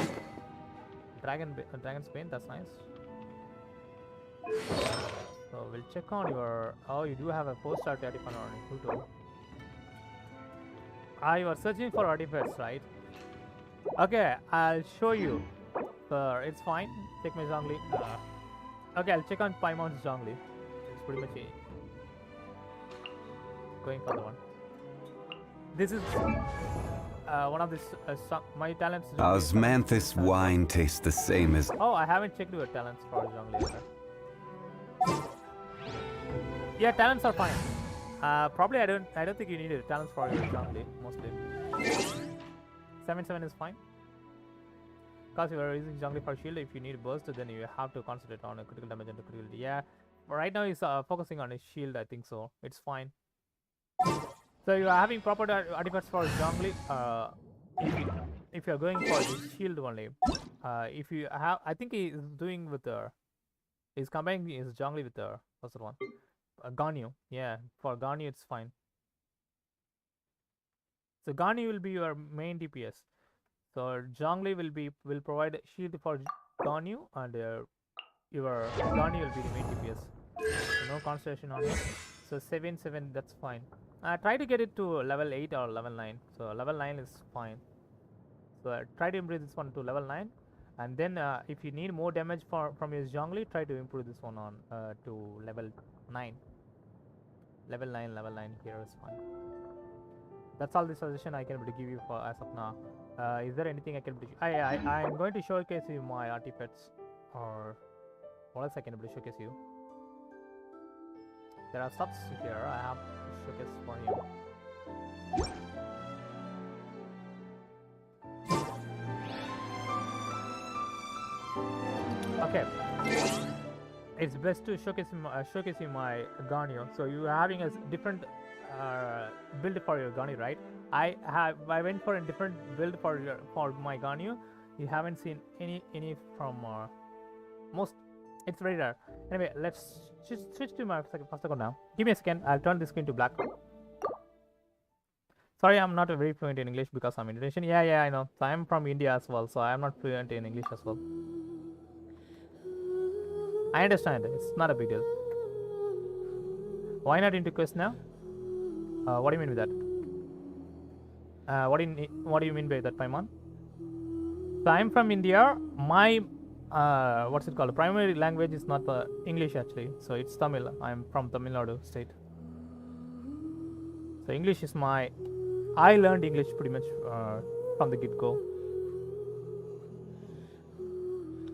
Speaker 1: Dragon's Bane, that's nice. So we'll check on your. Oh, you do have a 4-star artifact on Pluto. You are searching for artifacts, right? Okay, I'll show you. It's fine. Check my Zhongli. Okay, I'll check on Paimon's Zhongli. It's pretty much going for the one. This is one of my talents.
Speaker 20: Osmanthus wine tastes the same as.
Speaker 1: Oh, I haven't checked your talents for Zhongli yet. Yeah, talents are fine. Probably I don't think you need talents for your Zhongli mostly. 7/7 is fine. Because you are using Zhongli for shield, if you need burst, then you have to concentrate on a critical damage and critical. Yeah, right now he's focusing on his shield, I think so. It's fine. So you are having proper artifacts for Zhongli. If you are going for the shield only, if you have, I think he is doing with the. He's combining his Zhongli with the what's the one? Ganyu. Yeah, for Ganyu it's fine. So Ganyu will be your main DPS. So Zhongli will provide shield for Ganyu, and your Ganyu will be the main DPS. So no concentration on it. So 7, that's fine. Try to get it to level 8 or level 9. So level 9 is fine. So try to improve this one to level 9, and then if you need more damage from your Zhongli, try to improve this one on to level 9. Level 9 here is fine. That's all the suggestion I can able to give you for as of now. Is there anything I can able to I am going to showcase you my artifacts, or what else I can able to showcase you. There are stuffs here I have to showcase for you. Okay, it's best to showcase you my Ganyu. So you are having a different build for your Ganyu, right? I went for a different build for my Ganyu. You haven't seen any from most. It's very rare. Anyway, let's just switch to my first account now. Give me a second. I'll turn the screen to black. Sorry, I'm not very fluent in English because I'm Indonesian. Yeah, I know. So I'm from India as well, so I'm not fluent in English as well. I understand. It's not a big deal. Why not into quest now? What do you mean with that? What do you mean by that, Paimon? So I'm from India. My what's it called? Primary language is not English actually. So it's Tamil. I'm from Tamil Nadu state. So English is my. I learned English pretty much from the get-go.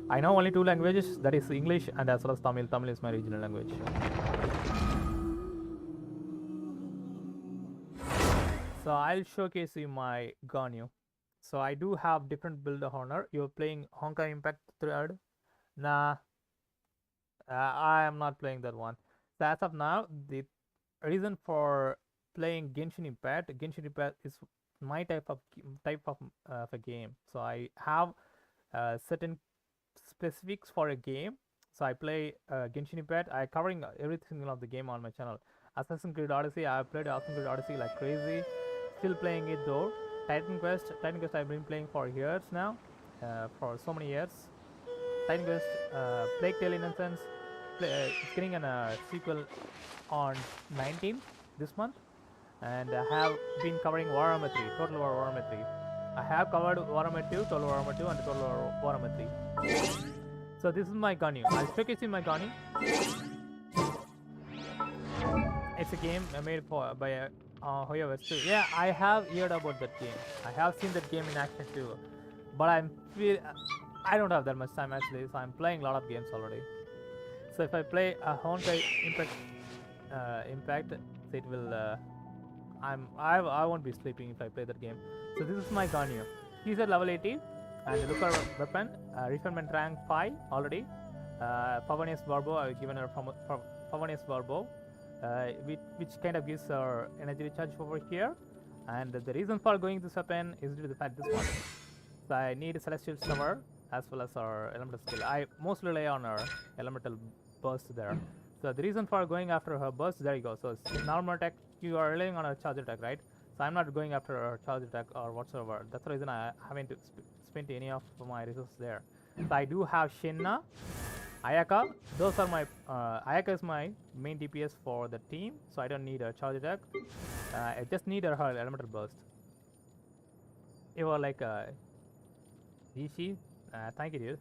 Speaker 1: I know only 2 languages, that is English and as well as Tamil. Tamil is my regional language. So I'll showcase you my Ganyu. So I do have different build honor. You're playing Honkai Impact 3rd. Nah, I am not playing that one. So as of now, the reason for playing Genshin Impact is my type of a game. So I have certain specifics for a game. So I play Genshin Impact. I covering every single of the game on my channel. Assassin's Creed Odyssey, I have played Assassin's Creed Odyssey like crazy. Still playing it though. Titan Quest I've been playing for years now, for so many years. Titan Quest, Plague Tale Innocence, it's getting a sequel on 19th this month, and I have been covering Warhammer 3, Total War Warhammer 3. I have covered Warhammer 2, Total Warhammer 2, and Total Warhammer 3. So this is my Ganyu. I'll showcase you my Ganyu. It's a game made by Hoya West. Yeah, I have heard about that game. I have seen that game in action too, but I don't have that much time actually, so I'm playing a lot of games already. So if I play a Honkai Impact, it will. I won't be sleeping if I play that game. So this is my Ganyu. He's at level 80, and look at weapon, refinement rank 5 already. Pavanius Barbo, I've given her from Pavanius Barbo. Which kind of gives our energy recharge over here, and the reason for going this weapon is due to the fact this one. So I need a celestial summer as well as our elemental skill. I mostly rely on our elemental burst there. So the reason for going after her burst, there you go. So it's normal attack, you are relying on a charge attack, right? So I'm not going after her charge attack or whatsoever. That's the reason I haven't spent any of my resources there. So I do have Shinna, Ayaka. Those are my Ayaka is my main DPS for the team, so I don't need a charge attack. I just need her elemental burst. You are like Yishi. Thank you, dude.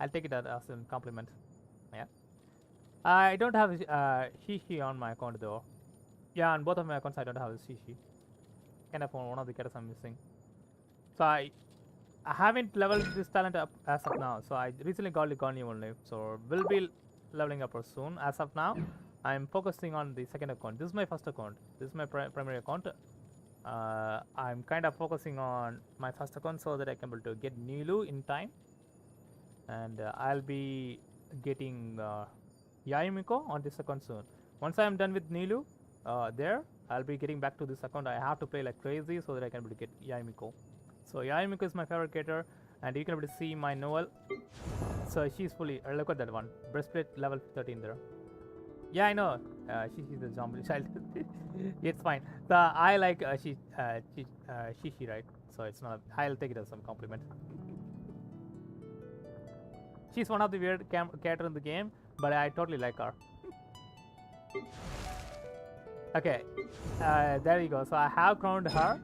Speaker 1: I'll take it as a compliment. Yeah. I don't have Shishi on my account though. Yeah, on both of my accounts I don't have Shishi. Kind of one of the characters I'm missing. So I haven't leveled this talent up as of now, so I recently got the Ganyu only, so we'll be leveling up soon. As of now, I'm focusing on the second account. This is my first account. This is my primary account. I'm kind of focusing on my first account so that I can be able to get Nilou in time, and I'll be getting Yayumiko on this account soon. Once I'm done with Nilou, I'll be getting back to this account. I have to play like crazy so that I can be able to get Yayumiko. So Yayumiko is my favorite character, and you can able to see my Noel. So she's fully. Look at that one, breastplate level 13 there. Yeah, I know. She's a zombie child. It's fine. So I like Shishi, right? So it's not. I'll take it as some compliment. She's one of the weird character in the game. but I totally like her. Okay, there you go. So I have crowned her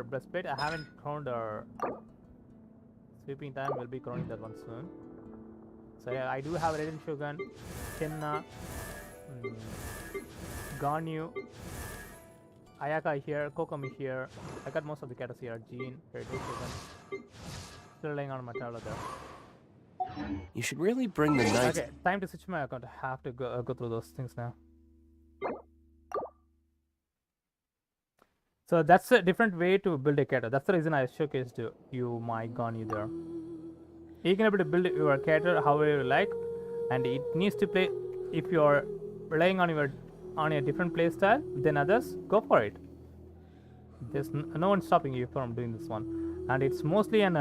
Speaker 1: breastplate. I haven't crowned her sweeping time. We'll be crowning that one soon. So yeah, I do have Raiden Shogun, Kenna, Ganyu, Ayaka here, Kokomi here. I got most of the characters here. Jean, Raiden Shogun. Still relying on my tablet there.
Speaker 21: You should really bring the knights.
Speaker 1: Okay, time to switch my account. I have to go through those things now. So that's a different way to build a character. That's the reason I showcased you my Ganyu there. You can able to build your character however you like, and it needs to play. If you're relying on a different play style than others, go for it. There's no one stopping you from doing this one, and it's mostly an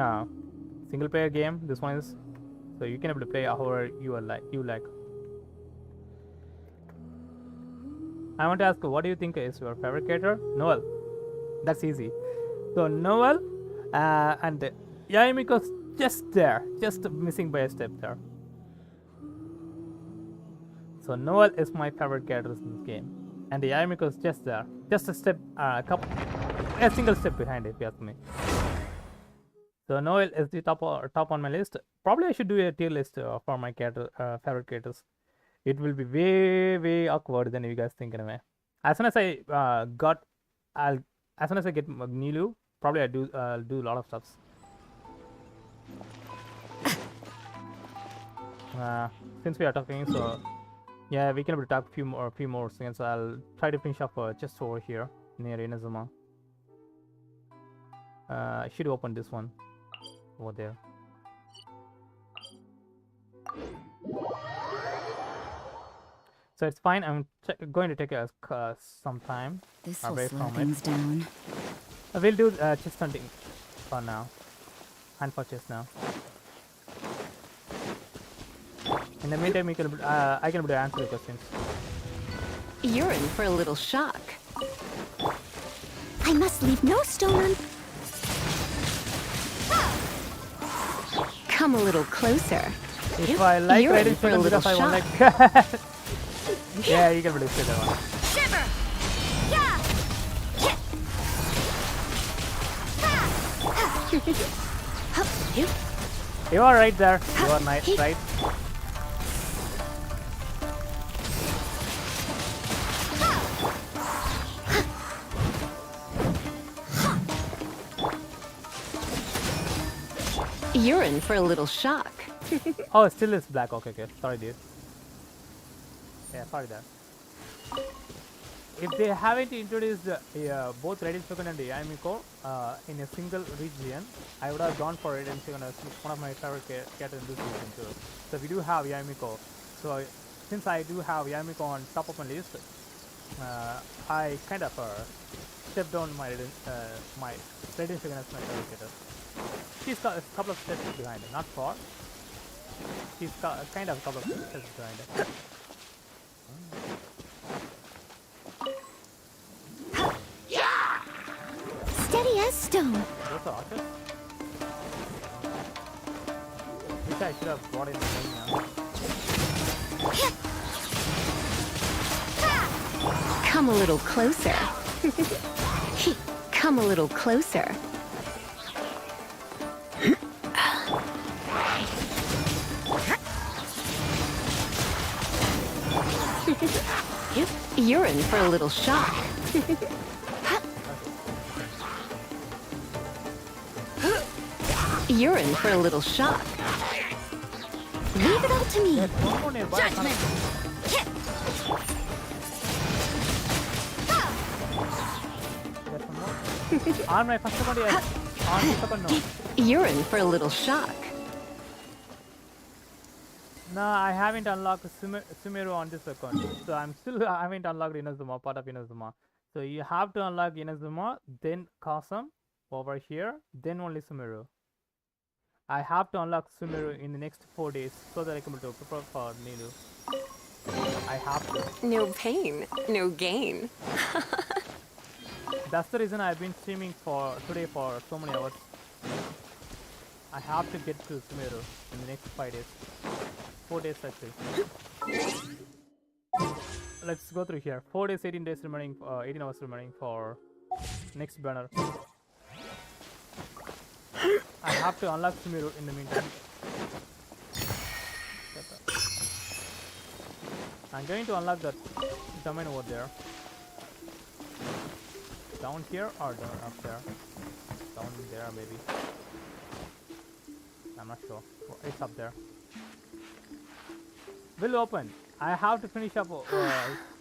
Speaker 1: single player game. This one is, so you can able to play however you like. I want to ask, what do you think is your favorite character? Noel. That's easy. So Noel and Yayamiko's just there, just missing by a step there. So Noel is my favorite character in this game, and Yayamiko's just there, just a step, a single step behind, if you ask me. So Noel is the top on my list. Probably I should do a tier list for my favorite characters. It will be way awkward than you guys think anyway. As soon as I as soon as I get Nilou, probably I'll do a lot of stuffs. Since we are talking, so yeah, we can talk a few more seconds. I'll try to finish up just over here near Inazuma. I should open this one over there. So it's fine. I'm going to take some time away from it.
Speaker 15: Down.
Speaker 1: We'll do chest hunting for now. Hunt for chest now. In the meantime, I can answer the questions.
Speaker 7: You're in for a little shock.
Speaker 2: I must leave no stone
Speaker 7: Come a little closer.
Speaker 1: If I like
Speaker 7: You're in
Speaker 1: Raiden
Speaker 7: for a
Speaker 1: Shogun
Speaker 7: little
Speaker 1: because I won't
Speaker 7: shock.
Speaker 1: like... Yeah, you can really say that one.
Speaker 2: Shiver! Yeah!
Speaker 1: You are right there. You are nice, right?
Speaker 7: You're in for a little shock.
Speaker 1: Oh, it still is black. Okay. Sorry, dude. Yeah, sorry there. If they haven't introduced both Raiden Shogun and Yayamiko in a single region, I would have gone for Raiden Shogun as one of my favorite characters in this region too. So we do have Yayamiko. So since I do have Yayamiko on top of my list, I kind of stepped down my Raiden Shogun as my favorite character. She's got a couple of steps behind it, not far. She's got kind of a couple of steps behind it.
Speaker 2: Steady as stone.
Speaker 1: Those are archers? Wish I should have brought in the main now.
Speaker 7: Come a little closer. Come a little closer. You're in for a little shock. You're in for a little shock.
Speaker 2: Leave it all to me.
Speaker 1: Judgment. On my first one, yes. On the second, no.
Speaker 7: You're in for a little shock.
Speaker 1: No, I haven't unlocked Sumeru on this account. So I haven't unlocked Inazuma, part of Inazuma. So you have to unlock Inazuma, then Kasam over here, then only Sumeru. I have to unlock Sumeru in the next 4 days so that I can prepare for Nilou. I have to.
Speaker 7: No pain, no gain.
Speaker 1: That's the reason I've been streaming today for so many hours. I have to get to Sumeru in the next 5 days. 4 days actually. Let's go through here. 4 days, 18 days remaining, 18 hours remaining for next banner. I have to unlock Sumeru in the meantime. I'm going to unlock that domain over there. Down here or down up there? Down there maybe. I'm not sure. It's up there. Will open. I have to finish up.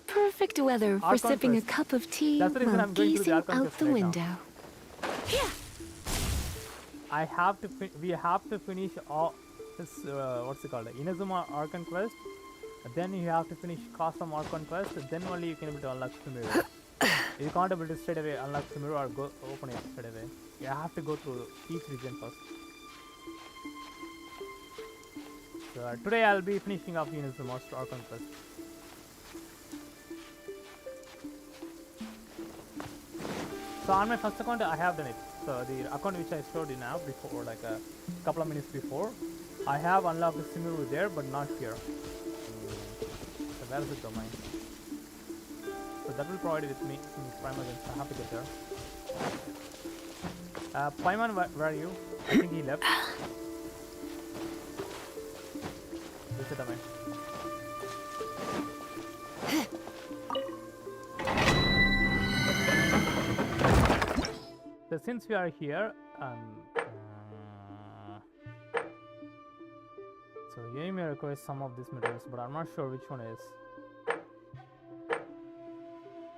Speaker 7: Perfect weather for
Speaker 1: Archon
Speaker 7: sipping a
Speaker 1: quest.
Speaker 7: cup of tea
Speaker 1: That's the reason
Speaker 7: while
Speaker 1: I'm going through the
Speaker 7: gazing
Speaker 1: Archon
Speaker 7: out
Speaker 1: quest
Speaker 7: the
Speaker 1: right
Speaker 7: window.
Speaker 1: now. I have to. We have to finish all this. What's it called? Inazuma Archon quest. Then you have to finish custom Archon quest. Then only you can able to unlock Sumeru. You can't able to straight away unlock Sumeru or go open it straight away. You have to go through each region first. So today I'll be finishing up Inazuma Archon quest. So on my first account I have done it. So the account which I showed you now before, like a couple of minutes before, I have unlocked the Sumeru there, but not here. So where is the domain? So that will provide it with me in Primal Gens. I have to get there. Paimon, where are you? I think he left. This is the domain. So since we are here, so you may request some of these materials, but I'm not sure which one is.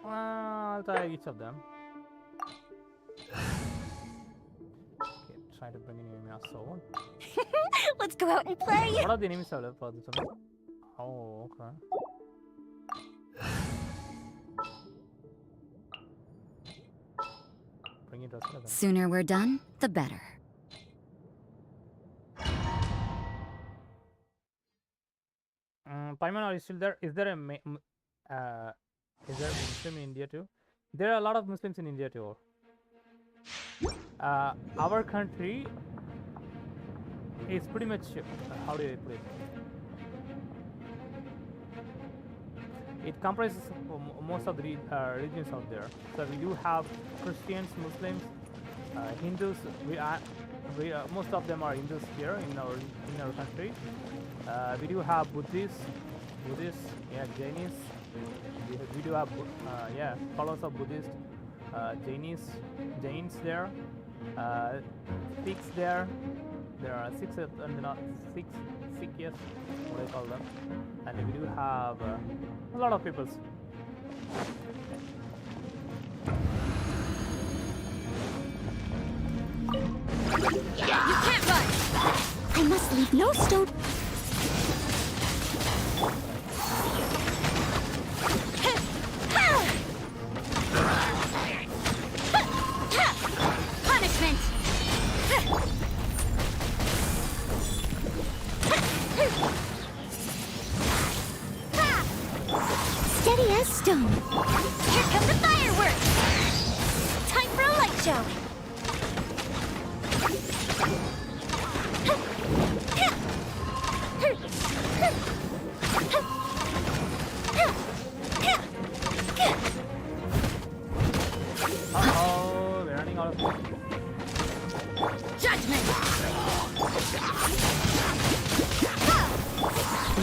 Speaker 1: I'll try each of them. Okay, try to bring in enemy soul.
Speaker 8: Let's go out and play!
Speaker 1: What are the enemies available for this one? Oh, okay. Bring it rest of them.
Speaker 15: Sooner we're done, the better.
Speaker 1: Paimon, are you still there? Is there a Muslim in India too? There are a lot of Muslims in India too. Our country is pretty much, how do I put it? It comprises most of the regions out there. So we do have Christians, Muslims, Hindus. Most of them are Hindus here in our country. We do have Buddhists, yeah, Jainis. We do have followers of Buddhist, Jains there, Sikhs there. There are Sikhs and not Sikhs, yes, what do I call them? And we do have a lot of peoples.
Speaker 2: You can't run! I must leave no stone. Punishment! Steady as stone. Here come the fireworks! Time for a light show!
Speaker 1: Uh-oh, we're running out of
Speaker 2: Judgment!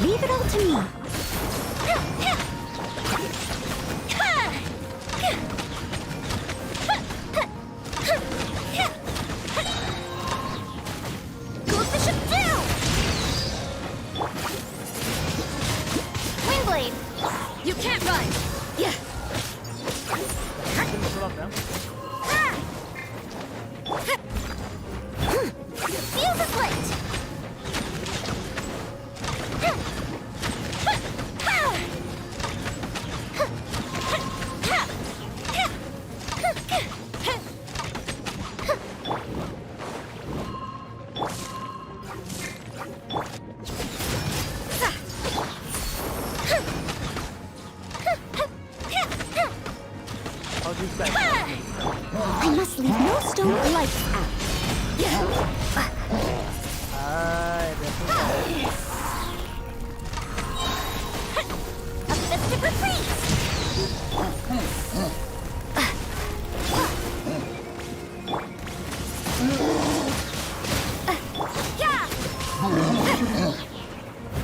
Speaker 2: Leave it all to me. Close the ship down! Windblade! You can't run! Yeah. Feel the light! I must leave no stone lights out.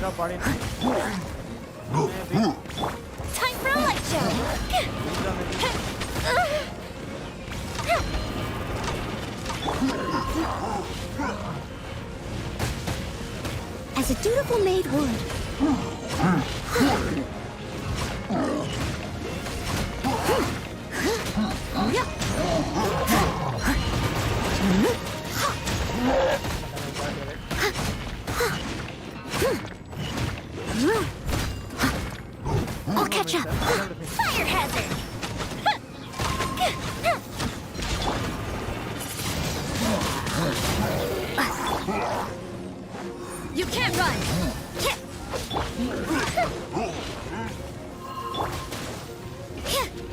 Speaker 1: know, body.
Speaker 2: Time for a light show! As a dutiful maid would. I'll catch up. Fire hazard!
Speaker 15: You can't run!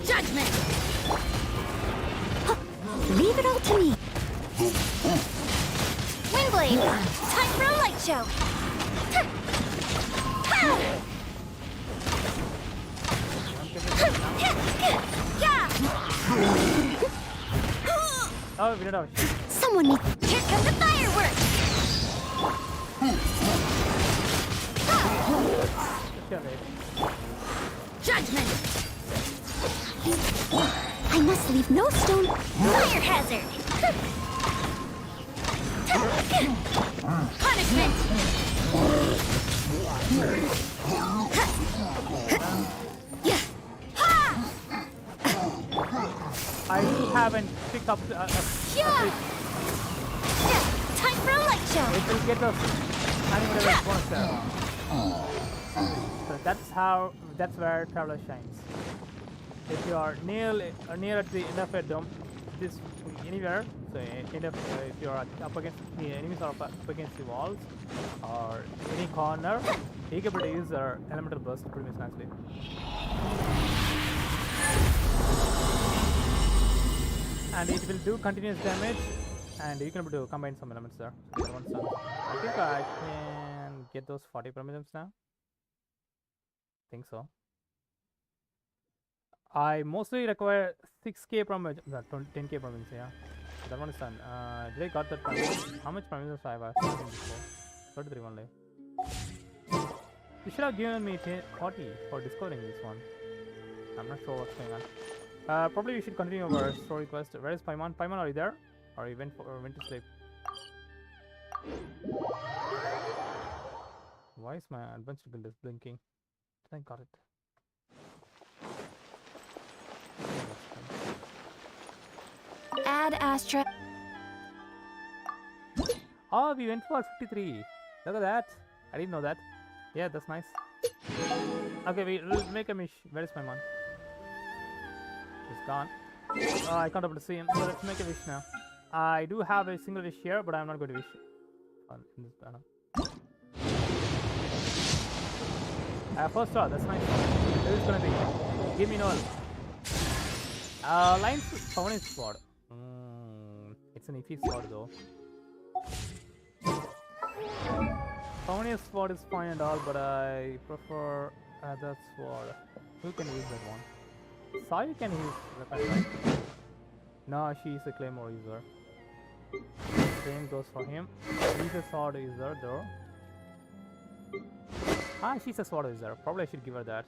Speaker 2: Judgment! Leave it all to me. Windblade! Time for a light show!
Speaker 1: Oh, we don't know.
Speaker 2: Someone needs... Here comes the fireworks! Judgment! I must leave no stone... Fire hazard! Punishment!
Speaker 1: I haven't picked up the...
Speaker 2: Time for a light show!
Speaker 1: It will get us animated response there. So that's where Traveler shines. If you are near at the end of a dome, this anywhere, so end of, if you are up against the enemies or up against the walls or any corner, you can able to use our elemental burst pretty much nicely. And it will do continuous damage, and you can able to combine some elements there. So I think I can get those 40 primitions now. Think so. I mostly require 6k primitions, 10k primitions, yeah. That one is done. Did I got that primitions? How much primitions I have before? 33 only. You should have given me 40 for discovering this one. I'm not sure what's going on. Probably we should continue our story quest. Where is Paimon? Paimon, are you there? Or you went to sleep? Why is my advanced build is blinking? I got it.
Speaker 12: Add Astra.
Speaker 1: Oh, we went for 53. Look at that. I didn't know that. Yeah, that's nice. Okay, we'll make a wish. Where is Paimon? He's gone. Oh, I can't able to see him. So let's make a wish now. I do have a single wish here, but I'm not going to wish in this banner. First star, that's nice. Who is gonna be? Give me no. Lines Pony sword. It's an iffy sword though. Pony sword is fine and all, but I prefer that sword. Who can use that one? Sayu can use weapon, right? No, she's a claymore user. Same goes for him. He's a sword user though. Ah, she's a sword user. Probably I should give her that.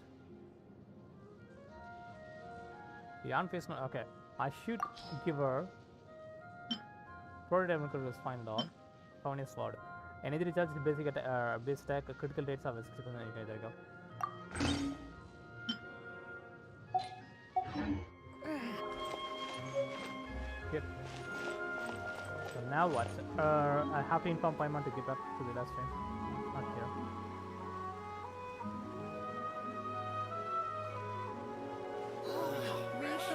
Speaker 1: The unfaced no. Okay, I should give her. Prototype is fine and all. Pony sword. And either recharge the basic base attack, critical rates have a 60%. Okay, there you go. Yep. So now what? I have to inform Paimon to get back to the last stream. Not here.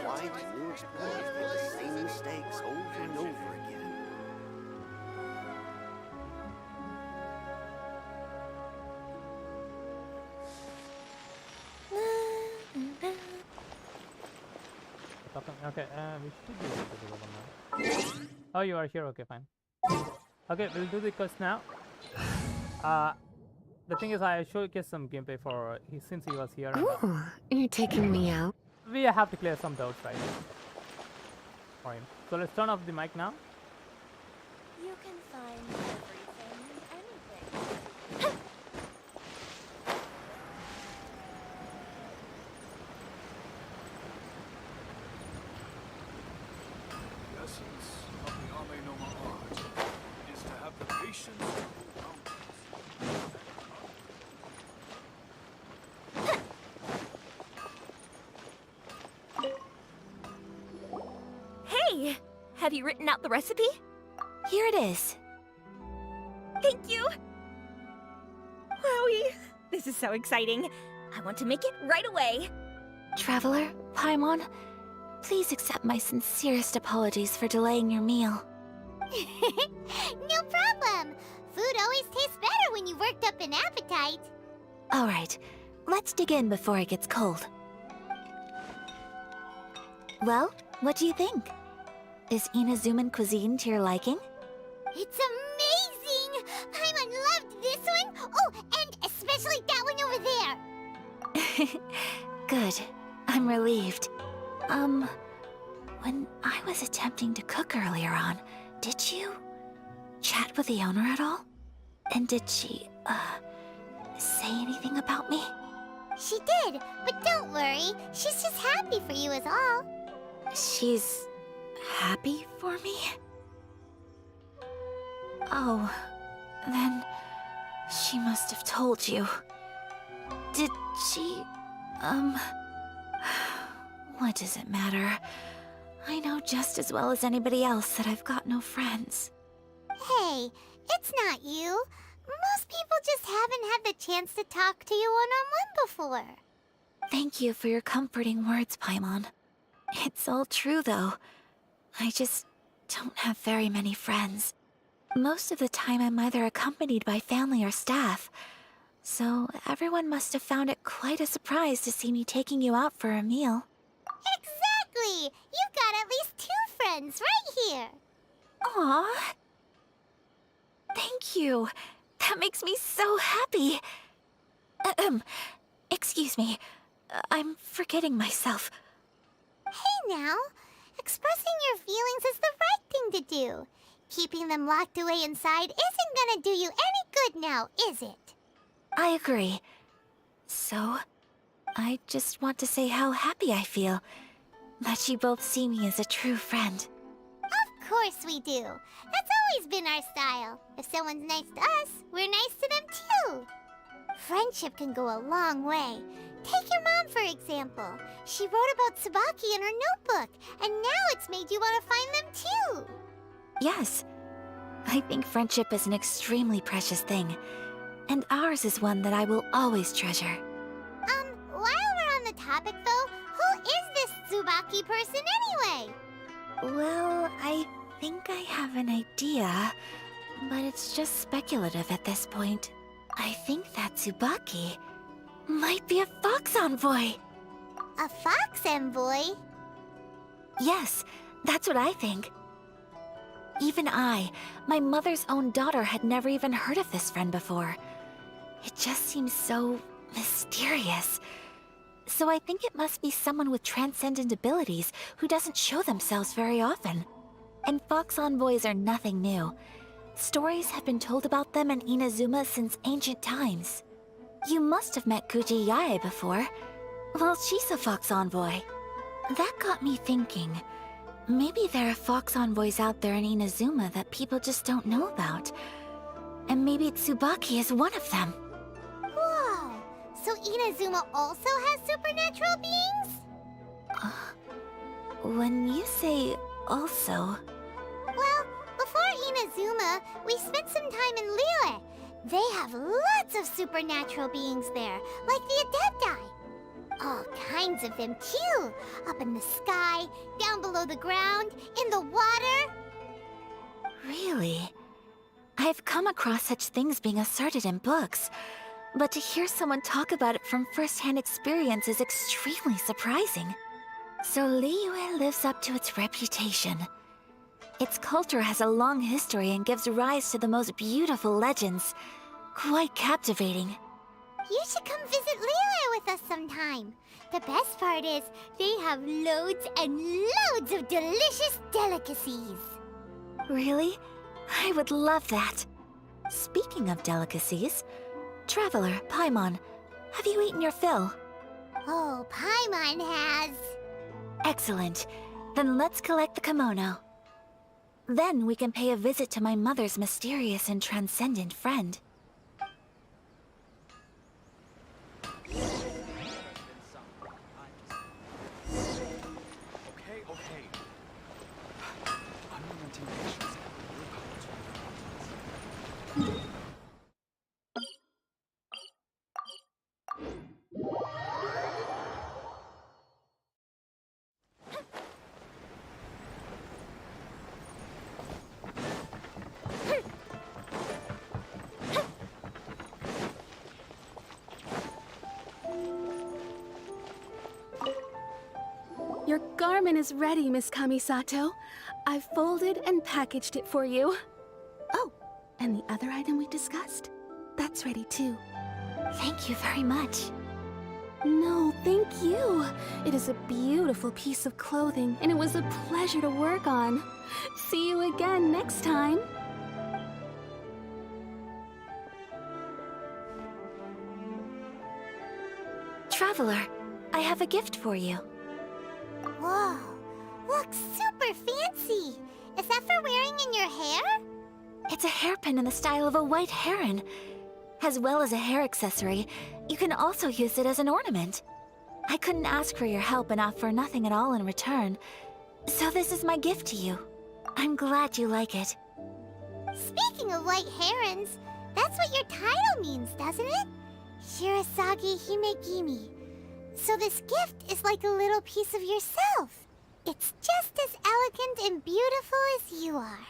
Speaker 10: Why do new explorers make the same mistakes over and over again?
Speaker 1: Okay, we should be able to do one now. Oh, you are here. Okay, fine. Okay, we'll do the quest now. The thing is, I showcased some gameplay for since he was here.
Speaker 4: Ooh, you're taking me out.
Speaker 1: We have to clear some doubts, right? For him. So let's turn off the mic now.
Speaker 2: You can find everything and anything.
Speaker 8: Hey! Have you written out the recipe?
Speaker 12: Here it is.
Speaker 8: Thank you! Wowie! This is so exciting. I want to make it right away.
Speaker 12: Traveler, Paimon, please accept my sincerest apologies for delaying your meal.
Speaker 2: No problem. Food always tastes better when you've worked up an appetite.
Speaker 12: All right, let's dig in before it gets cold. Well, what do you think? Is Inazuman cuisine to your liking?
Speaker 2: It's amazing! Paimon loved this one! Oh, and especially that one over there!
Speaker 12: Good. I'm relieved. When I was attempting to cook earlier on, did you chat with the owner at all? And did she, say anything about me?
Speaker 2: She did, but don't worry. She's just happy for you is all.
Speaker 12: She's happy for me? Oh, then she must have told you. Did she, what does it matter? I know just as well as anybody else that I've got no friends.
Speaker 2: Hey, it's not you. Most people just haven't had the chance to talk to you one-on-one before.
Speaker 12: Thank you for your comforting words, Paimon. It's all true, though. I just don't have very many friends. Most of the time I'm either accompanied by family or staff, so everyone must have found it quite a surprise to see me taking you out for a meal.
Speaker 2: Exactly! You've got at least 2 friends right here.
Speaker 12: Aww. Thank you. That makes me so happy. Excuse me. I'm forgetting myself.
Speaker 2: Hey now, expressing your feelings is the right thing to do. Keeping them locked away inside isn't gonna do you any good now, is it?
Speaker 12: I agree. So, I just want to say how happy I feel that you both see me as a true friend.
Speaker 2: Of course we do. That's always been our style. If someone's nice to us, we're nice to them too. Friendship can go a long way. Take your mom, for example. She wrote about Tsubaki in her notebook, and now it's made you want to find them too.
Speaker 12: Yes. I think friendship is an extremely precious thing, and ours is one that I will always treasure.
Speaker 2: While we're on the topic though, who is this Tsubaki person anyway?
Speaker 12: Well, I think I have an idea, but it's just speculative at this point. I think that Tsubaki might be a fox envoy.
Speaker 2: A fox envoy?
Speaker 12: Yes, that's what I think. Even I, my mother's own daughter, had never even heard of this friend before. It just seems so mysterious. So I think it must be someone with transcendent abilities who doesn't show themselves very often. And fox envoys are nothing new. Stories have been told about them in Inazuma since ancient times. You must have met Kuji Yae before. Well, she's a fox envoy. That got me thinking. Maybe there are fox envoys out there in Inazuma that people just don't know about. And maybe Tsubaki is one of them.
Speaker 2: Whoa! So Inazuma also has supernatural beings?
Speaker 12: When you say also...
Speaker 2: Well, before Inazuma, we spent some time in Liyue. They have lots of supernatural beings there, like the Adepti. All kinds of them too. Up in the sky, down below the ground, in the water.
Speaker 12: Really? I've come across such things being asserted in books, but to hear someone talk about it from first-hand experience is extremely surprising. So Liyue lives up to its reputation. Its culture has a long history and gives rise to the most beautiful legends. Quite captivating.
Speaker 2: You should come visit Liyue with us sometime. The best part is, they have loads and loads of delicious delicacies.
Speaker 12: Really? I would love that. Speaking of delicacies, Traveler, Paimon, have you eaten your fill?
Speaker 2: Oh, Paimon has.
Speaker 12: Excellent. Then let's collect the kimono. Then we can pay a visit to my mother's mysterious and transcendent friend.
Speaker 14: Okay. I'm lamenting patience.
Speaker 6: Your garment is ready, Miss Kamisato. I've folded and packaged it for you. Oh, and the other item we discussed? That's ready too.
Speaker 12: Thank you very much.
Speaker 6: No, thank you. It is a beautiful piece of clothing, and it was a pleasure to work on. See you again next time.
Speaker 12: Traveler, I have a gift for you.
Speaker 2: Whoa, looks super fancy. Is that for wearing in your hair?
Speaker 12: It's a hairpin in the style of a white heron. As well as a hair accessory, you can also use it as an ornament. I couldn't ask for your help and offer nothing at all in return. So this is my gift to you. I'm glad you like it.
Speaker 2: Speaking of white herons, that's what your title means, doesn't it? Shirasagi Himegimi. So this gift is like a little piece of yourself. It's just as elegant and beautiful as you are.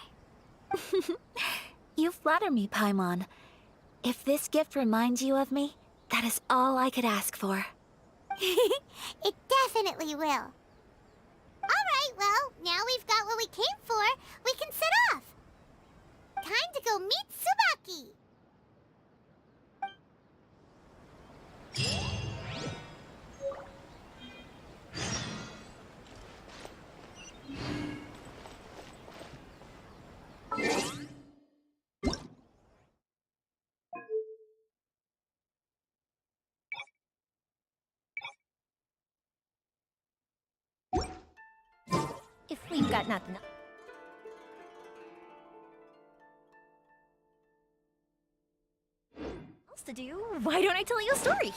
Speaker 12: You flatter me, Paimon. If this gift reminds you of me, that is all I could ask for.
Speaker 2: It definitely will. Alright, well, now we've got what we came for, we can set off. Time to go meet Tsubaki.
Speaker 8: If we've got nothing else to do, why don't I tell you a story?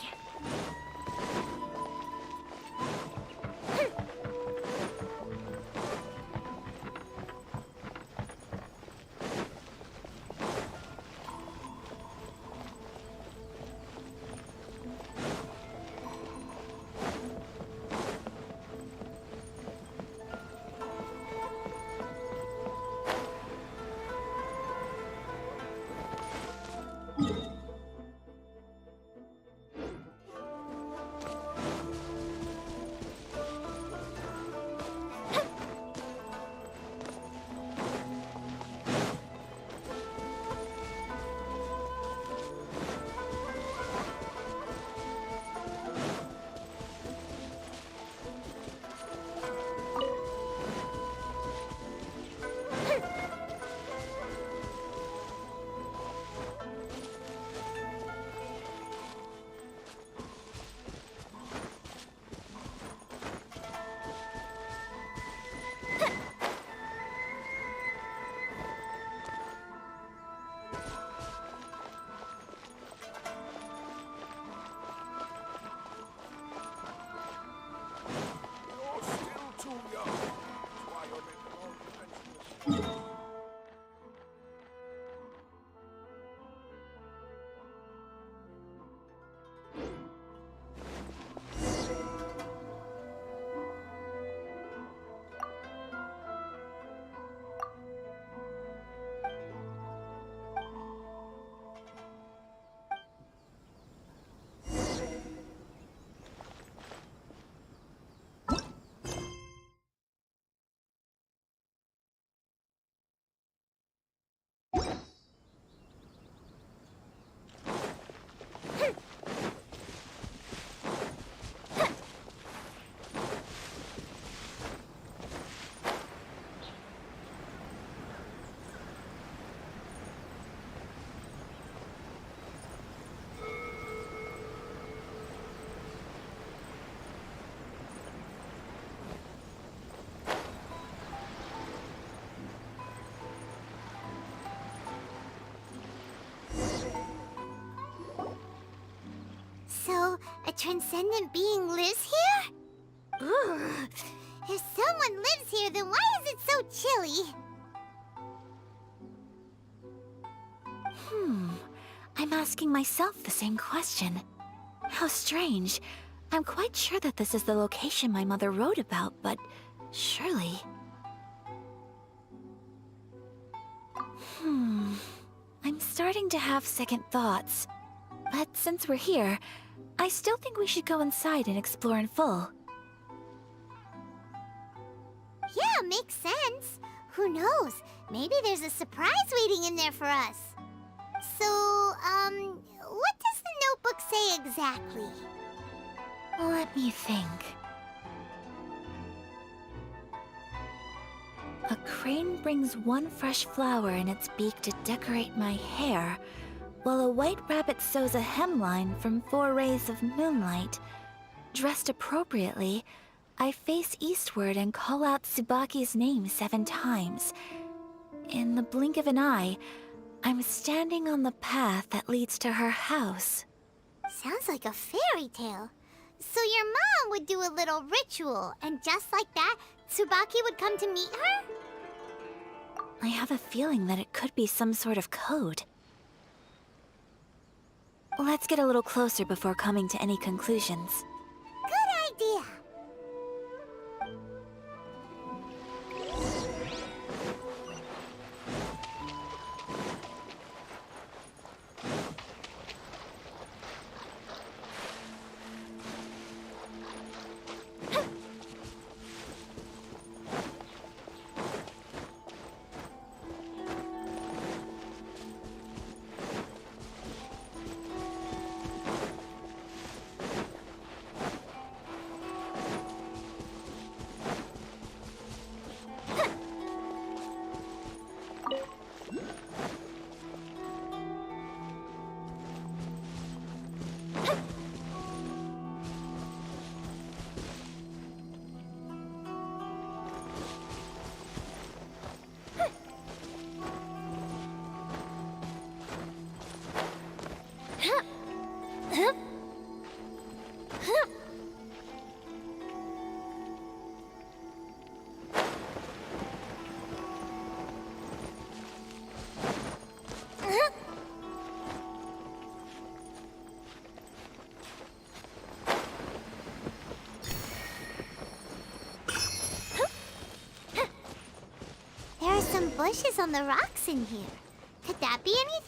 Speaker 2: transcendent being lives here? Ugh. If someone lives here, then why is it so chilly?
Speaker 12: I'm asking myself the same question. How strange. I'm quite sure that this is the location my mother wrote about, but surely... I'm starting to have second thoughts. But since we're here, I still think we should go inside and explore in full.
Speaker 2: Yeah, makes sense. Who knows? Maybe there's a surprise waiting in there for us. So, what does the notebook say exactly?
Speaker 12: Let me think. A crane brings one fresh flower in its beak to decorate my hair, while a white rabbit sews a hemline from 4 rays of moonlight. Dressed appropriately, I face eastward and call out Tsubaki's name 7 times. In the blink of an eye, I'm standing on the path that leads to her house.
Speaker 2: Sounds like a fairy tale. So your mom would do a little ritual, and just like that, Tsubaki would come to meet her?
Speaker 12: I have a feeling that it could be some sort of code. Let's get a little closer before coming to any conclusions.
Speaker 2: Good idea. There are some bushes on the rocks in here. Could that be anything?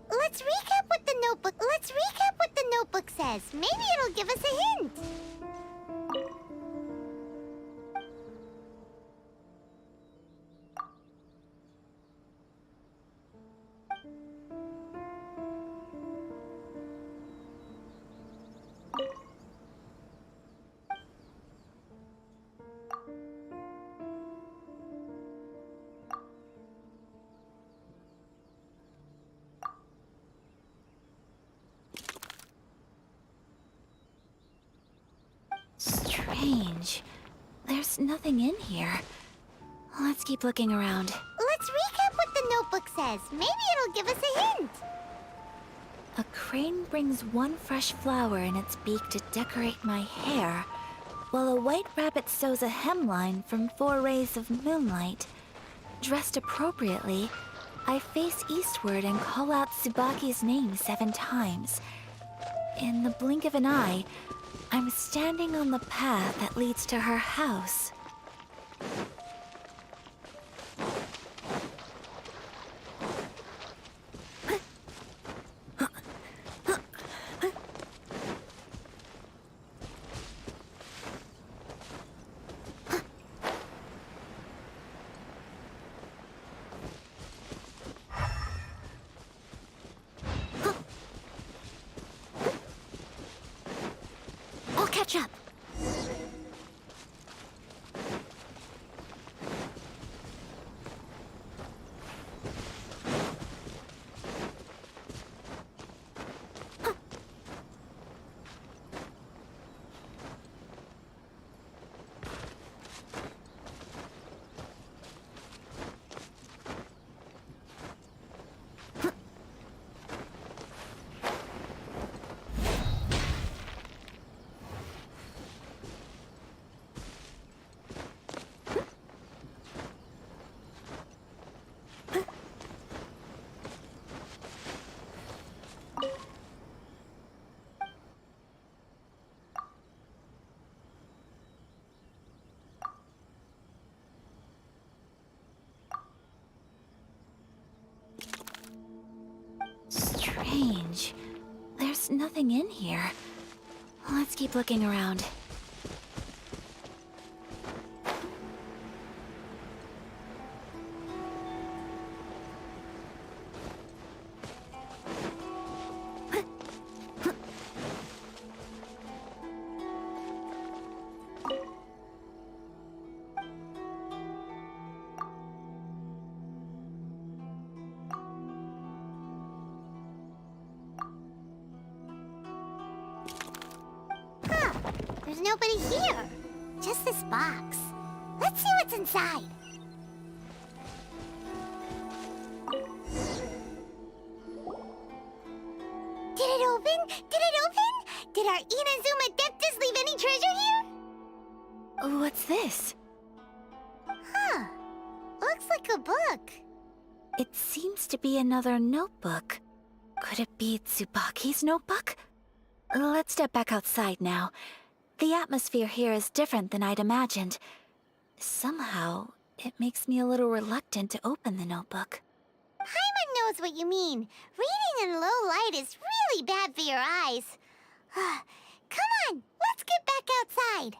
Speaker 2: Let's recap what the notebook says. Maybe it'll give us a hint.
Speaker 12: Strange. There's nothing in here. Let's keep looking around.
Speaker 2: Let's recap what the notebook says. Maybe it'll give us a hint.
Speaker 12: A crane brings one fresh flower in its beak to decorate my hair, while a white rabbit sews a hemline from 4 rays of moonlight. Dressed appropriately, I face eastward and call out Tsubaki's name 7 times. In the blink of an eye, I'm standing on the path that leads to her house. I'll catch up. Strange. There's nothing in here. Let's keep looking around.
Speaker 2: There's nobody here. Just this box. Let's see what's inside. Did it open? Did it open? Did our Inazuma Adeptus leave any treasure here?
Speaker 12: What's this?
Speaker 2: Huh. Looks like a book.
Speaker 12: It seems to be another notebook. Could it be Tsubaki's notebook? Let's step back outside now. The atmosphere here is different than I'd imagined. Somehow, it makes me a little reluctant to open the notebook.
Speaker 2: Paimon knows what you mean. Reading in low light is really bad for your eyes. Come on, let's get back outside.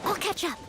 Speaker 12: I'll catch up.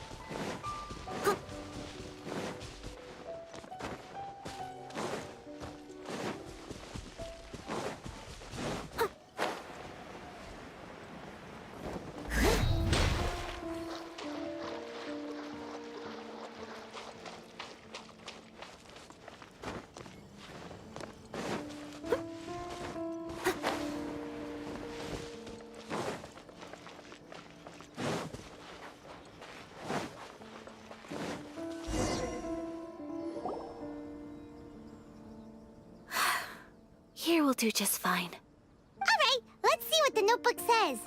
Speaker 12: Here will do just fine.
Speaker 2: All right, let's see what the notebook says.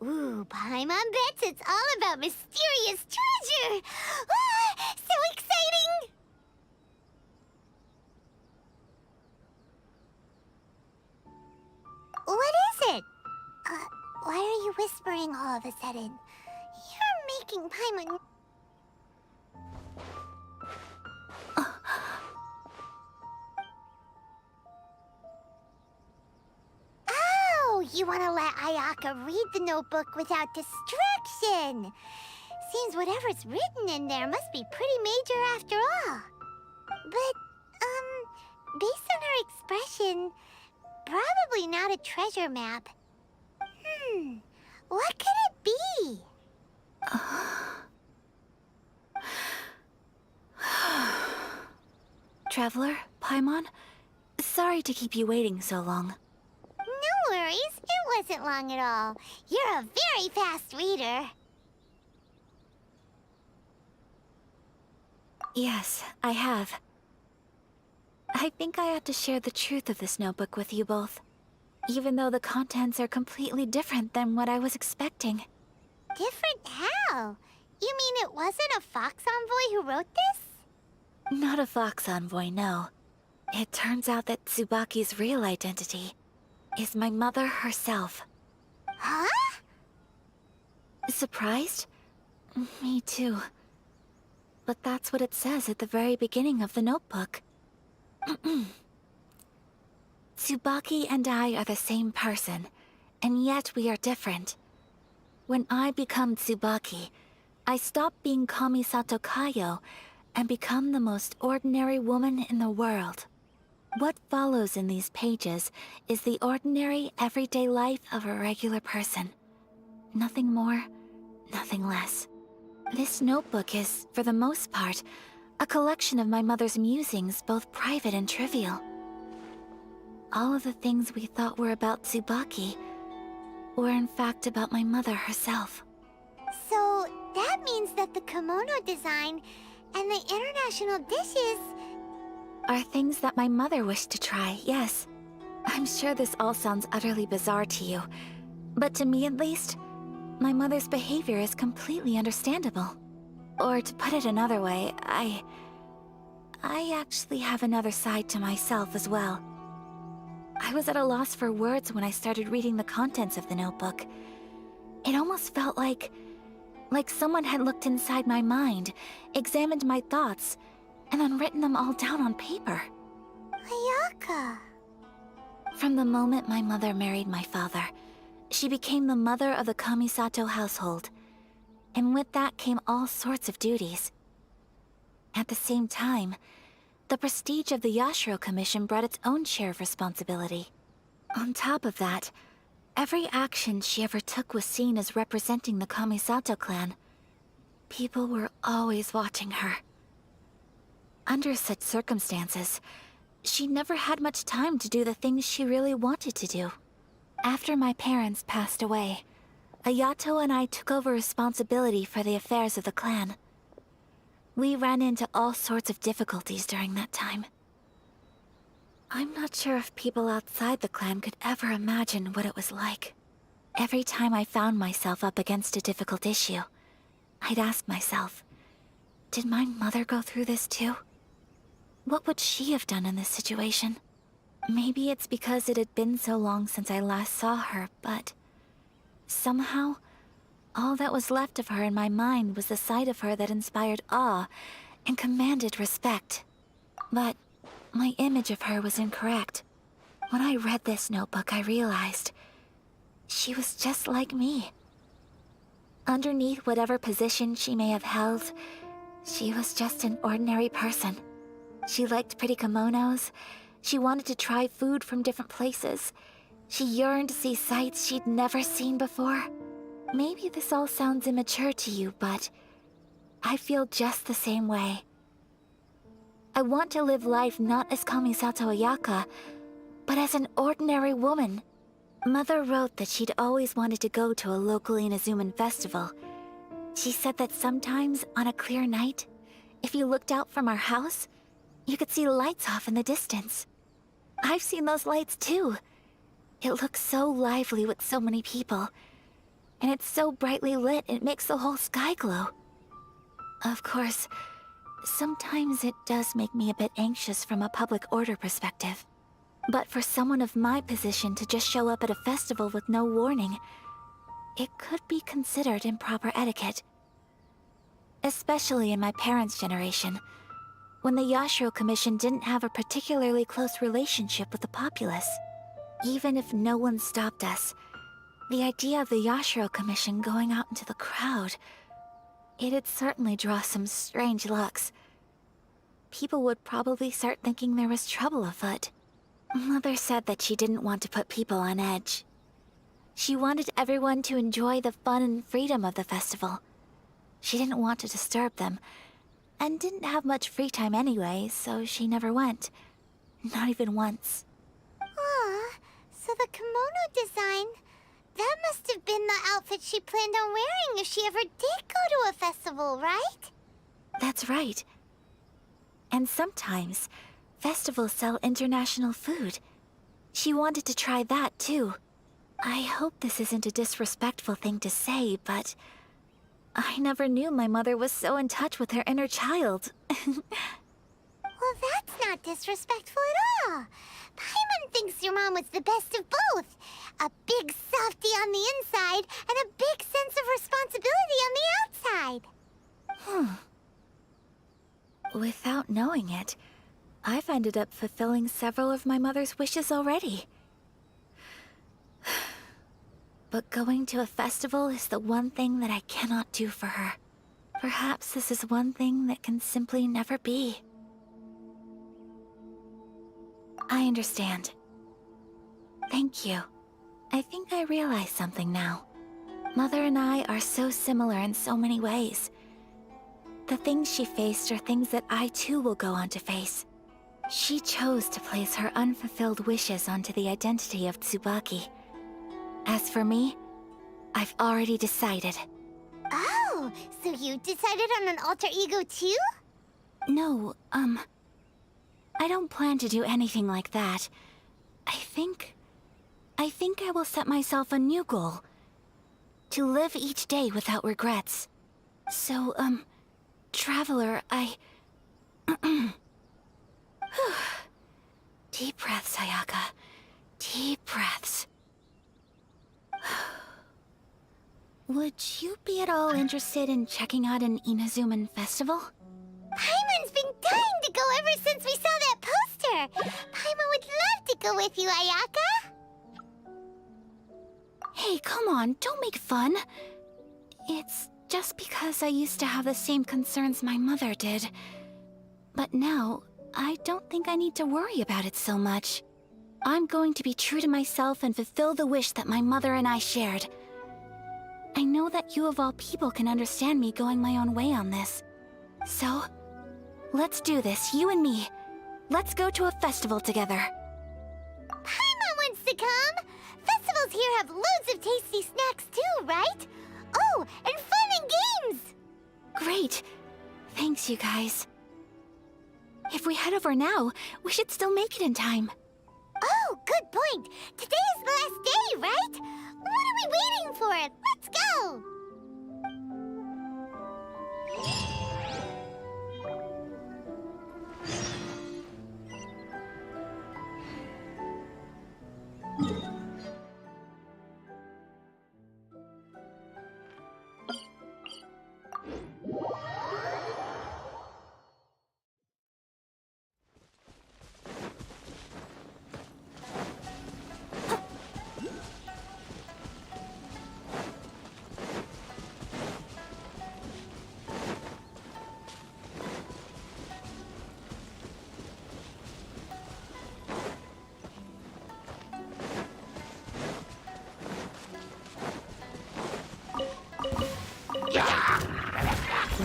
Speaker 2: Ooh, Paimon bets it's all about mysterious treasure! Ah, so exciting! What is it? Why are you whispering all of a sudden? You're making Paimon... Oh, you want to let Ayaka read the notebook without distraction. Seems whatever's written in there must be pretty major after all. But, based on her expression, probably not a treasure map. What could it be?
Speaker 12: Traveler, Paimon, sorry to keep you waiting so long.
Speaker 2: No worries, it wasn't long at all. You're a very fast reader.
Speaker 12: Yes, I have. I think I ought to share the truth of this notebook with you both, even though the contents are completely different than what I was expecting.
Speaker 2: Different how? You mean it wasn't a Fox Envoy who wrote this?
Speaker 12: Not a Fox Envoy, no. It turns out that Tsubaki's real identity is my mother herself.
Speaker 2: Huh?
Speaker 12: Surprised? Me too. But that's what it says at the very beginning of the notebook. Tsubaki and I are the same person, and yet we are different. When I become Tsubaki, I stop being Kamisato Kayo and become the most ordinary woman in the world. What follows in these pages is the ordinary, everyday life of a regular person. Nothing more, nothing less. This notebook is, for the most part, a collection of my mother's musings, both private and trivial. All of the things we thought were about Tsubaki were in fact about my mother herself.
Speaker 2: So, that means that the kimono design and the international dishes...
Speaker 12: are things that my mother wished to try, yes. I'm sure this all sounds utterly bizarre to you, but to me at least, my mother's behavior is completely understandable. Or to put it another way, I actually have another side to myself as well. I was at a loss for words when I started reading the contents of the notebook. It almost felt like someone had looked inside my mind, examined my thoughts, and then written them all down on paper.
Speaker 2: Ayaka.
Speaker 12: From the moment my mother married my father, she became the mother of the Kamisato household. And with that came all sorts of duties. At the same time, the prestige of the Yashiro Commission brought its own share of responsibility. On top of that, every action she ever took was seen as representing the Kamisato clan. People were always watching her. Under such circumstances, she never had much time to do the things she really wanted to do. After my parents passed away, Ayato and I took over responsibility for the affairs of the clan. We ran into all sorts of difficulties during that time. I'm not sure if people outside the clan could ever imagine what it was like. Every time I found myself up against a difficult issue, I'd ask myself, did my mother go through this too? What would she have done in this situation? Maybe it's because it had been so long since I last saw her, but somehow, all that was left of her in my mind was the side of her that inspired awe and commanded respect. But my image of her was incorrect. When I read this notebook, I realized she was just like me. Underneath whatever position she may have held, she was just an ordinary person. She liked pretty kimonos. She wanted to try food from different places. She yearned to see sights she'd never seen before. Maybe this all sounds immature to you, but I feel just the same way. I want to live life not as Kamisato Ayaka, but as an ordinary woman. Mother wrote that she'd always wanted to go to a local Inazuman festival. She said that sometimes, on a clear night, if you looked out from our house, you could see lights off in the distance. I've seen those lights too. It looks so lively with so many people. and it's so brightly lit it makes the whole sky glow. Of course, sometimes it does make me a bit anxious from a public order perspective. But for someone of my position to just show up at a festival with no warning, it could be considered improper etiquette. Especially in my parents' generation, when the Yashiro Commission didn't have a particularly close relationship with the populace. Even if no one stopped us, the idea of the Yashiro Commission going out into the crowd, it'd certainly draw some strange looks. People would probably start thinking there was trouble afoot. Mother said that she didn't want to put people on edge. She wanted everyone to enjoy the fun and freedom of the festival. She didn't want to disturb them, and didn't have much free time anyway, so she never went. Not even once.
Speaker 2: Aw, so the kimono design, that must have been the outfit she planned on wearing if she ever did go to a festival, right?
Speaker 12: That's right. And sometimes, festivals sell international food. She wanted to try that too. I hope this isn't a disrespectful thing to say, but I never knew my mother was so in touch with her inner child.
Speaker 2: Well, that's not disrespectful at all. Paimon thinks your mom was the best of both. A big softie on the inside and a big sense of responsibility on the outside.
Speaker 12: Without knowing it, I've ended up fulfilling several of my mother's wishes already. But going to a festival is the one thing that I cannot do for her. Perhaps this is one thing that can simply never be. I understand. Thank you. I think I realize something now. Mother and I are so similar in so many ways. The things she faced are things that I too will go on to face. She chose to place her unfulfilled wishes onto the identity of Tsubaki. As for me, I've already decided.
Speaker 2: Oh, so you decided on an alter ego too?
Speaker 12: No, I don't plan to do anything like that. I think I will set myself a new goal. To live each day without regrets. So, Traveler, Deep breaths, Ayaka. Deep breaths. Would you be at all interested in checking out an Inazuman festival?
Speaker 2: Paimon's been dying to go ever since we saw that poster! Paimon would love to go with you, Ayaka!
Speaker 12: Hey, come on, don't make fun. It's just because I used to have the same concerns my mother did. But now, I don't think I need to worry about it so much. I'm going to be true to myself and fulfill the wish that my mother and I shared. I know that you of all people can understand me going my own way on this. So, let's do this, you and me. Let's go to a festival together.
Speaker 2: Paimon wants to come! Festivals here have loads of tasty snacks too, right? Oh, and fun and games!
Speaker 12: Great. Thanks, you guys. If we head over now, we should still make it in time.
Speaker 2: Oh, good point. Today is the last day, right? What are we waiting for? Let's go!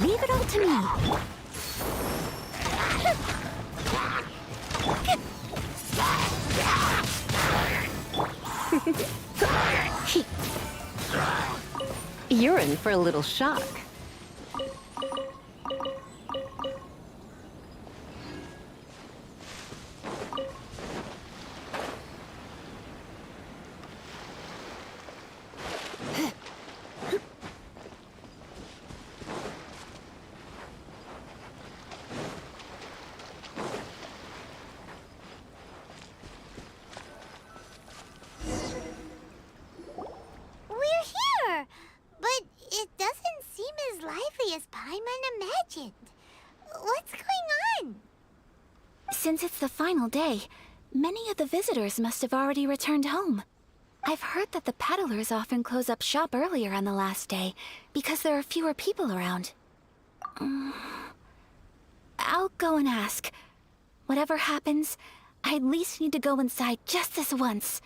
Speaker 12: Leave it all to me.
Speaker 7: You're in for a little shock.
Speaker 2: exactly as Paimon imagined. What's going on?
Speaker 12: Since it's the final day, many of the visitors must have already returned home. I've heard that the peddlers often close up shop earlier on the last day because there are fewer people around. I'll go and ask. Whatever happens, I at least need to go inside just this once.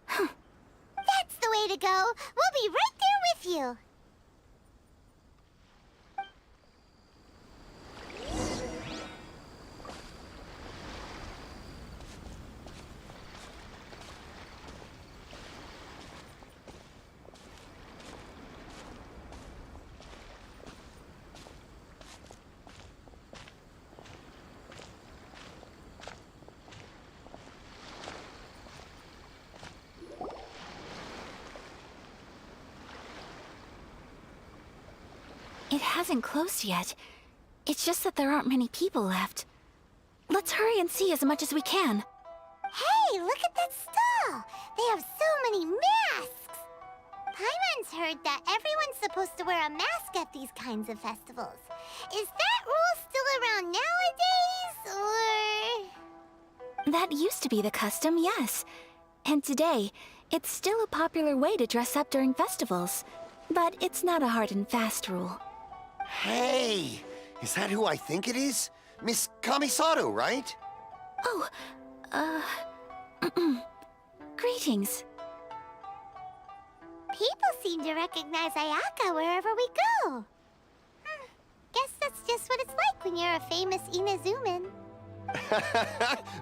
Speaker 2: That's the way to go. We'll be right there with you.
Speaker 12: It hasn't closed yet. It's just that there aren't many people left. Let's hurry and see as much as we can.
Speaker 2: Hey, look at that stall! They have so many masks! Paimon's heard that everyone's supposed to wear a mask at these kinds of festivals. Is that rule still around nowadays, or...?
Speaker 12: That used to be the custom, yes. And today, it's still a popular way to dress up during festivals. But it's not a hard and fast rule.
Speaker 10: Hey! Is that who I think it is? Miss Kamisato, right?
Speaker 12: Oh, greetings.
Speaker 2: People seem to recognize Ayaka wherever we go. Guess that's just what it's like when you're a famous Inazuman.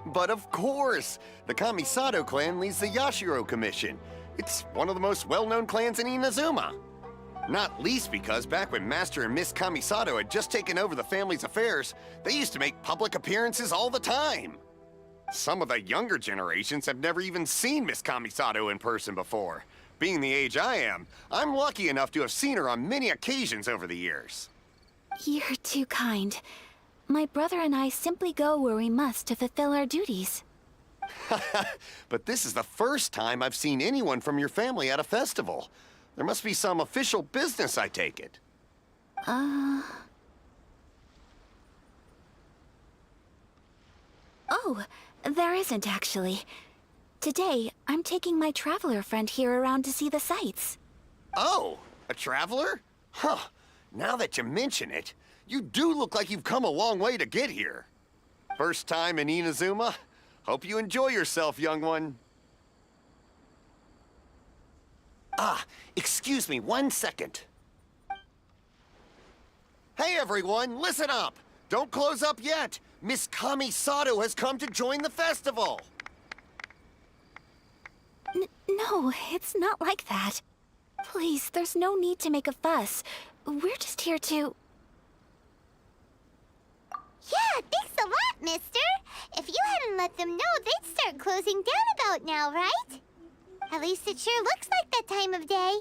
Speaker 10: But of course! The Kamisato clan leads the Yashiro Commission. It's one of the most well-known clans in Inazuma. Not least because back when Master and Miss Kamisato had just taken over the family's affairs, they used to make public appearances all the time. Some of the younger generations have never even seen Miss Kamisato in person before. Being the age I am, I'm lucky enough to have seen her on many occasions over the years.
Speaker 12: You're too kind. My brother and I simply go where we must to fulfill our duties.
Speaker 10: But this is the first time I've seen anyone from your family at a festival. There must be some official business, I take it.
Speaker 12: Oh, there isn't actually. Today, I'm taking my traveler friend here around to see the sights.
Speaker 10: Oh, a traveler? Huh. Now that you mention it, you do look like you've come a long way to get here. First time in Inazuma? Hope you enjoy yourself, young one. Ah, excuse me 1 second. Hey everyone, listen up! Don't close up yet! Miss Kamisato has come to join the festival!
Speaker 12: No, it's not like that. Please, there's no need to make a fuss. We're just here to...
Speaker 2: Yeah, thanks a lot, mister. If you hadn't let them know, they'd start closing down about now, right? At least it sure looks like that time of day.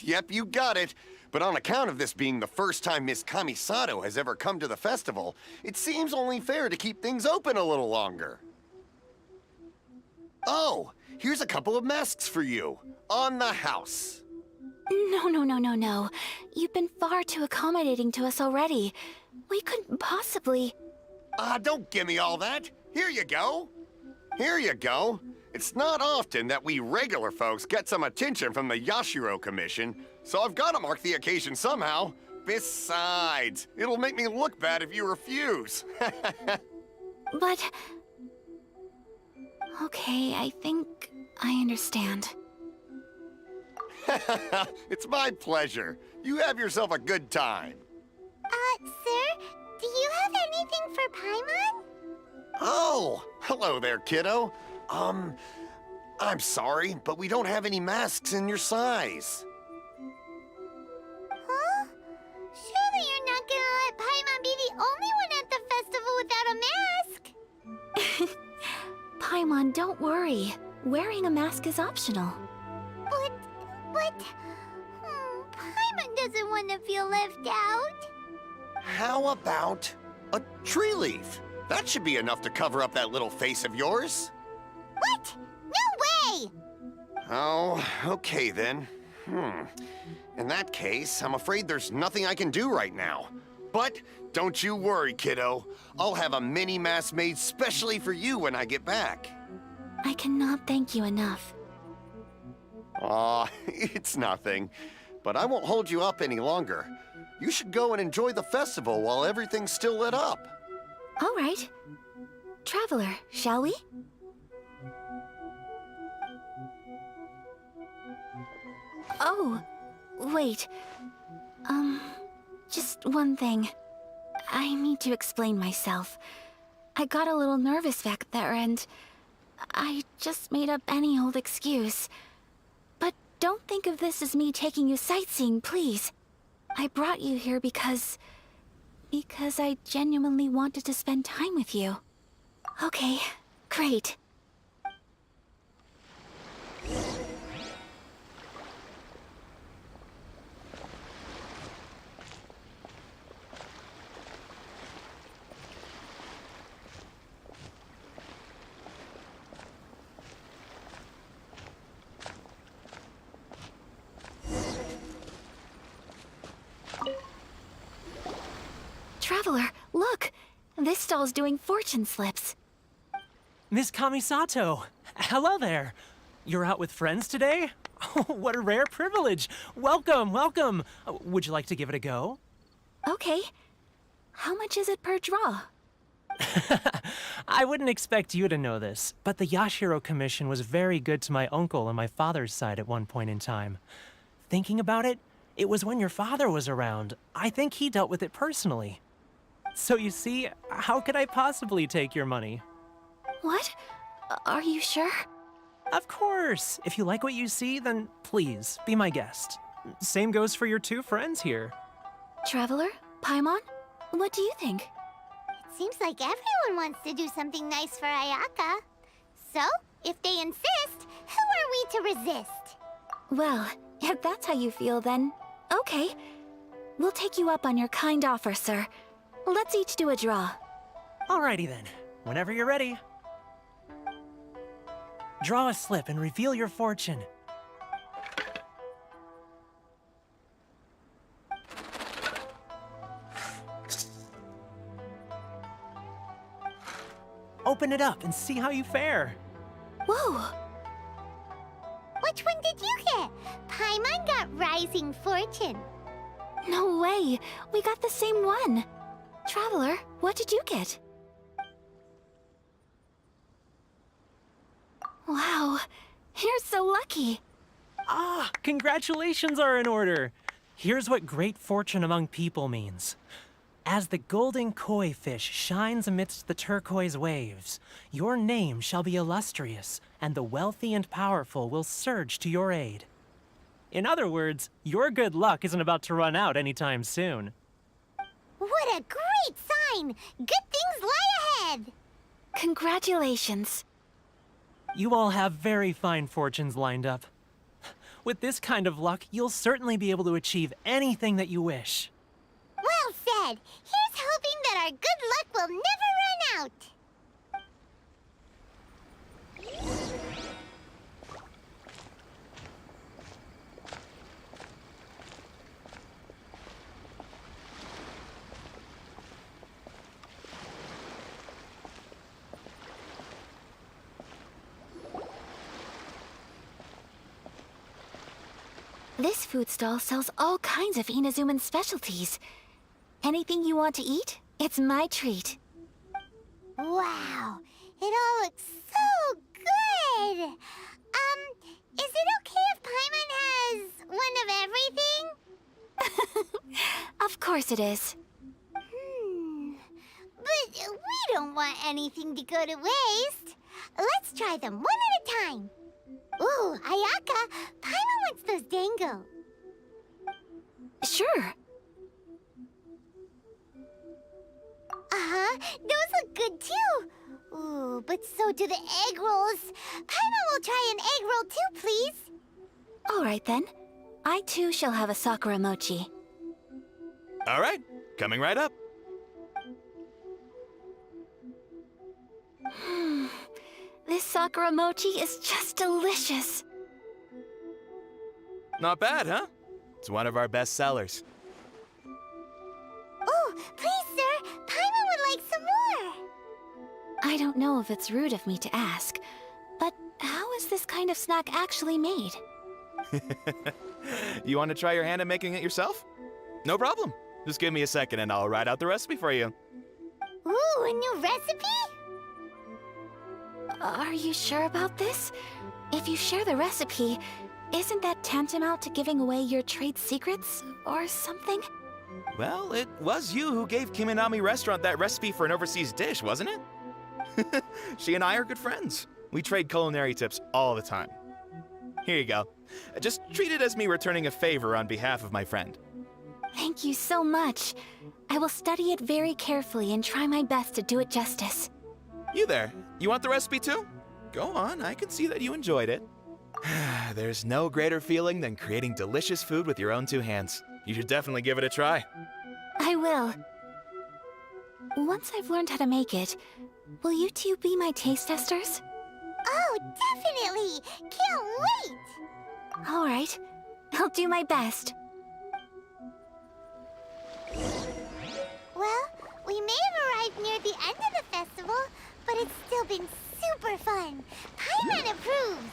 Speaker 10: Yep, you got it. But on account of this being the first time Miss Kamisato has ever come to the festival, it seems only fair to keep things open a little longer. Oh, here's a couple of masks for you. On the house.
Speaker 12: No. You've been far too accommodating to us already. We couldn't possibly...
Speaker 10: Don't give me all that. Here you go. Here you go. It's not often that we regular folks get some attention from the Yashiro Commission, so I've got to mark the occasion somehow. Besides, it'll make me look bad if you refuse.
Speaker 12: But... Okay, I think I understand.
Speaker 10: It's my pleasure. You have yourself a good time.
Speaker 2: Sir, do you have anything for Paimon?
Speaker 10: Oh, hello there, kiddo. I'm sorry, but we don't have any masks in your size.
Speaker 2: Huh? Surely you're not gonna let Paimon be the only one at the festival without a mask?
Speaker 12: Paimon, don't worry. Wearing a mask is optional.
Speaker 2: But... Paimon doesn't want to feel left out.
Speaker 10: How about a tree leaf? That should be enough to cover up that little face of yours.
Speaker 2: What? No way!
Speaker 10: Oh, okay then. In that case, I'm afraid there's nothing I can do right now. But don't you worry, kiddo. I'll have a mini mask made specially for you when I get back.
Speaker 12: I cannot thank you enough.
Speaker 10: Aw, it's nothing. But I won't hold you up any longer. You should go and enjoy the festival while everything's still lit up.
Speaker 12: All right. Traveler, shall we? Oh, wait. Just one thing. I need to explain myself. I got a little nervous back there and I just made up any old excuse. But don't think of this as me taking you sightseeing, please. I brought you here because I genuinely wanted to spend time with you. Okay, great. Traveler, look! This stall's doing fortune slips.
Speaker 13: Miss Kamisato! Hello there! You're out with friends today? Oh, what a rare privilege! Welcome, welcome! Would you like to give it a go?
Speaker 12: Okay. How much is it per draw?
Speaker 13: I wouldn't expect you to know this, but the Yashiro Commission was very good to my uncle on my father's side at one point in time. Thinking about it, it was when your father was around. I think he dealt with it personally. So you see, how could I possibly take your money?
Speaker 12: What? Are you sure?
Speaker 13: Of course! If you like what you see, then please, be my guest. Same goes for your two friends here.
Speaker 12: Traveler? Paimon? What do you think?
Speaker 2: It seems like everyone wants to do something nice for Ayaka. So, if they insist, who are we to resist?
Speaker 12: Well, if that's how you feel, then okay. We'll take you up on your kind offer, sir. Let's each do a draw.
Speaker 13: Alrighty then. Whenever you're ready. Draw a slip and reveal your fortune. Open it up and see how you fare.
Speaker 12: Whoa!
Speaker 2: Which one did you get? Paimon got Rising Fortune.
Speaker 12: No way! We got the same one! Traveler, what did you get? Wow, you're so lucky.
Speaker 13: Ah, congratulations are in order. Here's what great fortune among people means. As the golden koi fish shines amidst the turquoise waves, your name shall be illustrious, and the wealthy and powerful will surge to your aid. In other words, your good luck isn't about to run out anytime soon.
Speaker 2: What a great sign! Good things lie ahead!
Speaker 12: Congratulations.
Speaker 13: You all have very fine fortunes lined up. With this kind of luck, you'll certainly be able to achieve anything that you wish.
Speaker 2: Well said! Here's hoping that our good luck will never run out!
Speaker 12: This food stall sells all kinds of Inazuman specialties. Anything you want to eat, it's my treat.
Speaker 2: Wow, it all looks so good! Is it okay if Paimon has one of everything?
Speaker 12: Of course it is.
Speaker 2: But we don't want anything to go to waste. Let's try them one at a time. Ooh, Ayaka, Paimon wants those dango.
Speaker 12: Sure.
Speaker 2: Uh-huh, those look good too. Ooh, but so do the egg rolls. Paimon will try an egg roll too, please.
Speaker 12: All right then. I too shall have a sakura mochi.
Speaker 14: All right, coming right up.
Speaker 12: This sakura mochi is just delicious.
Speaker 5: Not bad, huh? It's one of our best sellers.
Speaker 2: Oh, please, sir. Paimon would like some more.
Speaker 12: I don't know if it's rude of me to ask, but how is this kind of snack actually made?
Speaker 5: You want to try your hand at making it yourself? No problem. Just give me a second and I'll write out the recipe for you.
Speaker 2: Ooh, a new recipe?
Speaker 12: Are you sure about this? If you share the recipe, isn't that tantamount to giving away your trade secrets or something?
Speaker 5: Well, it was you who gave Kiminami Restaurant that recipe for an overseas dish, wasn't it? She and I are good friends. We trade culinary tips all the time. Here you go. Just treat it as me returning a favor on behalf of my friend.
Speaker 12: Thank you so much. I will study it very carefully and try my best to do it justice.
Speaker 5: You there, you want the recipe too? Go on, I can see that you enjoyed it. There's no greater feeling than creating delicious food with your own two hands. You should definitely give it a try.
Speaker 12: I will. Once I've learned how to make it, will you two be my taste testers?
Speaker 2: Oh, definitely! Can't wait!
Speaker 12: All right. I'll do my best.
Speaker 2: Well, we may have arrived near the end of the festival, but it's still been super fun. Paimon approves!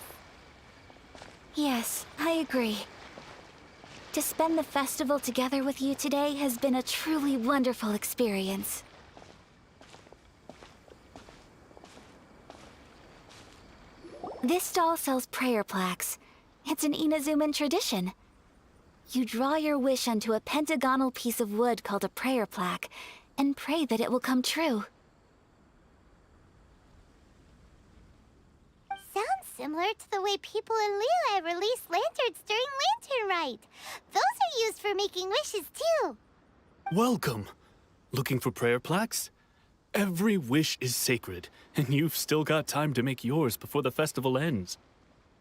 Speaker 12: Yes, I agree. To spend the festival together with you today has been a truly wonderful experience. This stall sells prayer plaques. It's an Inazuman tradition. You draw your wish onto a pentagonal piece of wood called a prayer plaque, and pray that it will come true.
Speaker 2: Sounds similar to the way people in Liyue release lanterns during Lantern Rite. Those are used for making wishes, too.
Speaker 22: Welcome. Looking for prayer plaques? Every wish is sacred, and you've still got time to make yours before the festival ends.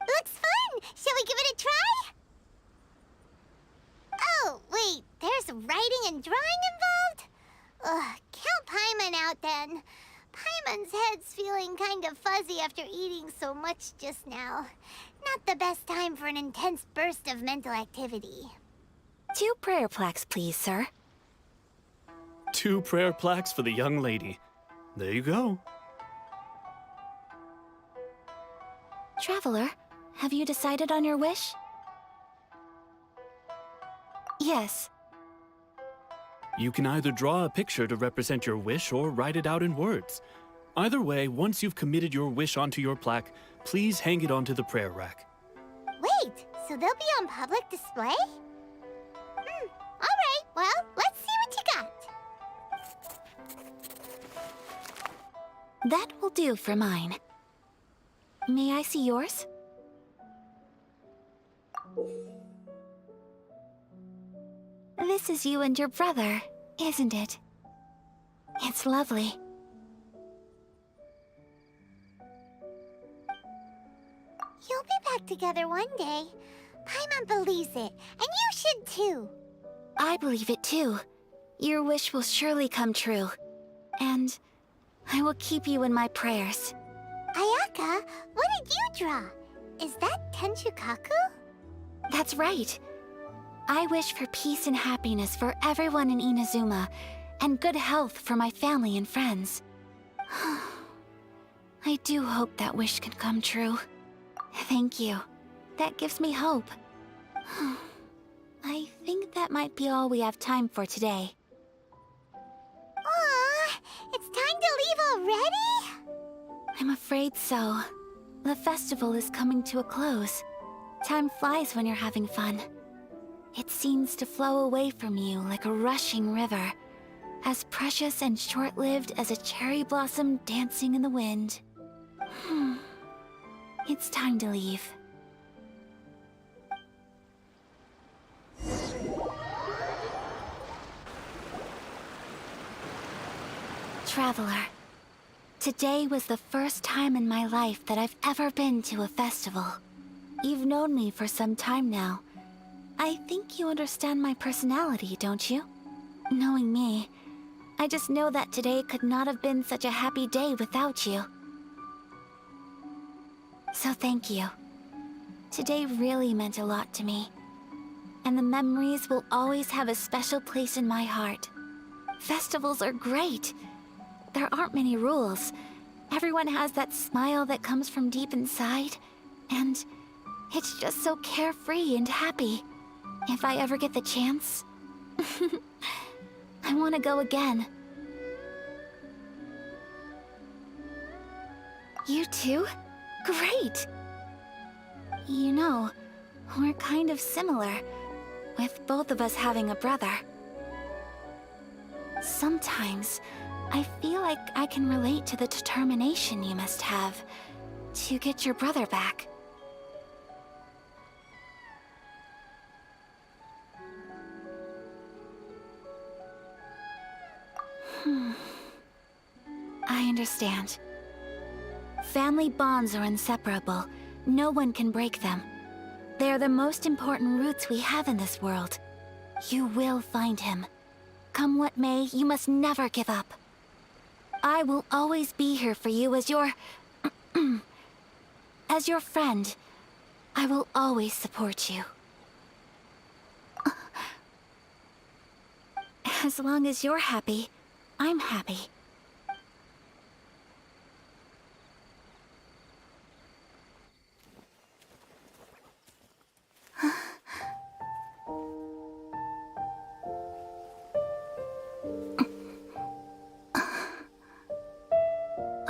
Speaker 2: Looks fun! Shall we give it a try? Oh, wait, there's writing and drawing involved? Ugh, count Paimon out then. Paimon's head's feeling kind of fuzzy after eating so much just now. Not the best time for an intense burst of mental activity.
Speaker 12: 2 prayer plaques, please, sir.
Speaker 22: 2 prayer plaques for the young lady. There you go.
Speaker 12: Traveler, have you decided on your wish? Yes.
Speaker 22: You can either draw a picture to represent your wish or write it out in words. Either way, once you've committed your wish onto your plaque, please hang it onto the prayer rack.
Speaker 2: Wait, so they'll be on public display? Alright, well, let's see what you got.
Speaker 12: That will do for mine. May I see yours? This is you and your brother, isn't it? It's lovely.
Speaker 2: You'll be back together one day. Paimon believes it, and you should too.
Speaker 12: I believe it too. Your wish will surely come true. And I will keep you in my prayers.
Speaker 2: Ayaka, what did you draw? Is that Tenchukaku?
Speaker 12: That's right. I wish for peace and happiness for everyone in Inazuma, and good health for my family and friends. I do hope that wish can come true. Thank you. That gives me hope. I think that might be all we have time for today.
Speaker 2: Aw, it's time to leave already?
Speaker 12: I'm afraid so. The festival is coming to a close. Time flies when you're having fun. It seems to flow away from you like a rushing river, as precious and short-lived as a cherry blossom dancing in the wind. It's time to leave. Traveler, today was the first time in my life that I've ever been to a festival. You've known me for some time now. I think you understand my personality, don't you? Knowing me, I just know that today could not have been such a happy day without you. So thank you. Today really meant a lot to me. and the memories will always have a special place in my heart. Festivals are great. There aren't many rules. Everyone has that smile that comes from deep inside, and it's just so carefree and happy. If I ever get the chance, I want to go again. You too? Great! You know, we're kind of similar, with both of us having a brother. Sometimes, I feel like I can relate to the determination you must have to get your brother back. I understand. Family bonds are inseparable. No one can break them. They are the most important roots we have in this world. You will find him. Come what may, you must never give up. I will always be here for you as your... as your friend. I will always support you. As long as you're happy, I'm happy.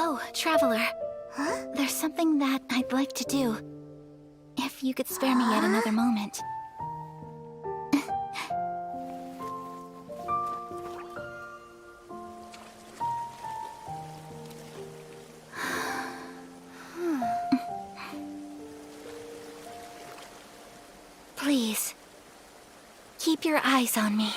Speaker 12: Oh, Traveler.
Speaker 2: Huh?
Speaker 12: There's something that I'd like to do. If you could spare me yet another moment. Please, keep your eyes on me.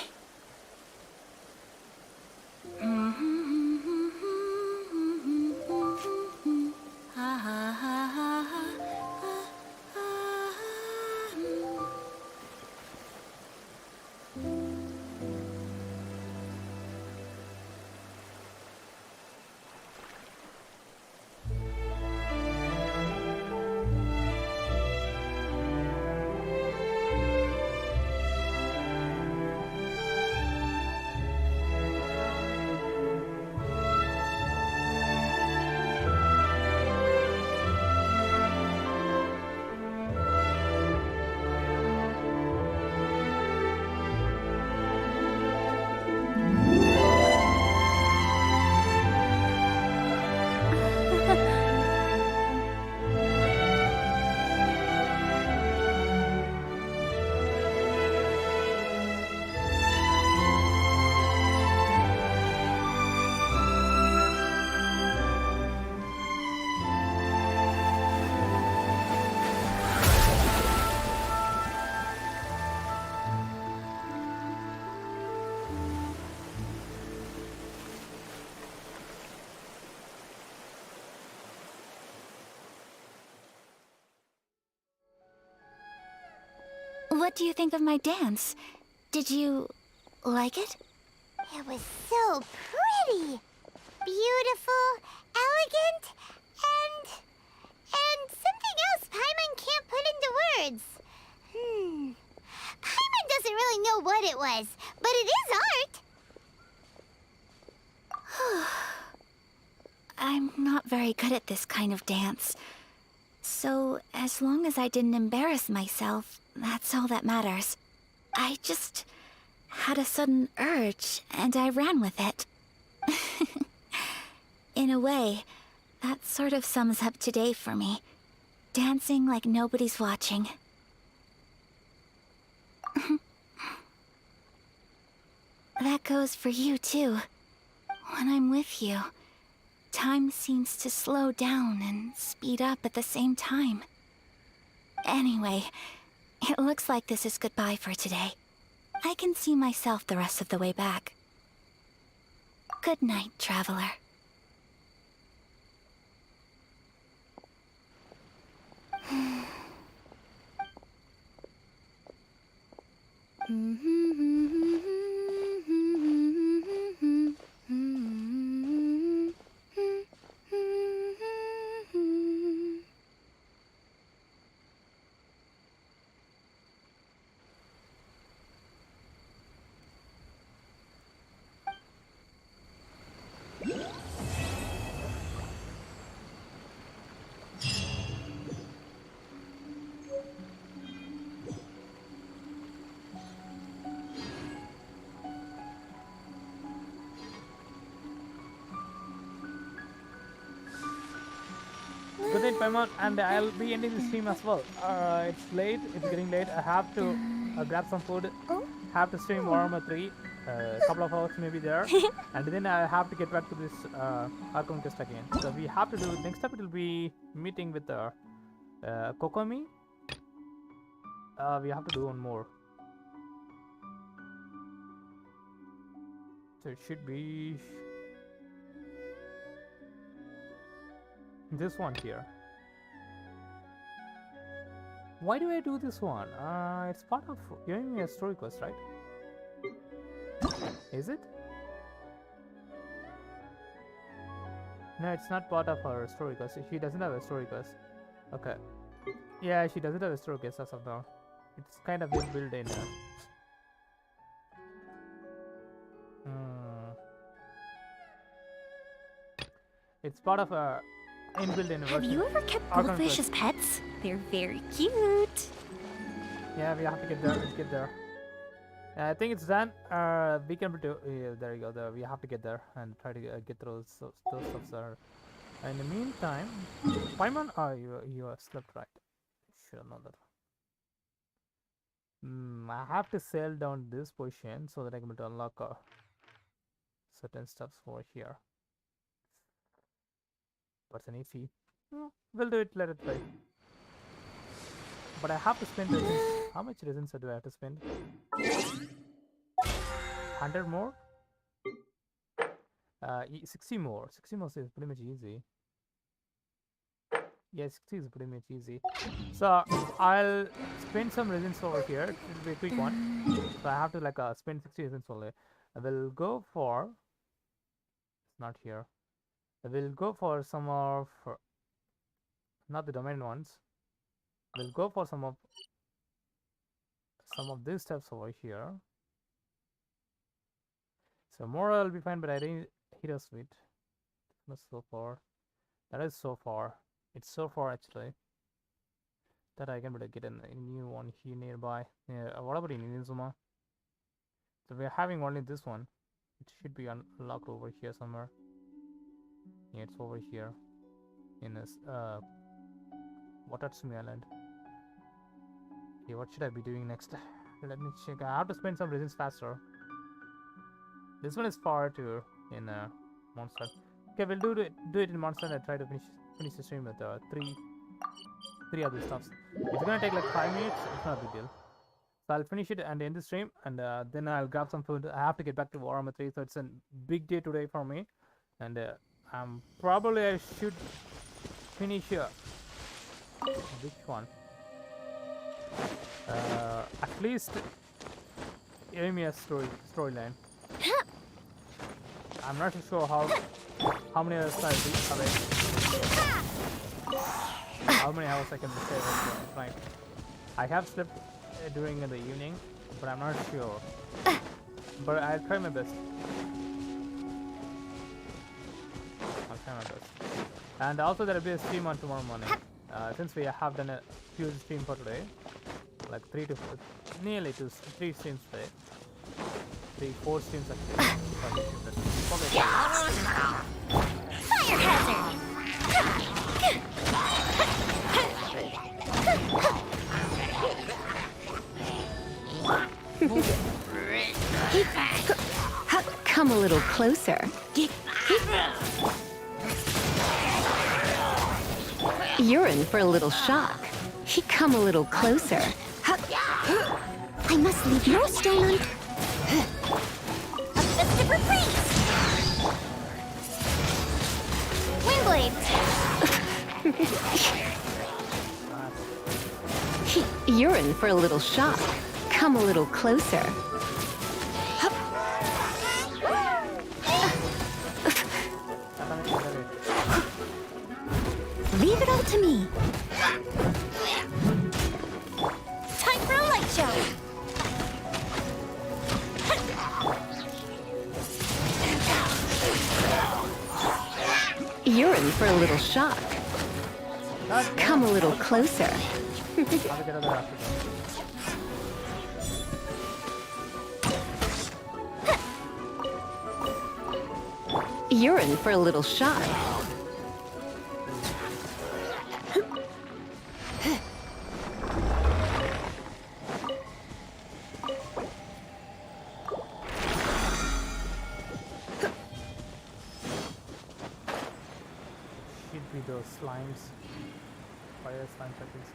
Speaker 12: What do you think of my dance? Did you like it?
Speaker 2: It was so pretty. Beautiful, elegant, and something else Paimon can't put into words. Paimon doesn't really know what it was, but it is art.
Speaker 12: I'm not very good at this kind of dance. So, as long as I didn't embarrass myself, that's all that matters. I just had a sudden urge, and I ran with it. In a way, that sort of sums up today for me. Dancing like nobody's watching. That goes for you, too. When I'm with you, time seems to slow down and speed up at the same time. Anyway, it looks like this is goodbye for today. I can see myself the rest of the way back. Good night, Traveler.
Speaker 1: Paimon, and I'll be ending the stream as well. It's late. It's getting late. I have to grab some food. Have to stream Warhammer 3. A couple of hours maybe there, and then I have to get back to this Archon quest again. So we have to do next up. It will be meeting with Kokomi. We have to do one more. So it should be this one here. Why do I do this one? It's part of giving me a story quest, right? Is it? No, it's not part of her story quest. She doesn't have a story quest. Okay. Yeah, she doesn't have a story quest as of now. It's kind of been built in. It's part of a inbuilt in.
Speaker 8: Have you ever kept goldfish as pets? They're very cute.
Speaker 1: Yeah, we have to get there. Let's get there. I think it's done. We can do. Yeah, there you go. There, we have to get there and try to get those stuffs there. In the meantime, Paimon, you have slept, right? Should have known that. I have to sail down this position so that I can unlock certain stuffs over here. What's an AC? We'll do it. Let it play. But I have to spend resins. How much resins do I have to spend? 100 more? 60 more. 60 more is pretty much easy. Yeah, 60 is pretty much easy. So I'll spend some resins over here. It will be a quick one. So I have to like spend 60 resins only. I will go for. It's not here. I will go for some of. Not the domain ones. We'll go for some of these steps over here. So more I'll be fine, but I didn't hit us with. That's so far. That is so far. It's so far actually that I can get a new one here nearby. Yeah, what about in Inazuma? So we're having only this one. It should be unlocked over here somewhere. Yeah, it's over here in this Watatsumi Island. Okay, what should I be doing next? Let me check. I have to spend some resins faster. This one is far too in Monster. Okay, we'll do it in Monster and try to finish the stream with three other stuffs. It's gonna take like 5 minutes. It's not a big deal. So I'll finish it and end the stream, and then I'll grab some food. I have to get back to Warhammer 3, so it's a big day today for me. And probably I should finish which one? At least Amy's storyline. I'm not sure how many hours I'll be away. How many hours I can stay awake tonight. I have slept during the evening, but I'm not sure. But I'll try my best. I'll try my best. And also there will be a stream on tomorrow morning. Since we have done a huge stream for today, like 3 streams today. 4 streams actually.
Speaker 2: Fire hazard!
Speaker 7: Come a little closer. You're in for a little shock. Come a little closer.
Speaker 2: I must leave no stone unturned. A festive reprise! Windblades!
Speaker 7: You're in for a little shock. Come a little closer.
Speaker 2: Leave it all to me. Time for a light show.
Speaker 7: You're in for a little shock. Come a little closer. You're in for a little shock.
Speaker 1: be those slimes. Fire slimes, I think so.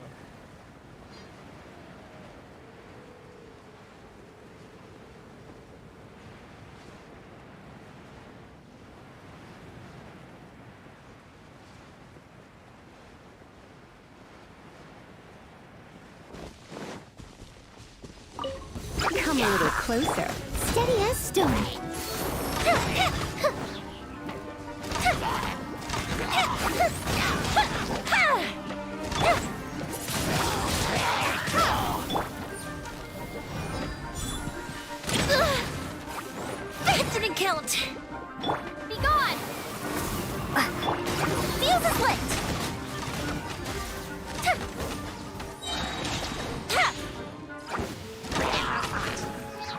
Speaker 7: Come a little closer.
Speaker 2: Steady as stone.
Speaker 8: That didn't count. Be gone. Fuse is lit.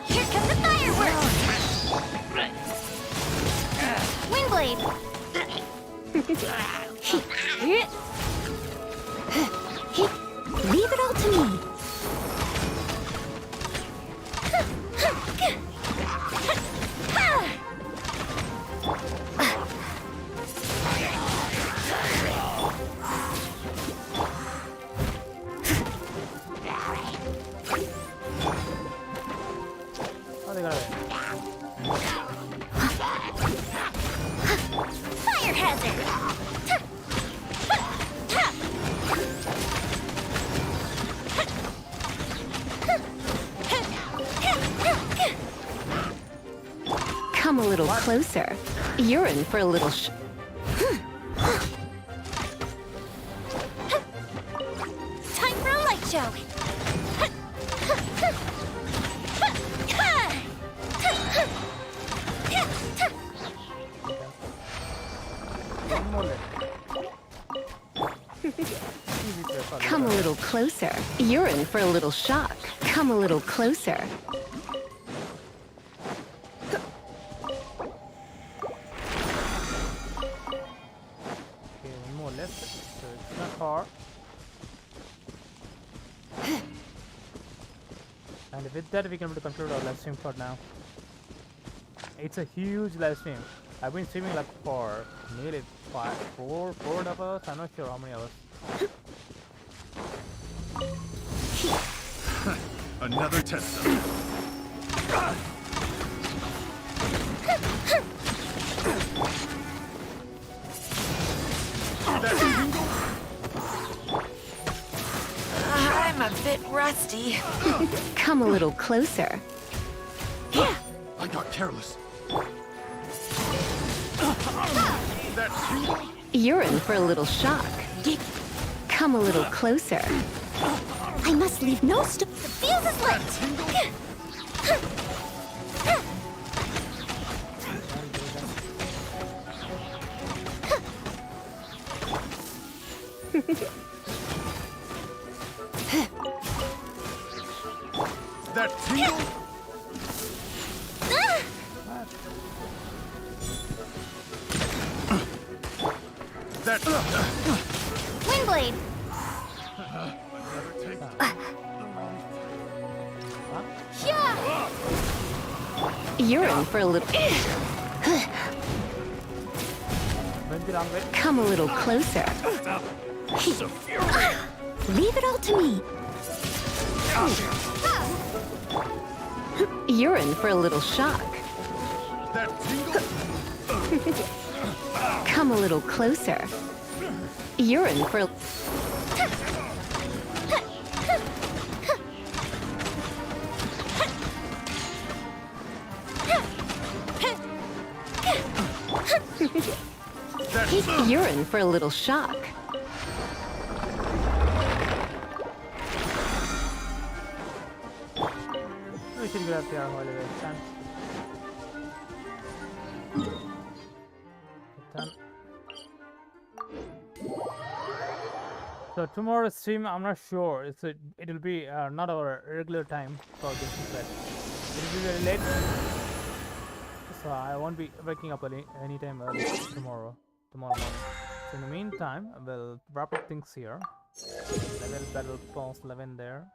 Speaker 8: Here comes the fireworks. Wingblade.
Speaker 2: Leave it all to me.
Speaker 1: Oh, they got it.
Speaker 8: Fire hazard.
Speaker 7: Come a little closer. You're in for a little
Speaker 8: Time for a light show.
Speaker 1: One more left.
Speaker 7: Come a little closer. You're in for a little shock. Come a little closer.
Speaker 1: Okay, one more left. So it's not far. And with that, we can conclude our live stream for now. It's a huge live stream. I've been streaming like for nearly 4 hours. I'm not sure how many hours.
Speaker 14: Another test.
Speaker 12: I'm a bit rusty.
Speaker 7: Come a little closer.
Speaker 14: I got careless.
Speaker 7: You're in for a little shock. Come a little closer.
Speaker 2: I must leave no stone.
Speaker 8: The fuse is lit.
Speaker 14: That tingle? That
Speaker 8: Wingblade. Yeah.
Speaker 7: You're in for a little. Come a little closer.
Speaker 2: Leave it all to me.
Speaker 7: You're in for a little shock.
Speaker 14: that tingle?
Speaker 7: Come a little closer. You're in for a... You're in for a little shock.
Speaker 1: We should grab the holiday stand. Done. So tomorrow's stream, I'm not sure. It'll be not our regular time for this set. It'll be very late, so I won't be waking up anytime early tomorrow morning. So in the meantime, we'll wrap up things here. Level battle pause 11 there.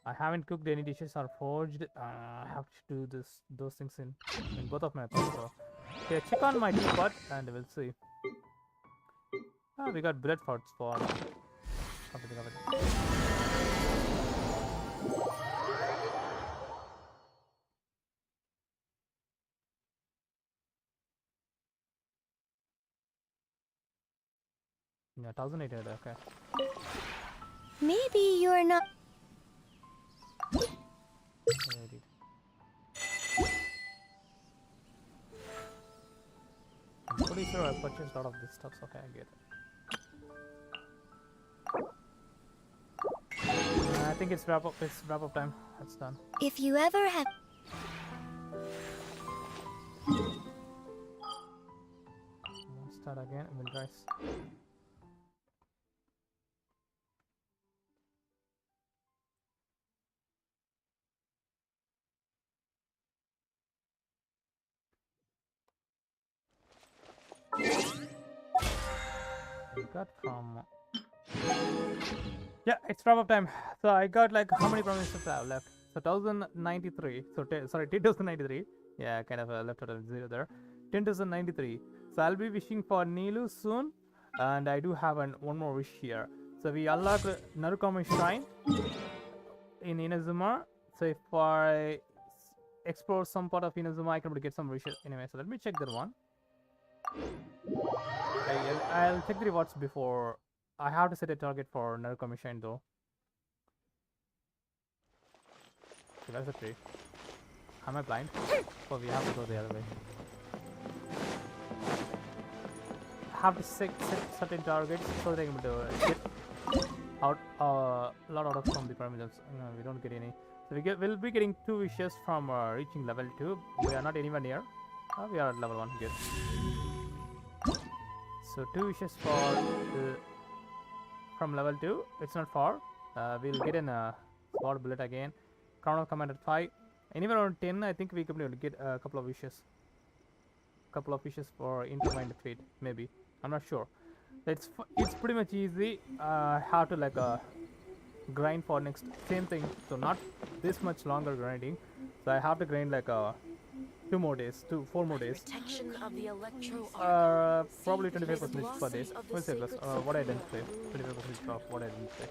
Speaker 1: I haven't cooked any dishes or forged. I have to do those things in both of my accounts. So okay, check on my teapot and we'll see. Oh, we got blood forts for everything of it. Yeah, 1800. Okay.
Speaker 2: Maybe you're not.
Speaker 1: Alrighty. I'm pretty sure I purchased a lot of this stuff, so okay, I get it. I think it's wrap up. It's wrap up time. That's done.
Speaker 2: If you ever have.
Speaker 1: Let's start again. We'll rise. We got from. Yeah, it's wrap up time. So I got like how many promises I have left? So 1093. So sorry, 1093. Yeah, kind of left out a zero there. 10,093. So I'll be wishing for Nilou soon, and I do have one more wish here. So we unlocked Narukami Shrine in Inazuma. So if I explore some part of Inazuma, I can get some wishes anyway. So let me check that one. I'll check the rewards before. I have to set a target for Narukami Shrine though. Okay, that's a tree. Am I blind? Oh, we have to go the other way. Have to set certain targets so that I can get out a lot out of from the pyramids. No, we don't get any. So we'll be getting 2 wishes from reaching level 2. We are not anywhere near. We are at level 1. Good. So 2 wishes for from level 2. It's not far. We'll get in a sword bullet again. Crown of Command at 5. Anywhere around 10, I think we could be able to get a couple of wishes. Couple of wishes for Intermind Fate, maybe. I'm not sure. It's pretty much easy. How to like grind for next same thing. So not this much longer grinding. So I have to grind like 4 more days. Probably 25% per day. We'll say plus what I didn't say. 25% of what I didn't say.